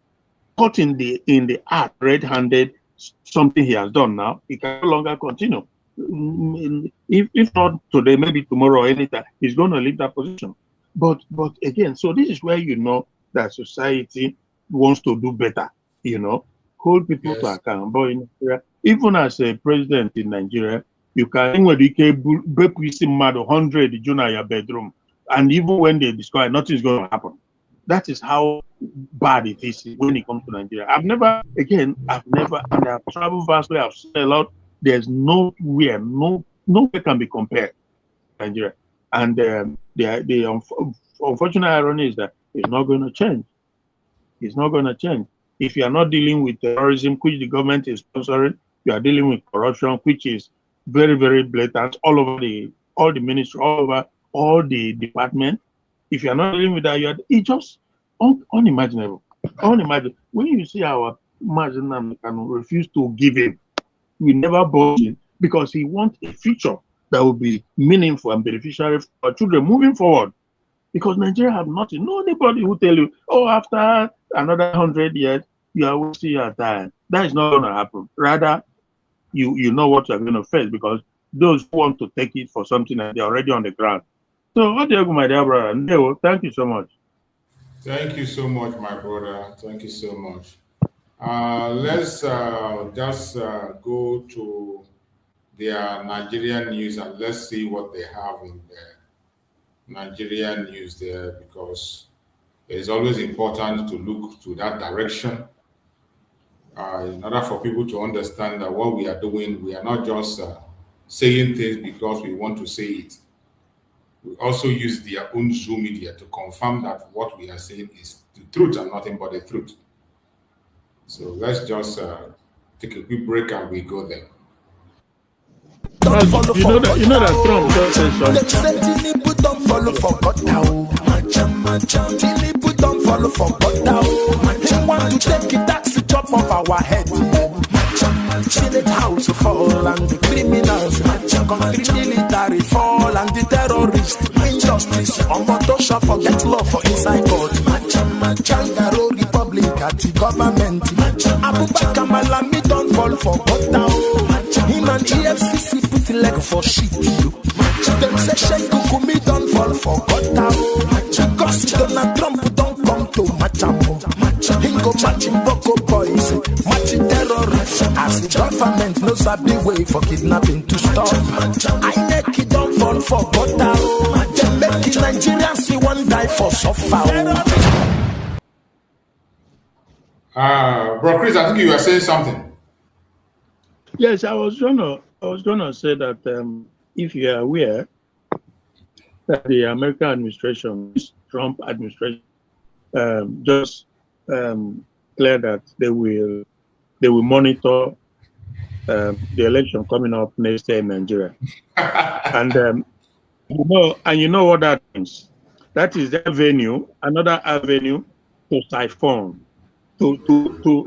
caught in the act, red-handed something he has done now. He can no longer continue. If not today, maybe tomorrow or anytime, he's going to leave that position. But again, so this is where you know that society wants to do better. You know, hold people to account. But in Nigeria, even as a president in Nigeria, you can break with mad 100 in your bedroom, and even when they destroy, nothing's going to happen. That is how bad it is when it comes to Nigeria. I've never, and I've traveled vastly, I've seen a lot. There's nowhere can be compared to Nigeria. And the unfortunate irony is that it's not going to change. It's not going to change. If you are not dealing with terrorism, which the government is sponsoring, you are dealing with corruption, which is very, very blatant all over all the ministry, all over all the departments. If you are not dealing with that, it's just unimaginable. Unimaginable. When you see our Nnamdi Kanu refuse to give in, we never bought him because he wants a future that will be meaningful and beneficial for our children moving forward. Because Nigeria have nothing. No anybody who tell you, oh, after another 100 years, you will see your time. That is not going to happen. Rather, you know what you're going to face because those who want to take it for something that they're already on the ground. So, what do you, my dear brother? No, thank you so much.
Thank you so much, my brother. Thank you so much. Let's just go to their Nigerian news and let's see what they have in their Nigerian news there, because it's always important to look to that direction in order for people to understand that what we are doing, we are not just saying things because we want to say it. We also use their own Zoom media to confirm that what we are saying is the truth and nothing but the truth. So let's just take a quick break and we go there.
You know that Trump just said something.
Tinubu don't follow for God now. Tinubu don't follow for God now. They want to take the tax top of our head. Senate house fall and the criminals, country military fall and the terrorists, injustice, Omotosha forget law for inside court. Changaro Republic at the government. Abubakar Malami don't fall for God now. Him and EFCC put leg for shit. Them say Sheikh Kukumi don't fall for God now. Because Donald Trump don't come to Machamo. Hingo matching Boko boys, matching terrorists. As the government knows a big way for kidnapping to stop. I make it don't fall for God now. They make Nigerians see one die for suffer.
Bro Chris, I think you were saying something.
Yes, I was gonna say that if you are aware that the American administration, Trump administration, just clear that they will monitor the election coming up next year in Nigeria, and you know what that means. That is the avenue, another avenue to siphon, to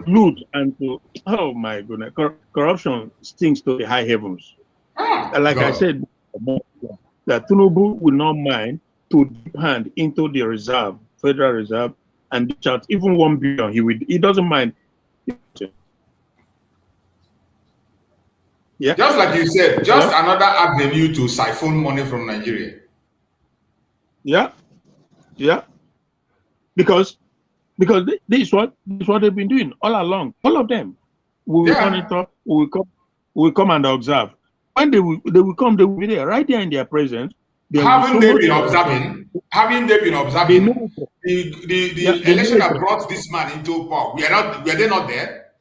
loot, and to, oh my goodness, corruption stinks to the high heavens. Like God. I said, that Tinubu will not mind to dip hand into the reserve, Federal Reserve, and dish out even 1 billion. He doesn't mind. Yeah.
Just like you said, just another avenue to siphon money from Nigeria.
Yeah. Yeah. Because this is what they've been doing all along. All of them. We will monitor, we will come and observe. When they will come, they will be there, right there in their presence.
Haven't they been observing? Haven't they been observing the election that brought this man into power? Were they not there?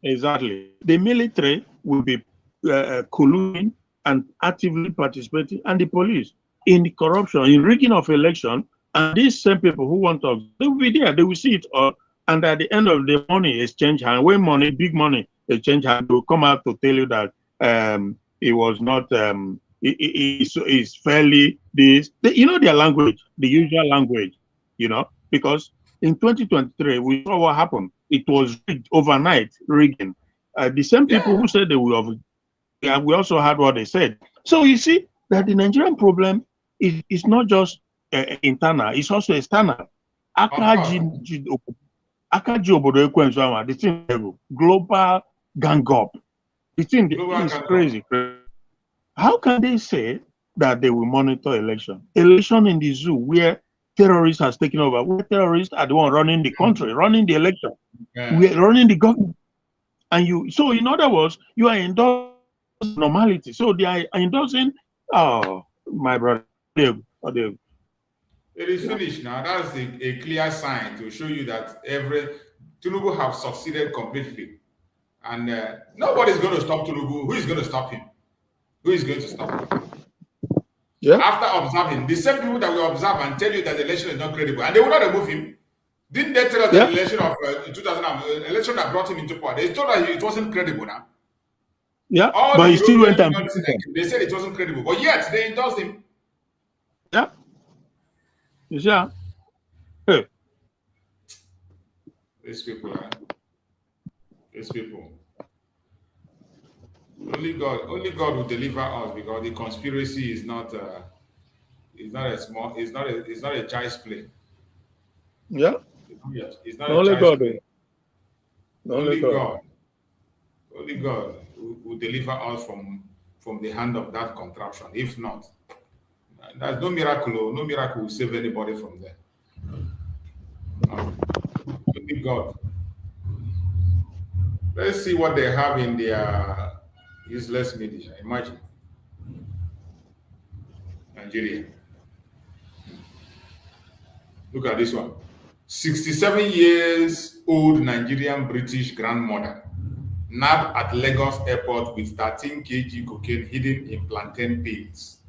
Exactly. The military will be colluding and actively participating, and the police in the corruption, in rigging of election. And these same people who want to, they will be there. They will see it all. And at the end of the money exchange hand, when money, big money exchange hand, they will come out to tell you that it was not. It's fairly this. You know their language, the usual language. You know, because in 2023 we saw what happened. It was rigged overnight, rigging. The same people who said they will have. Yeah, we also heard what they said. So you see that the Nigerian problem is not just internal; it's also external. The thing global gang up. The thing is crazy. How can they say that they will monitor election? Election in the zoo where terrorists has taken over, where terrorists are the one running the country, running the election. We are running the government. And so in other words, you are endorsing normality. So they are endorsing, oh, my brother.
It is finished now. That's a clear sign to show you that Tinubu have succeeded completely. And nobody's going to stop Tinubu. Who is going to stop him? Who is going to stop him?
Yeah.
After observing, the same people that will observe and tell you that the election is not credible, and they will not remove him. Didn't they tell us that the election of 2000, election that brought him into power, they told us it wasn't credible now?
Yeah, but he still went and
they said it wasn't credible, but yet they endorsed him.
Yeah. Yeah. Hey.
These people. Only God will deliver us, because the conspiracy is not a child's play.
Yeah.
It's not a child's play. Only God will deliver us from the hand of that contraption. If not, there's no miracle. No miracle will save anybody from there. Only God. Let's see what they have in their useless media. Imagine. Nigeria. Look at this one. 67 years old Nigerian British grandmother nabbed at Lagos airport with 13 kg cocaine hidden in plantain peels.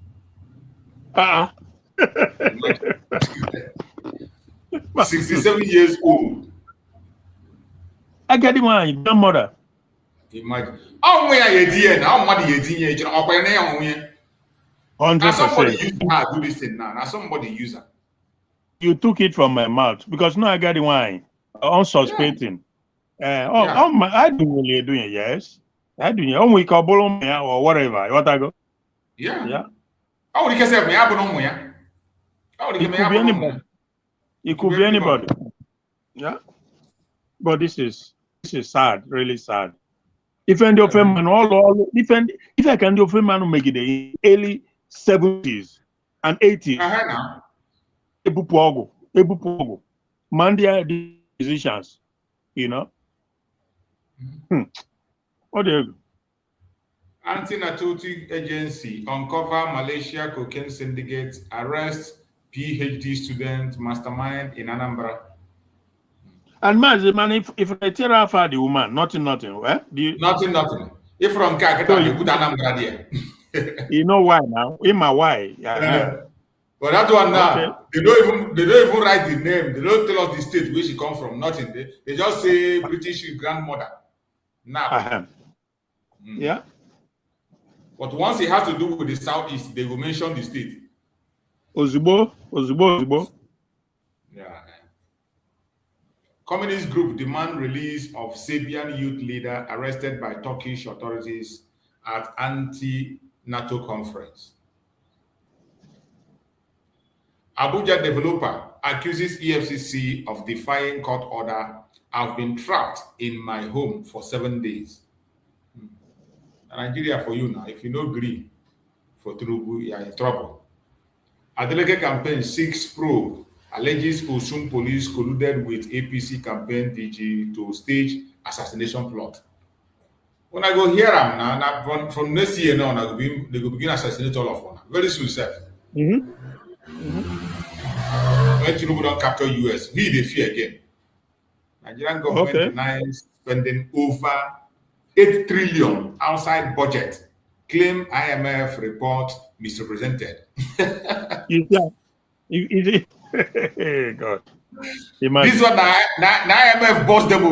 67 years old.
I get my grandmother.
Imagine. How many years now? How many years? Now somebody use her do this thing now. Now somebody use her.
You took it from my mouth because now I got the wine. Unsuspecting. I do really doing yes. I do. We call or whatever. What I go?
Yeah.
Yeah.
How would you say me?
It could be anybody. It could be anybody. Yeah. But this is sad, really sad. If I can do a man make it in early 70s and 80s. Ebupogo. Mandia decisions, you know. What do you?
Anti-narcotic agency uncover Malaysia cocaine syndicate, arrest PhD student mastermind in Anambra.
And man, if I tear off the woman, nothing, well,
nothing. If from Kakata, you put Anambra there.
You know why now? In my why? Yeah.
But that one now, they don't even write the name. They don't tell us the state where she come from. Nothing. They just say British grandmother. Now.
Yeah.
But once it has to do with the southeast, they will mention the state.
Ozubo.
Yeah. Communist group demand release of Serbian youth leader arrested by Turkish authorities at anti-NATO conference. Abuja developer accuses EFCC of defying court order. I've been trapped in my home for 7 days. Nigeria for you now. If you no agree for Tinubu, you are in trouble. Adeleke campaign 6 probe alleges Osun police colluded with APC campaign DG to stage assassination plot. When I go hear them now, from next year now, they go begin assassinate all of them. Very soon, sir. When Tinubu don't capture US, we they fear again. Nigerian government denies spending over 8 trillion outside budget. Claim IMF report misrepresented.
Yeah. God. Imagine.
This one, IMF boss them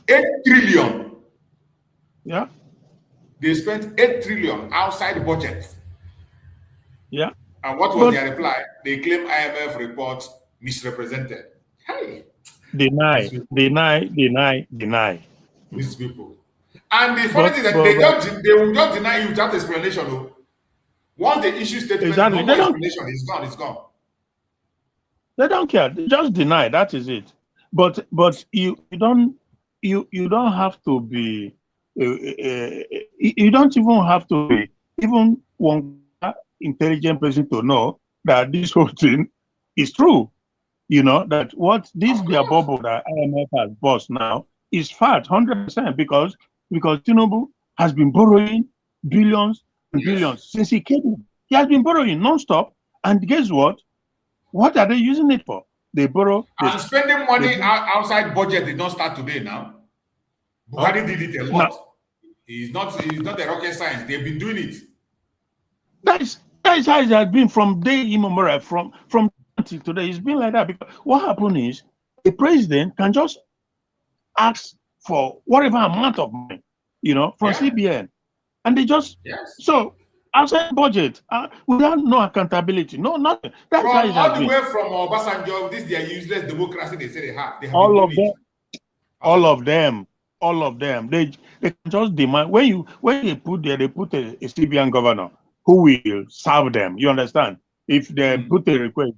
8 trillion.
Yeah.
They spent 8 trillion outside budget.
Yeah.
And what was their reply? They claim IMF report misrepresented. Hey.
Deny.
These people. And the funny thing is that they will not deny you without explanation. Though. Once they issue statement,
exactly.
no more explanation, it's gone.
They don't care. They just deny. That is it. But you don't have to be. You don't even have to be even one intelligent person to know that this whole thing is true. You know that what this their bubble that IMF has bust now is fact 100% because Tinubu has been borrowing billions and billions since he came in. He has been borrowing non-stop, and guess what? What are they using it for? They borrow.
And spending money outside budget did not start today now. Buhari did it a lot. No. He's not a rocket science. They've been doing it.
That is how it has been from day immemorial, from until today. It's been like that because what happened is the president can just ask for whatever amount of money, from CBN, and they just so outside budget without no accountability, no nothing. That's how it has
all the
been.
way from Obasanjo, this their useless democracy they say they have.
All of them. They can just demand when they put a CBN governor who will serve them. You understand? If they put a request,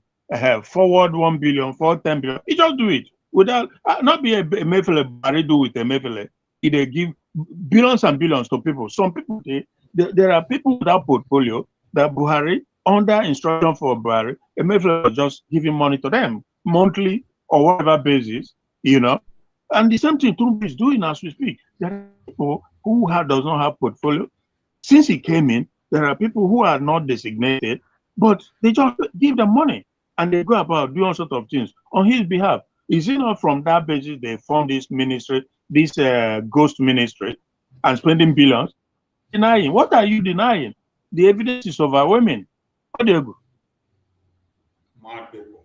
forward 1 billion, forward 10 billion, he just do it without not be a Mayfele, do with a Mayfele. They give billions and billions to people. Some people there are people without portfolio that Buhari, under instruction for Buhari, a Mayfele just giving money to them monthly or whatever basis, And the same thing Trump is doing as we speak. There are people who does not have portfolio. Since he came in, there are people who are not designated, but they just give them money and they go about doing all sorts of things on his behalf. Is it not from that basis they formed this ministry, this ghost ministry, and spending billions? Denying. What are you denying? The evidence is overwhelming. What do you go?
Mad people.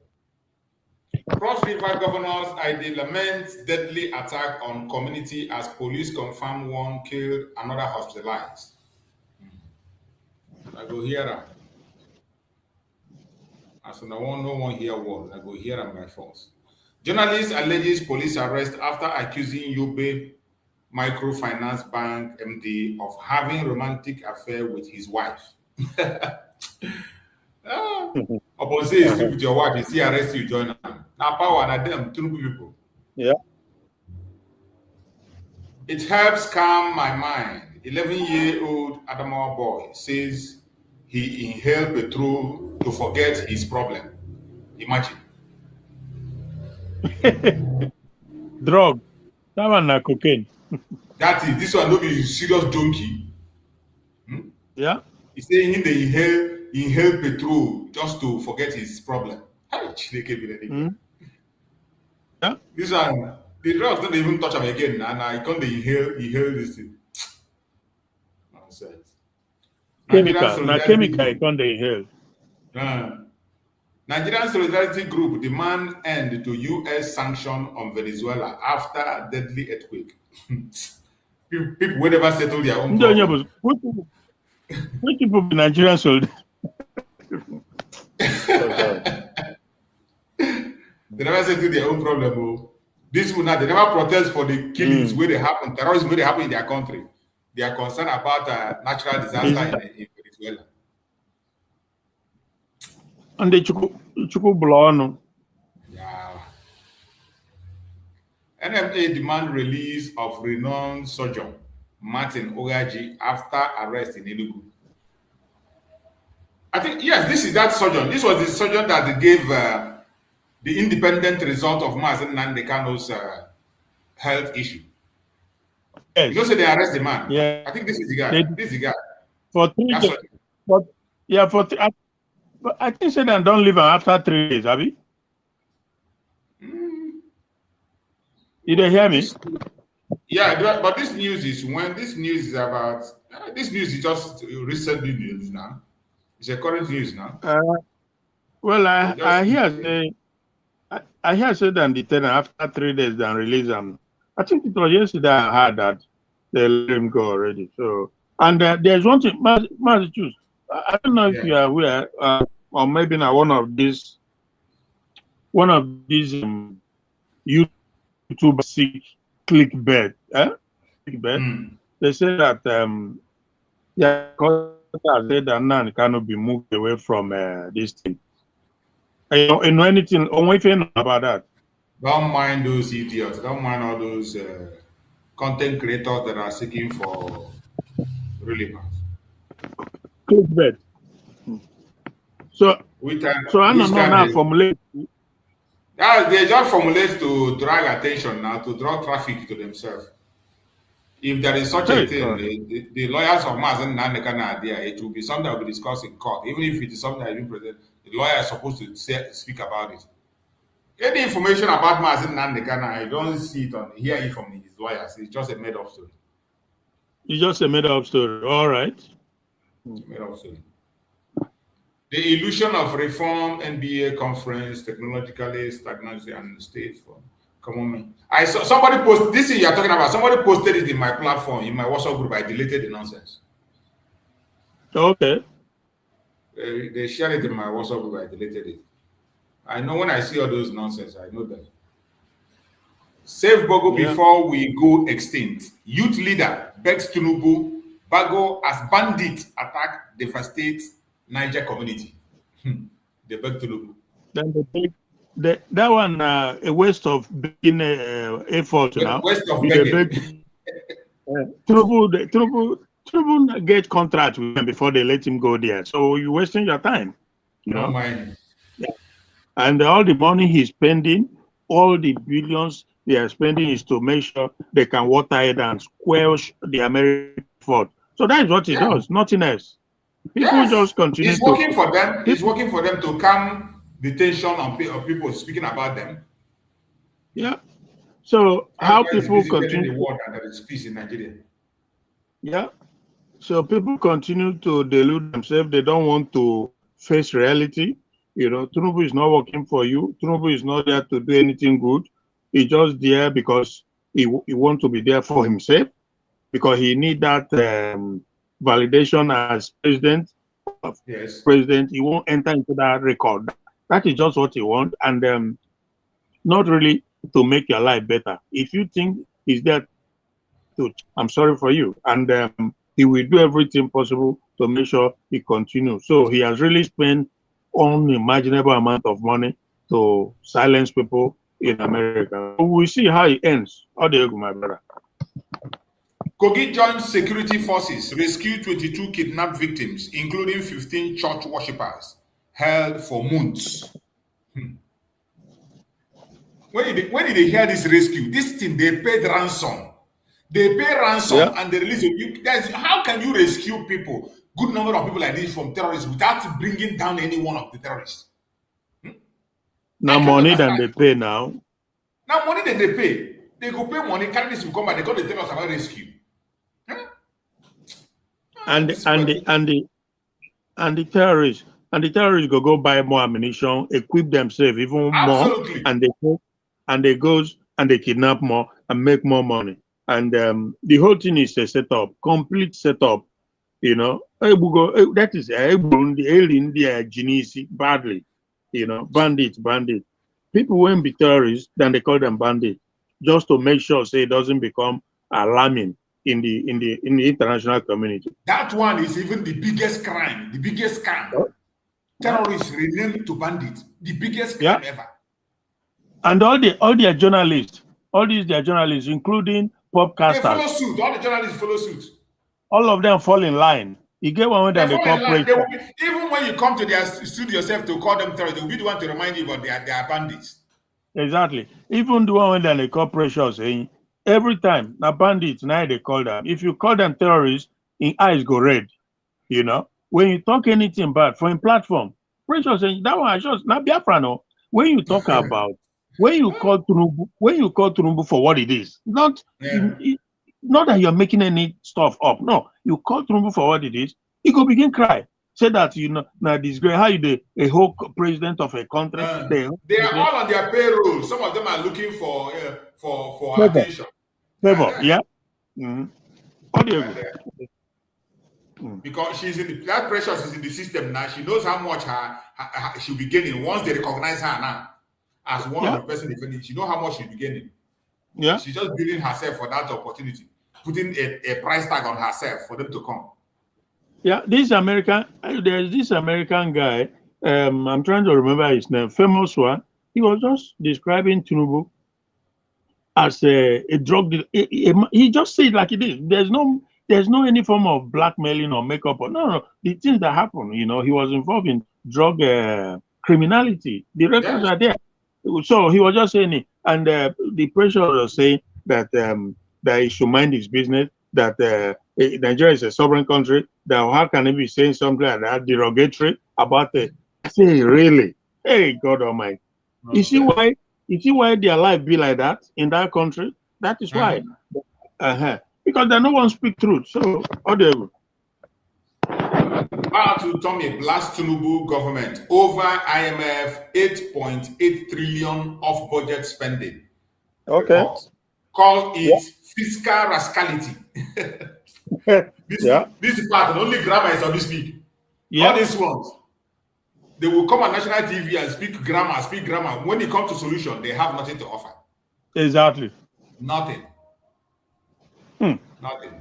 Cross River governors ID laments deadly attack on community as police confirm one killed, another hospitalized. I go hear them. As no one hear word, I go hear them by force. Journalist alleges police arrest after accusing Yobe Microfinance Bank MD of having romantic affair with his wife. Upon say you sleep with your wife, you see arrest you join them. Now power na them two people.
Yeah.
It helps calm my mind. 11-year-old Adamawa boy says he inhaled petrol to forget his problem. Imagine.
Drug. That one na cocaine.
That is, this one no be serious junkie.
Yeah.
He's saying they inhale petrol just to forget his problem.
Yeah.
This one, the drugs don't even touch him again, and I can't inhale this thing. Nonsense.
Chemical, I can't inhale.
Nigerian Solidarity Group demand end to U.S. sanction on Venezuela after deadly earthquake. People will never settle their own problem.
Which people be Nigerian Solidarity?
They never settle their own problem. Bro. This will not. They never protest for the killings where they happen, terrorism where they happen in their country. They are concerned about natural disaster in Venezuela.
And the Chuku blow.
Yeah. NMA demand release of renowned surgeon Martin Ogaji after arrest in Enugu. I think, yes, this is that surgeon. This was the surgeon that gave the independent result of Nnamdi Kanu's health issue.
Yes.
You don't say they arrest the man.
Yeah.
I think this is the guy. This is the guy.
For 3 days. But yeah, I think say that don't leave him after 3 days, Abby. You don't hear me?
Yeah, but this news is about this news is just recently news now. It's a current news now.
Well, I hear say that detain after 3 days then release him. I think it was yesterday I heard that they let him go already. So, and there's one thing, Massachusetts. I don't know if you are aware, or maybe not one of these YouTube seek clickbait. They say that said that none cannot be moved away from this thing. You know anything? Only thing about that.
Don't mind those idiots. Don't mind all those content creators that are seeking for relevance.
Clickbait. So I don't know now formulate.
They just formulate to drag attention now, to draw traffic to themselves. If there is such a thing, the lawyers of Mazen Nnamdi Kanu are there. It will be something that will be discussed in court. Even if it is something that is being presented, the lawyer is supposed to speak about it. Any information about Mazen Nnamdi Kanu, I don't see it hear it from his lawyers. It's just a made-up story.
It's just a made-up story. All right.
Made-up story. The illusion of reform, NBA conference, technologically stagnancy and states for common man. I saw somebody post this thing you're talking about. Somebody posted it in my platform, in my WhatsApp group. I deleted the nonsense.
Okay.
They shared it in my WhatsApp group. I deleted it. I know when I see all those nonsense, I know that. Save Bogo before we go extinct. Youth leader begs Tinubu, Bago as bandit attack devastate Niger community. They beg Tinubu.
Then they take that one a waste of begging effort now.
Waste of begging.
Tinubu get contract with them before they let him go there. So you're wasting your time. You know?
Mind.
Yeah. And all the money he's spending, all the billions they are spending is to make sure they can water it and squelch the American effort. So that is what he does, nothing else. People just continue.
It's working for them. It's working for them to calm the tension on people speaking about them.
Yeah. So how people continue?
The world and there is peace in Nigeria.
Yeah. So people continue to delude themselves. They don't want to face reality. You know, Tinubu is not working for you. Tinubu is not there to do anything good. He's just there because he wants to be there for himself, because he need that validation as president.
Yes.
President, he won't enter into that record. That is just what he wants, and not really to make your life better. If you think he's there to, I'm sorry for you, and he will do everything possible to make sure he continues. So he has really spent unimaginable amount of money to silence people in America. We'll see how it ends. How do you go, my brother?
Kogi joins security forces, rescued 22 kidnapped victims, including 15 church worshippers, held for months. When did they hear this rescue? This thing, they paid ransom. They pay ransom and they release you. How can you rescue people, good number of people like this, from terrorists without bringing down any one of the terrorists?
Now money than they pay now.
Now money that they pay. They go pay money, carry this will come back, they go to tell us about rescue.
And the terrorists go buy more ammunition, equip themselves even more, and they go and they kidnap more and make more money. And the whole thing is a setup, complete setup. You know, that is India Genesi badly. You know, bandits. People won't be terrorists, then they call them bandits, just to make sure it doesn't become alarming in the international community.
That one is even the biggest crime, the biggest scam. Terrorists renamed to bandits, the biggest crime ever.
And all their journalists, including podcasters.
They follow suit. All the journalists follow suit.
All of them fall in line. You get one that they call
even when you come to their studio yourself to call them terrorists, they will be the one to remind you about they are bandits.
Exactly. Even the one that they call pressure saying every time now bandits, now they call them. If you call them terrorists, in eyes go red. You know, when you talk anything bad for a platform, pressure saying that one I just not Biafra no. When you talk about when you call Tinubu for what it is, not that you're making any stuff up. No, you call Tinubu for what it is, you go begin cry. Say that now this great how you a whole president of a country.
They are all on their payroll. Some of them are looking for attention.
Favor, yeah. What do you
Because she's in that Precious is in the system now. She knows how much she'll be gaining once they recognize her now as one of the person defending. She knows how much she'll be gaining.
Yeah,
she's just building herself for that opportunity, putting a price tag on herself for them to come.
Yeah, there's this American guy. I'm trying to remember his name. Famous one. He was just describing Tinubu as a drug dealer. He just said like it is. There's no any form of blackmailing or makeup. No. The things that happen, he was involved in drug criminality. The records are there. So he was just saying it. And the pressure was saying that he should mind his business, that Nigeria is a sovereign country, that how can he be saying something like that, derogatory about it? I say, really? Hey, God Almighty. Okay. You see why their life be like that in that country? That is why. Because they no one speak truth. So, how do you
to Tommy blast Tinubu government over IMF 8.8 trillion off budget spending.
Okay.
Call it fiscal rascality. This part, and only grammar is on this speak. All these ones, they will come on national TV and speak grammar. When it comes to solution, they have nothing to offer.
Exactly.
Nothing. Nothing.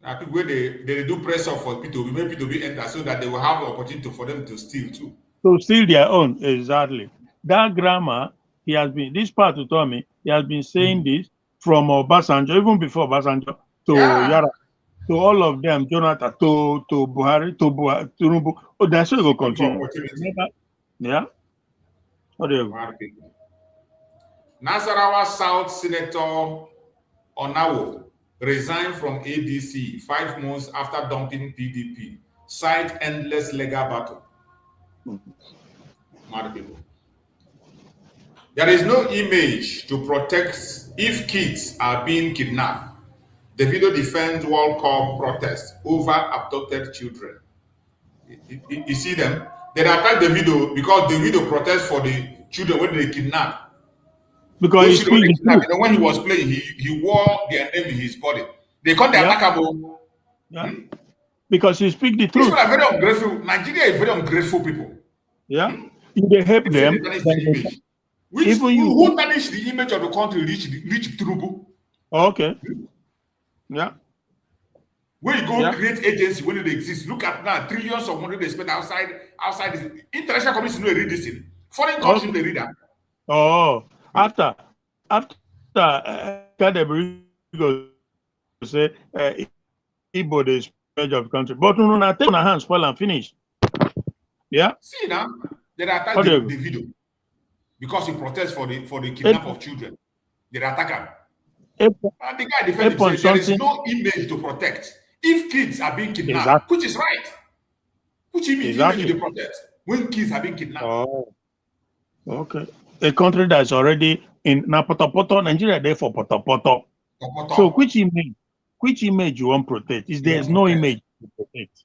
I think when they do press up for P2B, make P2B enter so that they will have the opportunity for them to steal too.
To steal their own, exactly. That grammar, this part to Tommy, he has been saying this from Obasanjo, even before Obasanjo, to Yara, to all of them, Jonathan, to Buhari, to Tinubu. Oh, that's what will continue. Yeah. What do you
Nasarawa South Senator Onawo resigned from ADC 5 months after dumping PDP. Cite endless legal battle. Mad people. There is no image to protect if kids are being kidnapped. The video defends World Cup protest over abducted children. You see them? They attack the video because the video protest for the children when they kidnap.
Because
when he was playing, he wore their name in his body. They call the attackable.
Because he speak the truth.
People are very ungrateful. Nigeria is very ungrateful people.
Yeah. If they help them.
Who tarnish the image of the country reach Tinubu?
Okay. Yeah.
When you go create agency when it exists, look at now trillions of money they spend outside this. International commission no read this thing. Foreign countries they read that.
Oh, after Kadebri go say Igbo the spread of the country, but no na take on hands spoil and finish. Yeah.
See now, they attack the video because he protests for the kidnap of children. They attack him. And the guy defended there is no image to protect. If kids are being kidnapped, which is right, which image do they protect when kids are being kidnapped?
Oh, okay. A country that's already in Potopoto, Nigeria, therefore Potopoto. So which image you want to protect? There's no image to protect,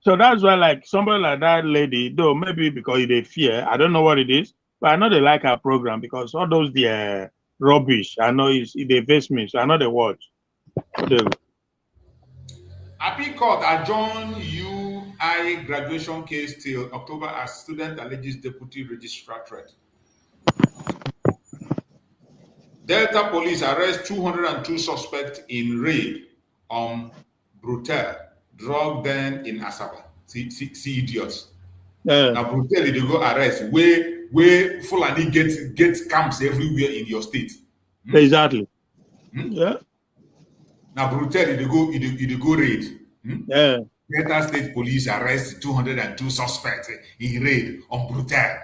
So that's why, like somebody like that lady, though maybe because they fear, I don't know what it is, but I know they like her program because all those rubbish. I know they face me, so I know they watch.
Appeal Court adjourned UI graduation case till October as student alleges deputy registrar threat. Delta police arrest 202 suspects in raid on Brutal drug den in Asaba. See idiots. Now Brutal they go arrest where Fulani get camps everywhere in your state.
Exactly. Yeah.
Now, brutal, you go raid.
Yeah.
Delta State Police arrest 202 suspects in raid on brutal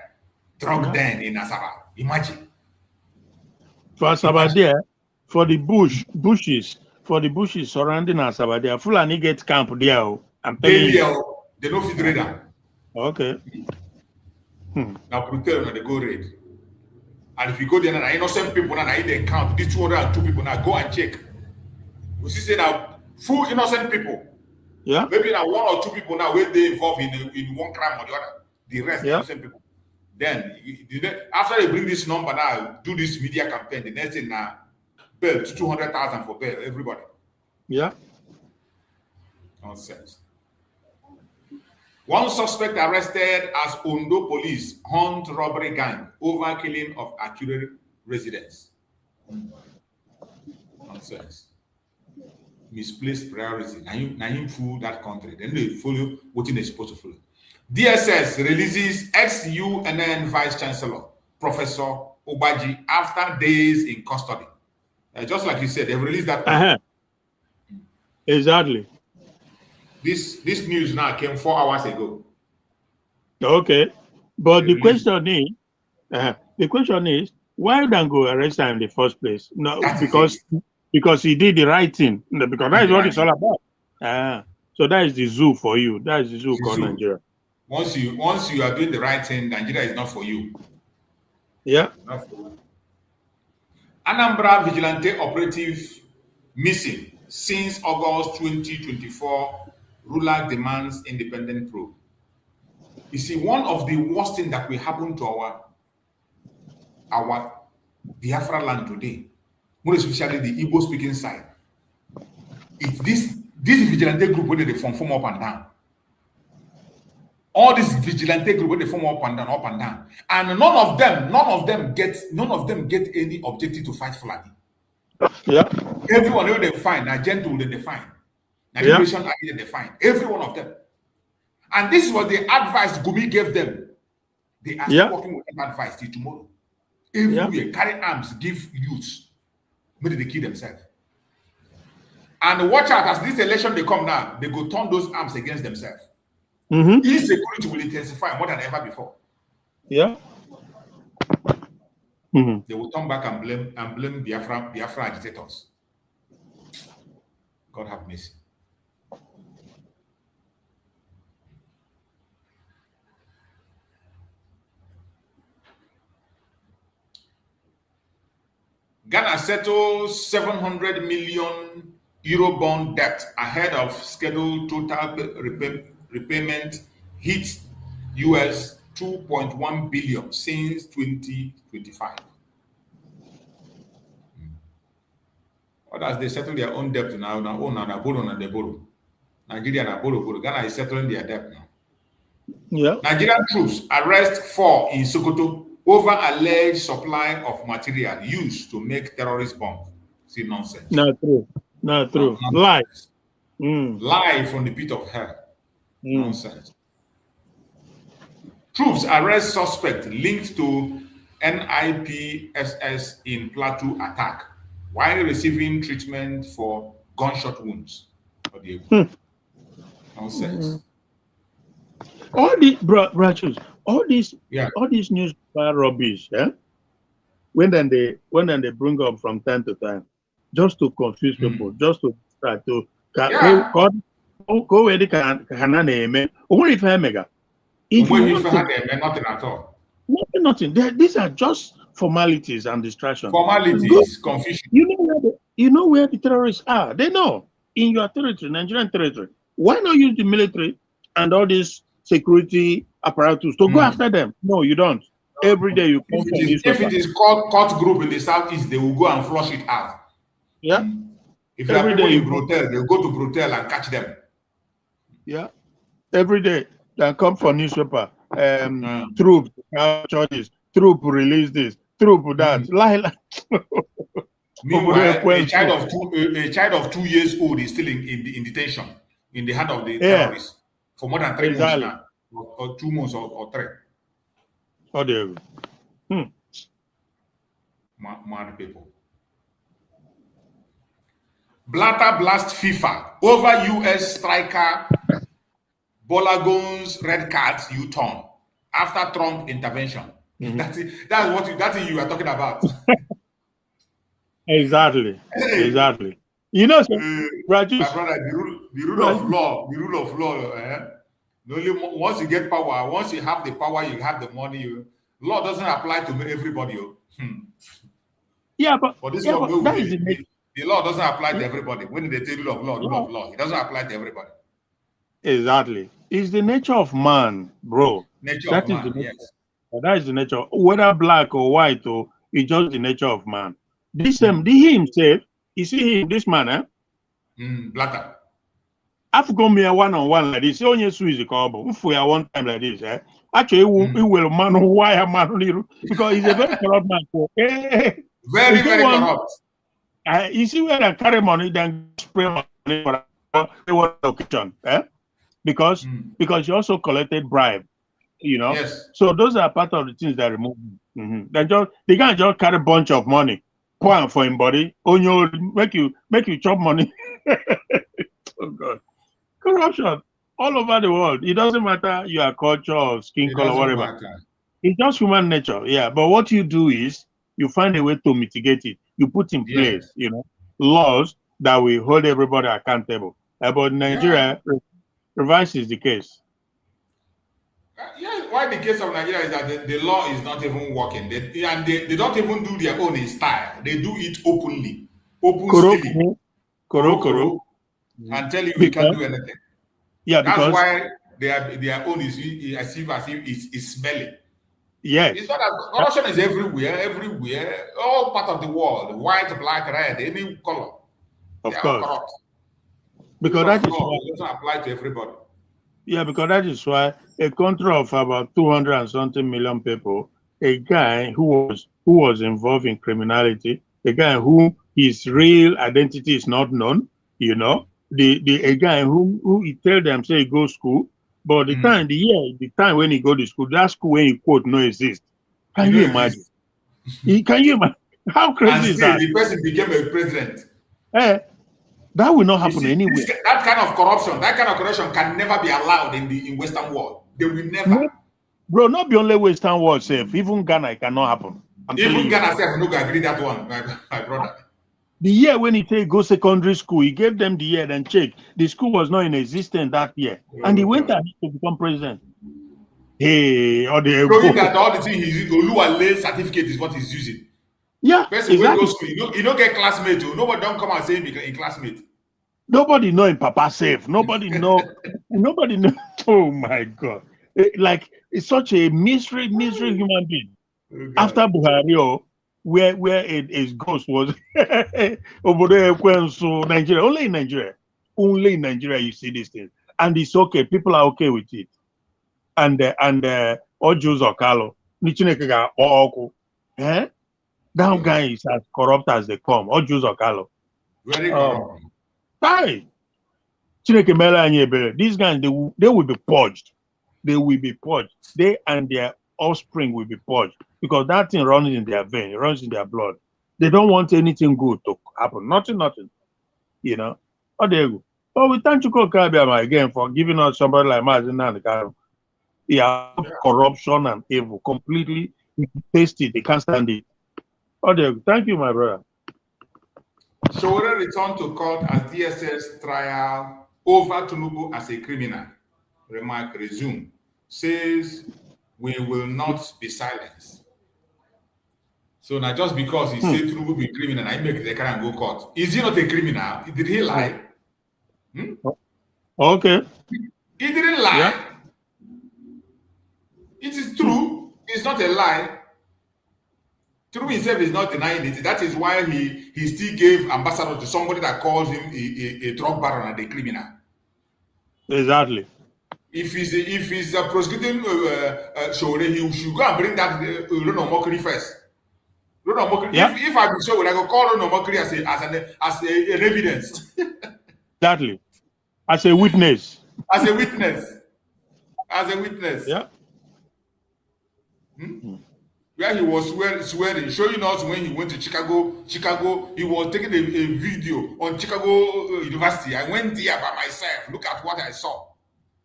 drug den in Asaba. Imagine.
For Asaba there, for the bushes surrounding Asaba there, Fulani get camp there. I'm telling you.
They don't fit raid them.
Okay.
Now, brutal, they go raid. And if you go there, now innocent people, now they count. These 202 people, now go and check. We see now full innocent people.
Yeah.
Maybe now 1 or 2 people now where they involved in one crime or the other. The rest innocent people. Then after they bring this number now, do this media campaign. The next thing now, bail 200,000 for bail everybody.
Yeah.
Nonsense. One suspect arrested as Ondo police hunt robbery gang over killing of Akure residents. Nonsense. Misplaced priority. Now him fool that country. Then they follow what they're supposed to follow. DSS releases ex-UNN Vice Chancellor, Professor Obaji, after days in custody. Just like you said, they've released that.
Exactly.
This news now came 4 hours ago.
Okay. But the question is, why don't go arrest him in the first place? No, because he did the right thing. Because that is what it's all about. So that is the zoo for you. That is the zoo called Nigeria.
Once you are doing the right thing, Nigeria is not for you.
Yeah.
Not for you. Anambra vigilante operative missing since August 2024. Ruler demands independent probe. You see, one of the worst things that will happen to our Biafra land today, more especially the Igbo speaking side, it's this vigilante group where they form up and down. All this vigilante group where they form up and down, and none of them get any objective to fight Fulani.
Yeah.
Everyone who they find, now gentle they find, now liberation they find. Every one of them. And this is what the advice Gumi gave them. They are still working with that advice till tomorrow. Everywhere, carry arms, give youths. Maybe they kill themselves. And watch out, as this election they come now, they go turn those arms against themselves. Insecurity will intensify more than ever before.
Yeah.
They will turn back and blame Biafra agitators. God have mercy. Ghana settles 700 million euro bond debt ahead of scheduled total repayment hits US 2.1 billion since 2025. Others, they settle their own debt now. They borrow. Nigeria na borrow. Ghana is settling their debt now.
Yeah.
Nigerian troops arrest 4 in Sokoto over alleged supply of material used to make terrorist bomb. See, nonsense.
Not true. Lie.
Lie from the pit of hell. Nonsense. Troops arrest suspect linked to NIPSS in Plateau attack while receiving treatment for gunshot wounds. Nonsense.
All these news rubbish, when they bring up from time to time, just to confuse people, just to try to go where they can
nothing at all.
Nothing. These are just formalities and distractions.
Formalities, confusion.
You know where the terrorists are. They know in your territory, Nigerian territory. Why not use the military and all these security apparatus to go after them? No, you don't. Every day you come
if it is caught group in the southeast, they will go and flush it out.
Yeah.
If they are people in Brutel, they'll go to Brutel and catch them.
Yeah. Every day they come for newspaper. Troop charges. Troop release this. Troop that.
Meanwhile, a child of 2 years old is still in detention in the hand of the terrorists for more than 3 months now, or 2 months or 3.
Oh, there you go.
Mad people. Blatter blast FIFA over US striker Bolagon's red cards U-turn after Trump intervention. That's it. That's what you are talking about.
Exactly.
Hey.
Exactly. You know, so,
my brother, the rule of law. Only once you get power, once you have the power, you have the money. Law doesn't apply to everybody.
Yeah, but
this
yeah,
one,
but
the law doesn't apply to everybody. When they say rule of law, it doesn't apply to everybody.
Exactly. It's the nature of man, bro.
Nature of man, yes.
That is the nature, whether black or white, or it's just the nature of man. This he himself, you see him, this man,
Blatter.
African me one-on-one like this. Only Swiss call, if we are one time like this, actually, he will man why a man because he's a very corrupt man.
Very corrupt.
You see where I carry money, then spray money for one occasion, because you also collected bribe, you know.
Yes.
So those are part of the things that remove. They can't just carry a bunch of money, pour for him body, on your make you chop money. Oh God, corruption all over the world. It doesn't matter your culture or skin color, whatever.
Matter.
It's just human nature, yeah. But what you do is you find a way to mitigate it. You put in place, you know, laws that will hold everybody accountable. But Nigeria, reverse is the case.
Why the case of Nigeria is that the law is not even working. They don't even do their own in style. They do it openly. Koro. And tell you can't do anything.
Yeah,
that's why their own is as if it's smelly.
Yes.
It's not that corruption is everywhere, all part of the world, white, black, red, any color.
Of course.
Corrupt.
Because that is
why it doesn't apply to everybody.
Yeah, because that is why a country of about 200 and something million people, a guy who was involved in criminality, a guy who his real identity is not known, you know, a guy who he tell them say he go school, but the time when he go to school, that school when he quote no exist. Can you imagine? Can you imagine? How crazy is that?
The person became a president.
That will not happen anywhere.
That kind of corruption can never be allowed in Western world. They will never.
Bro, not be only Western world safe. Even Ghana, it cannot happen.
Even Ghana self no agree that one, my brother.
The year when he go secondary school, he gave them the year and check. The school was not in existence that year. And he went ahead to become president. Hey,
proving that all the things he's using, Oluwale certificate is what he's using.
Yeah,
person exactly. Go school, you don't get classmate. Nobody don't come and say in classmate.
Nobody know in Papa safe. Nobody know. Nobody know. Oh my God! It's such a misery human being. Okay. After Buhari, where his ghost was over there, so Nigeria, only in Nigeria you see these things, and it's okay. People are okay with it. And Ojus Okalo, that guy is as corrupt as they come. Ojus Okalo,
very corrupt.
Hi, these guys they will be purged. They will be purged. They and their offspring will be purged because that thing runs in their vein, it runs in their blood. They don't want anything good to happen. Nothing. You know. Oh, there you go. Oh, we thank you, Kabiama, again for giving us somebody like Nnamdi Kanu. Yeah, corruption and evil completely tasty. They can't stand it. Oh, there you go. Thank you, my brother.
Sowore returned to court as DSS trial over Tinubu as a criminal. Remark resume. Says we will not be silenced. So now just because he said Tinubu be criminal, I make the car and go court. Is he not a criminal? Did he lie?
Okay.
He didn't lie. Yeah. It is true. It's not a lie. Tinubu himself is not denying it. That is why he still gave ambassador to somebody that calls him a drug baron and a criminal.
Exactly.
If he's prosecuting Sowore, he should go and bring that Rono Mokri first. Rono Mokri. Yeah. If I be Sowore, I go call Rono Mokri as an evidence.
Exactly. As a witness.
As a witness. Yeah. where he was swearing, showing us when he went to Chicago, he was taking a video on Chicago University. I went there by myself. Look at what I saw.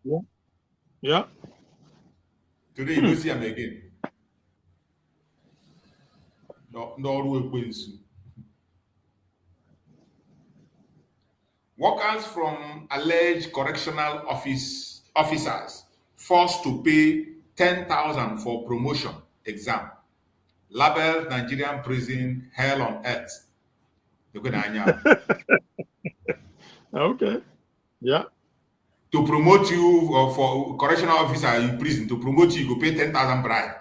Yeah. Yeah.
Today, you don't see him again. No, workers from alleged correctional officers forced to pay 10,000 for promotion exam. Labeled Nigerian prison hell on earth.
Okay. Yeah.
To promote you for correctional officer in prison, to promote you, you go pay 10,000 bribe.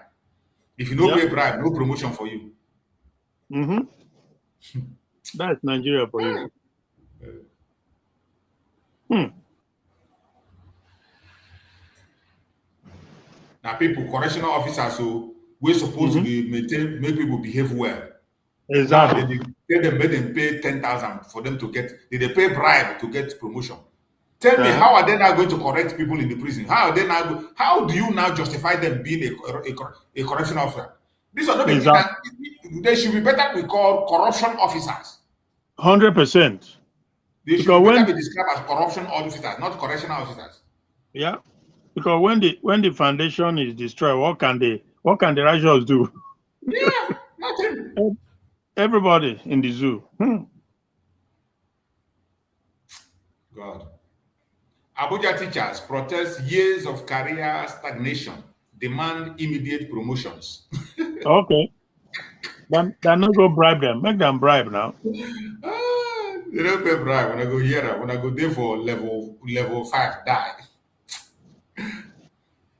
If you don't pay bribe, no promotion for you.
That's Nigeria for you.
Now, people, correctional officers, so we're supposed to be make people behave well.
Exactly.
Now, make them pay 10,000 for them to get. Did they pay bribe to get promotion? Tell me, how are they now going to correct people in the prison? How are they now? How do you now justify them being a correctional officer? These are not they should be better be called corruption officers.
100%.
They should better be described as corruption officers, not correctional officers.
Yeah, because when the foundation is destroyed, what can the righteous do?
Yeah, nothing.
Everybody in the zoo.
God. Abuja teachers protest years of career stagnation, demand immediate promotions.
Okay. Then not go bribe them. Make them bribe now.
They don't pay bribe. When I go here, when I go there for level 5, die.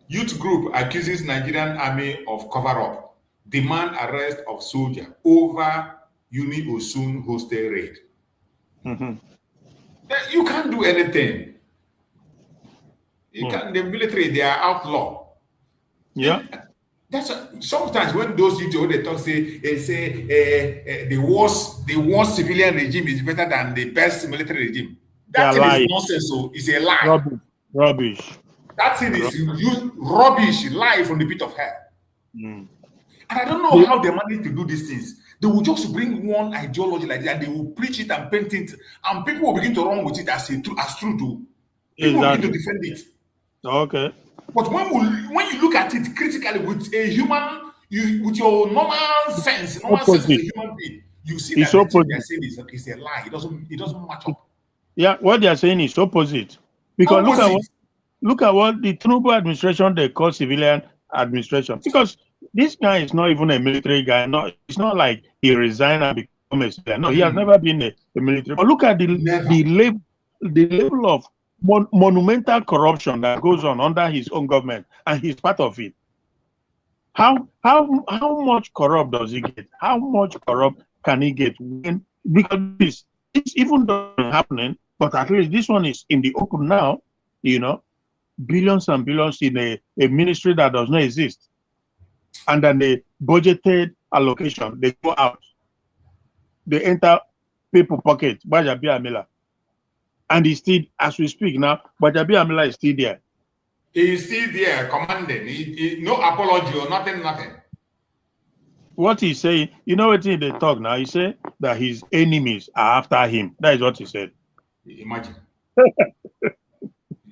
Youth group accuses Nigerian army of cover-up, demand arrest of soldier over Uni Osun hostel raid. You can't do anything. You can. The military, they are outlaw.
Yeah.
That's sometimes when those people they talk say the worst civilian regime is better than the best military regime. That thing is nonsense. So it's a lie.
Rubbish.
That thing is rubbish, lie from the pit of hell. And I don't know how they manage to do these things. They will just bring one ideology like that, and they will preach it and paint it, and people will begin to run with it as true too. People will begin to defend it.
Okay.
But when you look at it critically with a human, with your normal sense as a human being, you see that the thing they're saying is a lie. It doesn't match up.
Yeah, what they are saying is opposite. Because look at what the Tinubu administration they call civilian administration. Because this guy is not even a military guy. No, it's not like he resigned and become a civilian. No, he has never been a military. But look at the level of monumental corruption that goes on under his own government, and he's part of it. How much corrupt does he get? How much corrupt can he get? Because it's even happening, but at least this one is in the open now. Billions and billions in a ministry that does not exist, and then the budgeted allocation they go out, they enter people pocket. Bajabi Amila. And he's still, as we speak now, Bajabi Amila is still there.
He's still there, commanding. No apology or nothing.
What he's saying, you know what they talk now? He said that his enemies are after him. That is what he said.
Imagine.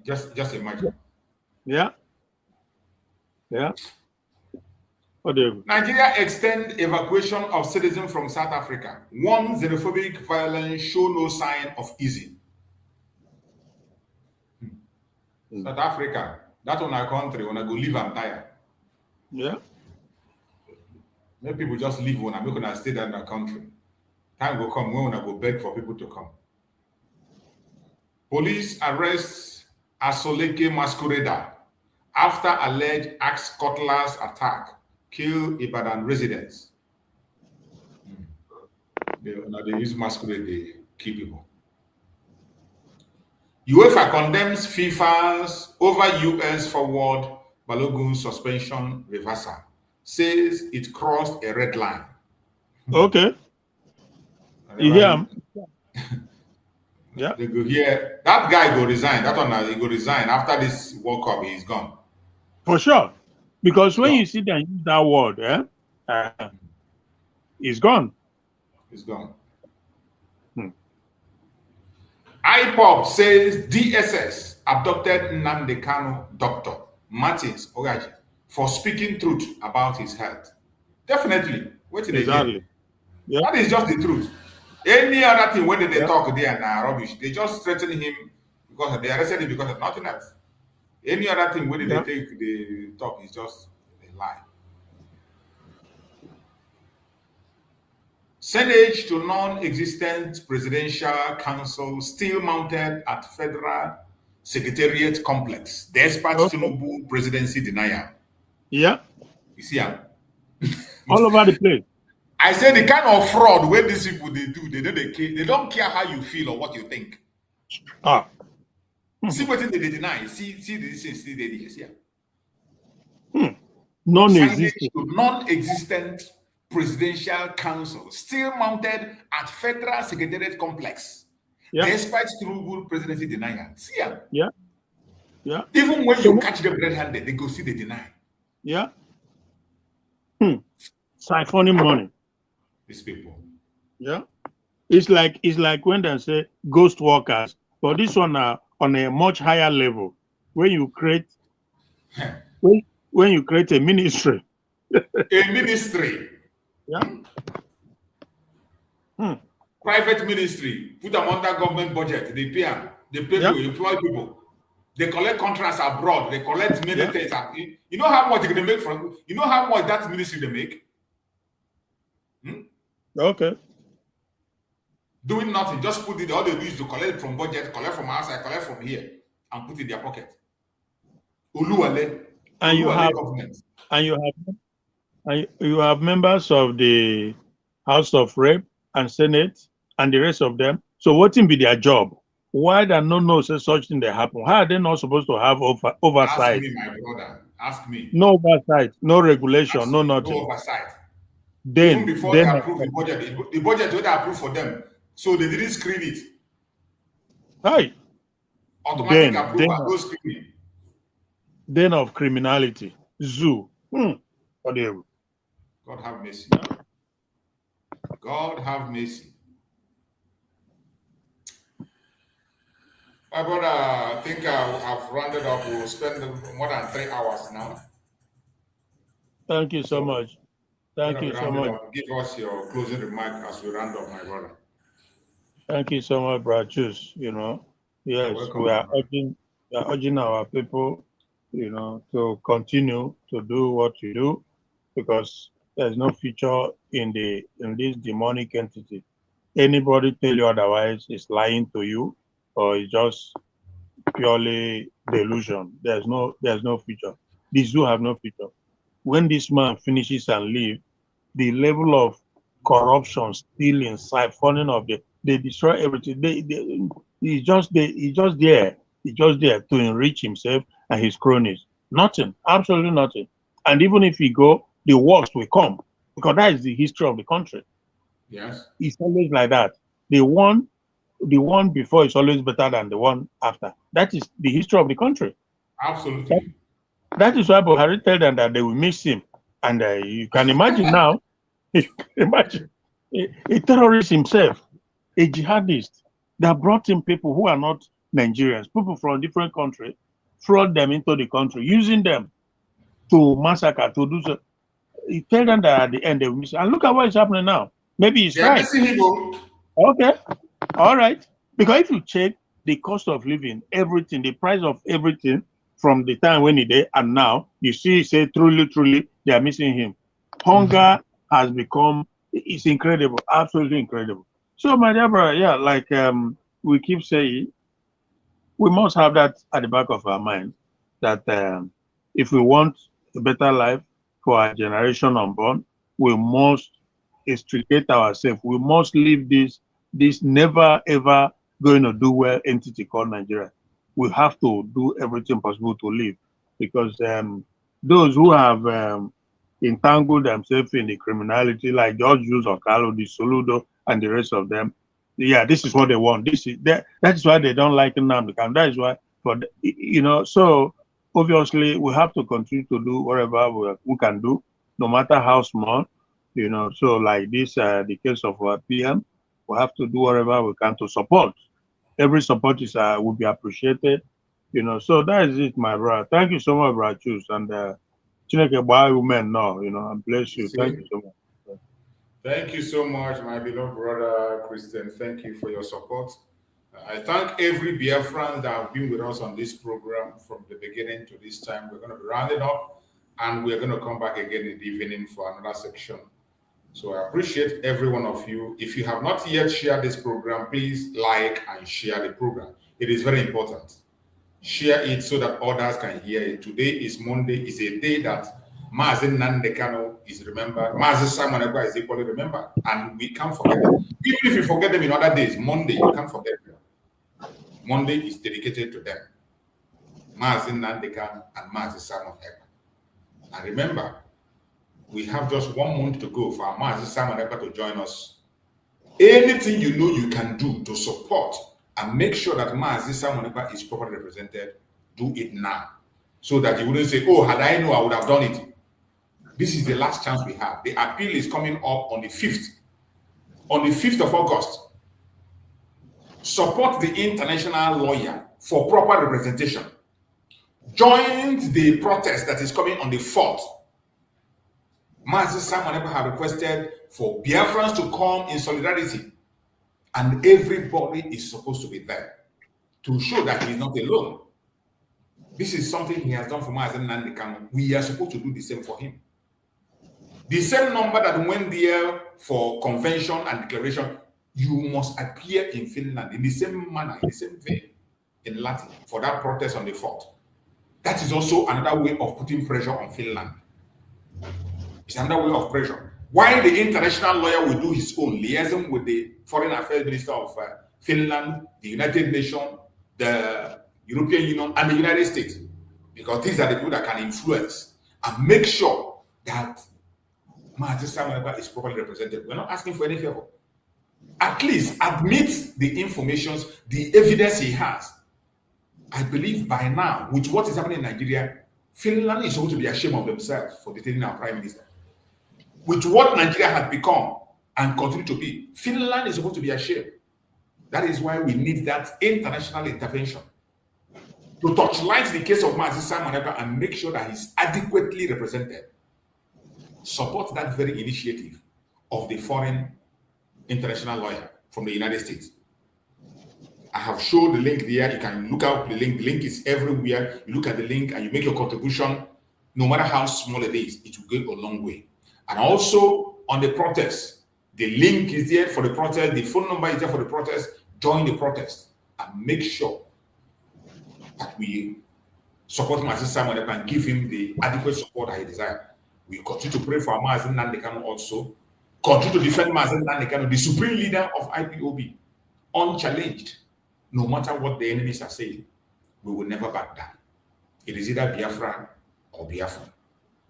just imagine.
Yeah.
Nigeria extend evacuation of citizens from South Africa. One xenophobic violence show no sign of easing. South Africa, that's on our country. When I go live, I'm tired.
Yeah.
Many people just leave when I'm not gonna stay there in our country. Time will come when I go beg for people to come. Police arrest Asoleke masquerader after alleged axe cutlass attack kill Ibadan residents. They use masquerade, they kill people. UEFA condemns FIFA's over US forward Balogun suspension reversal. Says it crossed a red line.
Okay. You hear him?
Yeah. They go here. That guy go resign. That one he go resign. After this World Cup, he's gone.
For sure. Because when you sit and use that word, Is gone.
It's gone. IPOB says DSS abducted Nnamdi Kanu doctor Martins Ogaji for speaking truth about his health. Definitely. Wait till
Exactly.
Yeah. That is just the truth. Any other thing, when they talk, they are rubbish. They just threaten him because they arrested him because of nothing else. Any other thing, when they talk, is just a lie. Senate to non-existent presidential council still mounted at Federal Secretariat Complex, despite Tinubu presidency denial.
Yeah.
You see,
all over the place.
I say the kind of fraud where these people they do, they don't care how you feel or what you think. See what they deny. See this is see the see. Non-existent presidential council still mounted at Federal Secretariat Complex, despite Tinubu presidency denial. See ya.
Yeah. Yeah.
Even when you catch them red-handed, they go see they deny.
Yeah. Siphoning money.
These people.
Yeah. It's like when they say ghost workers, but this one on a much higher level. When you create when you create a ministry.
A ministry.
Yeah.
Private ministry, put them under government budget. They pay them. They pay people, employ people. They collect contracts abroad. They collect many things. You know how much they make from? You know how much that ministry they make?
Okay.
Doing nothing. Just put it. All they do is to collect from budget, collect from outside, collect from here, and put it in their pocket. Uluwale.
And you have
government.
And you have members of the House of Rep and Senate and the rest of them. So what will be their job? Why they no say such thing they happen? How are they not supposed to have oversight?
Ask me, my brother. Ask me.
No oversight, no regulation, no nothing.
No oversight.
Then
even before they approve the budget they approve for them, so they didn't screen it.
Right.
Automatic approval, no screening.
Then of criminality, zoo. Whatever.
God have mercy. God have mercy. My brother, I think I've rounded up. We'll spend more than 3 hours now.
Thank you so much. Thank you so much.
Give us your closing remark as we round up, my brother.
Thank you so much, brother. Yes, we are urging our people, to continue to do what you do, because there's no future in this demonic entity. Anybody tell you otherwise is lying to you, or it's just purely delusion. There's no future. The zoo have no future. When this man finishes and leave, the level of corruption, stealing, siphoning of they destroy everything. He's just there to enrich himself and his cronies. Nothing, absolutely nothing. And even if he go, the worst will come, because that is the history of the country.
Yes,
it's always like that. The one before is always better than the one after. That is the history of the country.
Absolutely.
That is why Buhari tell them that they will miss him. And you can imagine now, imagine a terrorist himself, a jihadist that brought in people who are not Nigerians, people from different countries, fraud them into the country, using them to massacre, to do so. He tell them that at the end they will miss him. And look at what is happening now. Maybe he's right. Okay, all right. Because if you check the cost of living, everything, the price of everything, from the time when he did and now, you see, say truly, they are missing him. Hunger has become, it's incredible, absolutely incredible. So, my dear brother, like we keep saying, we must have that at the back of our mind, that if we want a better life for our generation unborn, we must extricate ourselves. We must leave this never ever going to do well entity called Nigeria. We have to do everything possible to live, because those who have entangled themselves in the criminality, like George Jus Okalo, the Soludo, and the rest of them, this is what they want. That is why they don't like Nnamdi Kanu. That is why, so obviously we have to continue to do whatever we can do, no matter how small, You know, so like this, the case of PM, we have to do whatever we can to support. Every support is will be appreciated. You know, so that is it, my brother. Thank you so much, brother Chus, and Chineke Bwa women now, you know, and bless you. Thank you so much.
Thank you so much, my beloved brother Christian. Thank you for your support. I thank every Biafran that have been with us on this program from the beginning to this time. We're going to be rounding up, and we're going to come back again in the evening for another section. So I appreciate every one of you. If you have not yet shared this program, please like and share the program. It is very important. Share it so that others can hear it. Today is Monday. It's a day that Nnamdi Kanu is remembered. Simon Ekpa is equally remembered. And we can't forget them. Even if you forget them in other days, Monday, you can't forget them. Monday is dedicated to them. Nnamdi Kanu and Simon Ekpa. And remember, we have just 1 month to go for our Simon Ekpa to join us. Anything you know you can do to support and make sure that Simon Ekpa is properly represented, do it now. So that you wouldn't say, oh, had I known, I would have done it. This is the last chance we have. The appeal is coming up on the 5th. On the 5th of August. Support the international lawyer for proper representation. Join the protest that is coming on the 4th. Simon Ekpa have requested for Biafrans to come in solidarity, and everybody is supposed to be there to show that he is not alone. This is something he has done for Nnamdi Kanu. We are supposed to do the same for him. The same number that went there for convention and declaration, you must appear in Finland in the same manner, in the same vein, in Latin, for that protest on the 4th. That is also another way of putting pressure on Finland. It's another way of pressure. While the international lawyer will do his own liaison with the Foreign Affairs Minister of Finland, the United Nations, the European Union, and the United States, because these are the people that can influence and make sure that Simon Ekpa is properly represented. We're not asking for any favor. At least admit the information, the evidence he has. I believe by now, with what is happening in Nigeria, Finland is supposed to be ashamed of themselves for detaining our Prime Minister. With what Nigeria has become and continue to be, Finland is supposed to be ashamed. That is why we need that international intervention to torchlight the case of Simon Ekpa and make sure that he's adequately represented. Support that very initiative of the foreign international lawyer from the United States. I have showed the link there. You can look out the link. The link is everywhere. You look at the link and you make your contribution. No matter how small it is, it will go a long way. And also on the protest, the link is there for the protest. The phone number is there for the protest. Join the protest and make sure that we support Simon Ekpa and give him the adequate support that he desires. We continue to pray for Nnamdi Kanu also. Continue to defend Nnamdi Kanu, the supreme leader of IPOB, unchallenged. No matter what the enemies are saying, we will never back down. It is either Biafra or Biafra.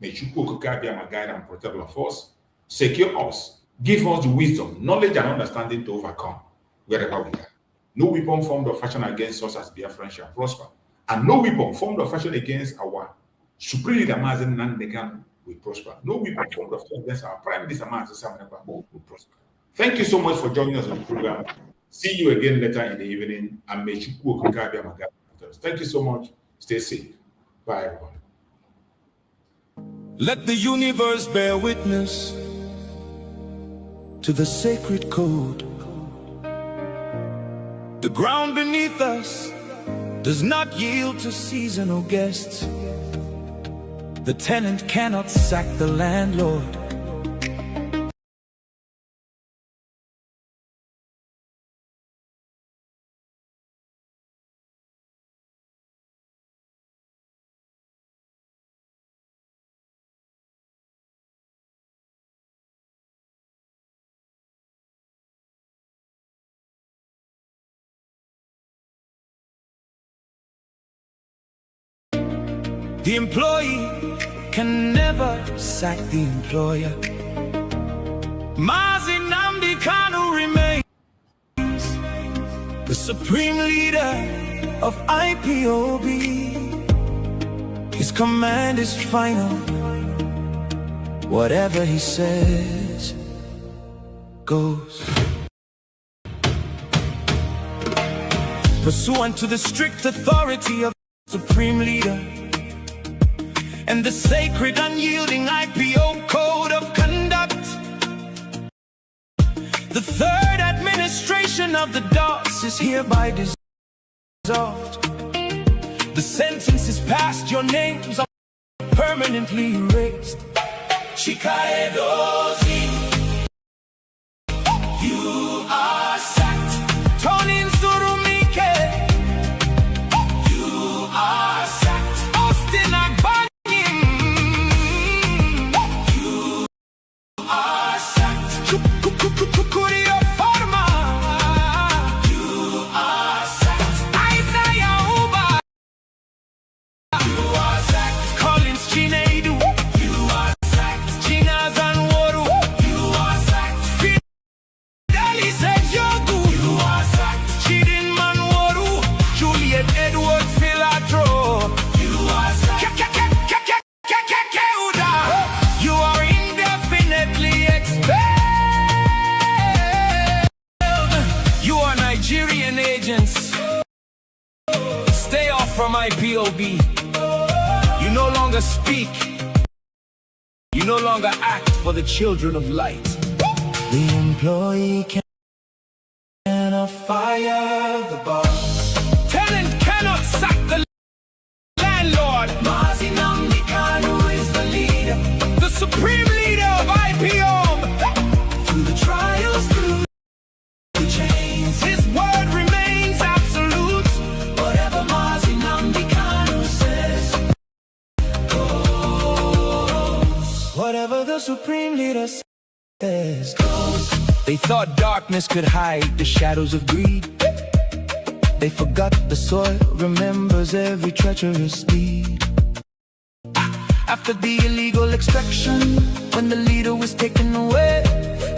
May Chukwu Okike be our guide and protector of us, secure us, give us the wisdom, knowledge, and understanding to overcome wherever we are. No weapon formed or fashioned against us as Biafran shall prosper, and no weapon formed or fashioned against our supreme leader Nnamdi Kanu will prosper. No weapon formed or fashioned against our Prime Minister Simon Ekpa will prosper. Thank you so much for joining us on the program. See you again later in the evening, and may Chukwu Okike be our guide. Thank you so much. Stay safe. Bye, everyone.
Let the universe bear witness to the sacred code. The ground beneath us does not yield to seasonal guests. The tenant cannot sack the landlord. The employee can never sack the employer. Nnamdi Kanu remains the supreme leader of IPOB. His command is final. Whatever he says goes. Pursuant to the strict authority of the Supreme Leader and the sacred unyielding IPO Code of Conduct, the third administration of the DOS is hereby dissolved. The sentence is passed, your names are permanently erased. Chikaedozi, you are sacked. Tony Nzurumike, you are sacked. Austin Agbanyim, you are sacked. Kukurio Farma, you are sacked. Isaiah Uba, you are sacked. Collins Chinedu, you are sacked. Gina Zanworu, you are sacked. Fidelis Ejogu, you are sacked. Chidin Manworu, Juliet Edward Filatro, you are sacked. You are indefinitely expelled. You are Nigerian agents. Stay off from IPOB. You no longer speak. You no longer act for the children of light. The employee cannot fire the boss. Tenant cannot sack the landlord. Nnamdi Kanu is the leader, the supreme leader of IPOB. Through the trials, through the chains, his word remains absolute. Whatever Nnamdi Kanu says goes. Whatever the supreme leader says goes. They thought darkness could hide the shadows of greed. They forgot the soil remembers every treacherous deed. After the illegal extraction, when the leader was taken away,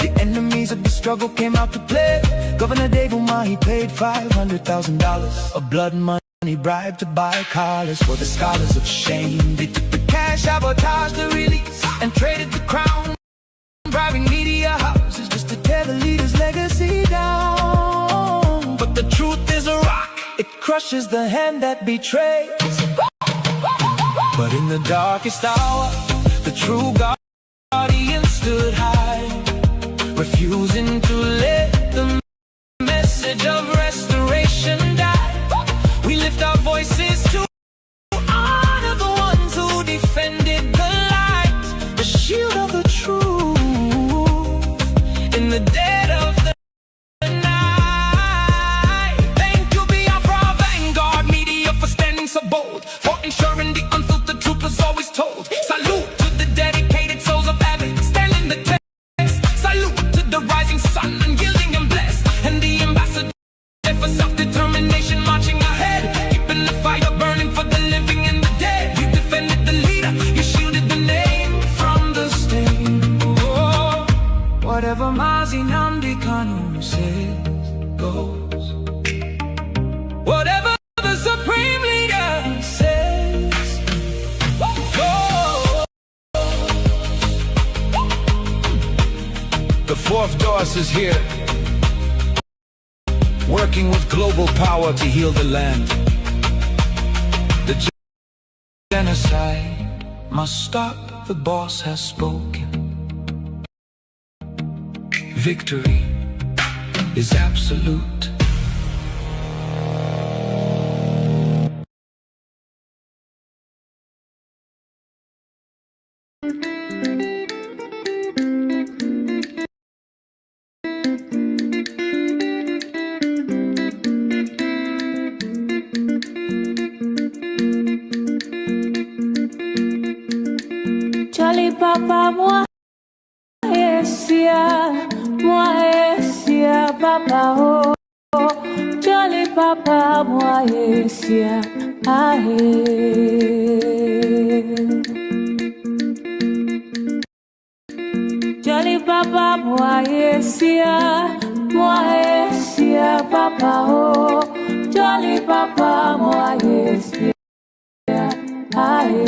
the enemies of the struggle came out to play. Governor Dave Umahi paid $500,000 of blood money bribe to buy collars for the scholars of shame. They took the cash, sabotaged the release, and traded the crown, bribing media houses just to tear the leader's legacy down. But the truth is a rock, it crushes the hand that betrays. But in the darkest hour, the true guardian stood high, refusing to let the message of restoration die. We lift our voices to honor the ones who defended the light, the shield of the truth in the dead of the night. Thank you, Biafra, Vanguard Media, for standing so bold, for ensuring the unfiltered truth was always told. Salute to the dedicated souls of Abbott, standing the test. Salute to the rising sun, unyielding and blessed, and the ambassador for self-determination marching ahead, keeping the fire burning for the living and the dead. You defended the leader, you shielded the name from the stain. Oh, whatever Nnamdi Kanu says goes. Whatever the supreme leader says goes. The fourth DOS is here, working with global power to heal the land. The genocide must stop, the boss has spoken. Victory is absolute.
Charlie Papa, moi esia, Papa oh, Charlie Papa, moi esia, ahe. Charlie Papa, moi esia, Papa oh, Charlie Papa, moi esia, ahe.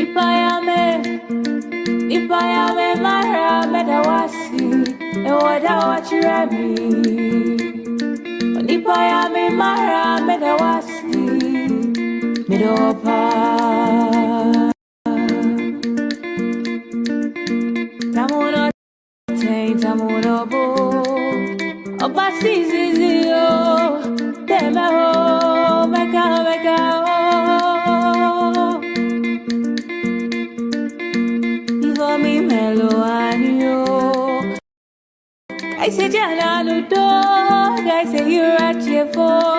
Ipayame watch me. Onipa ya me mara me da wasti me do pa. Tamuno taint tamuno bo. Oba sizi yo deme ho meka oh. Before me melo anyo. I say jana ludo, I say you're at your phone.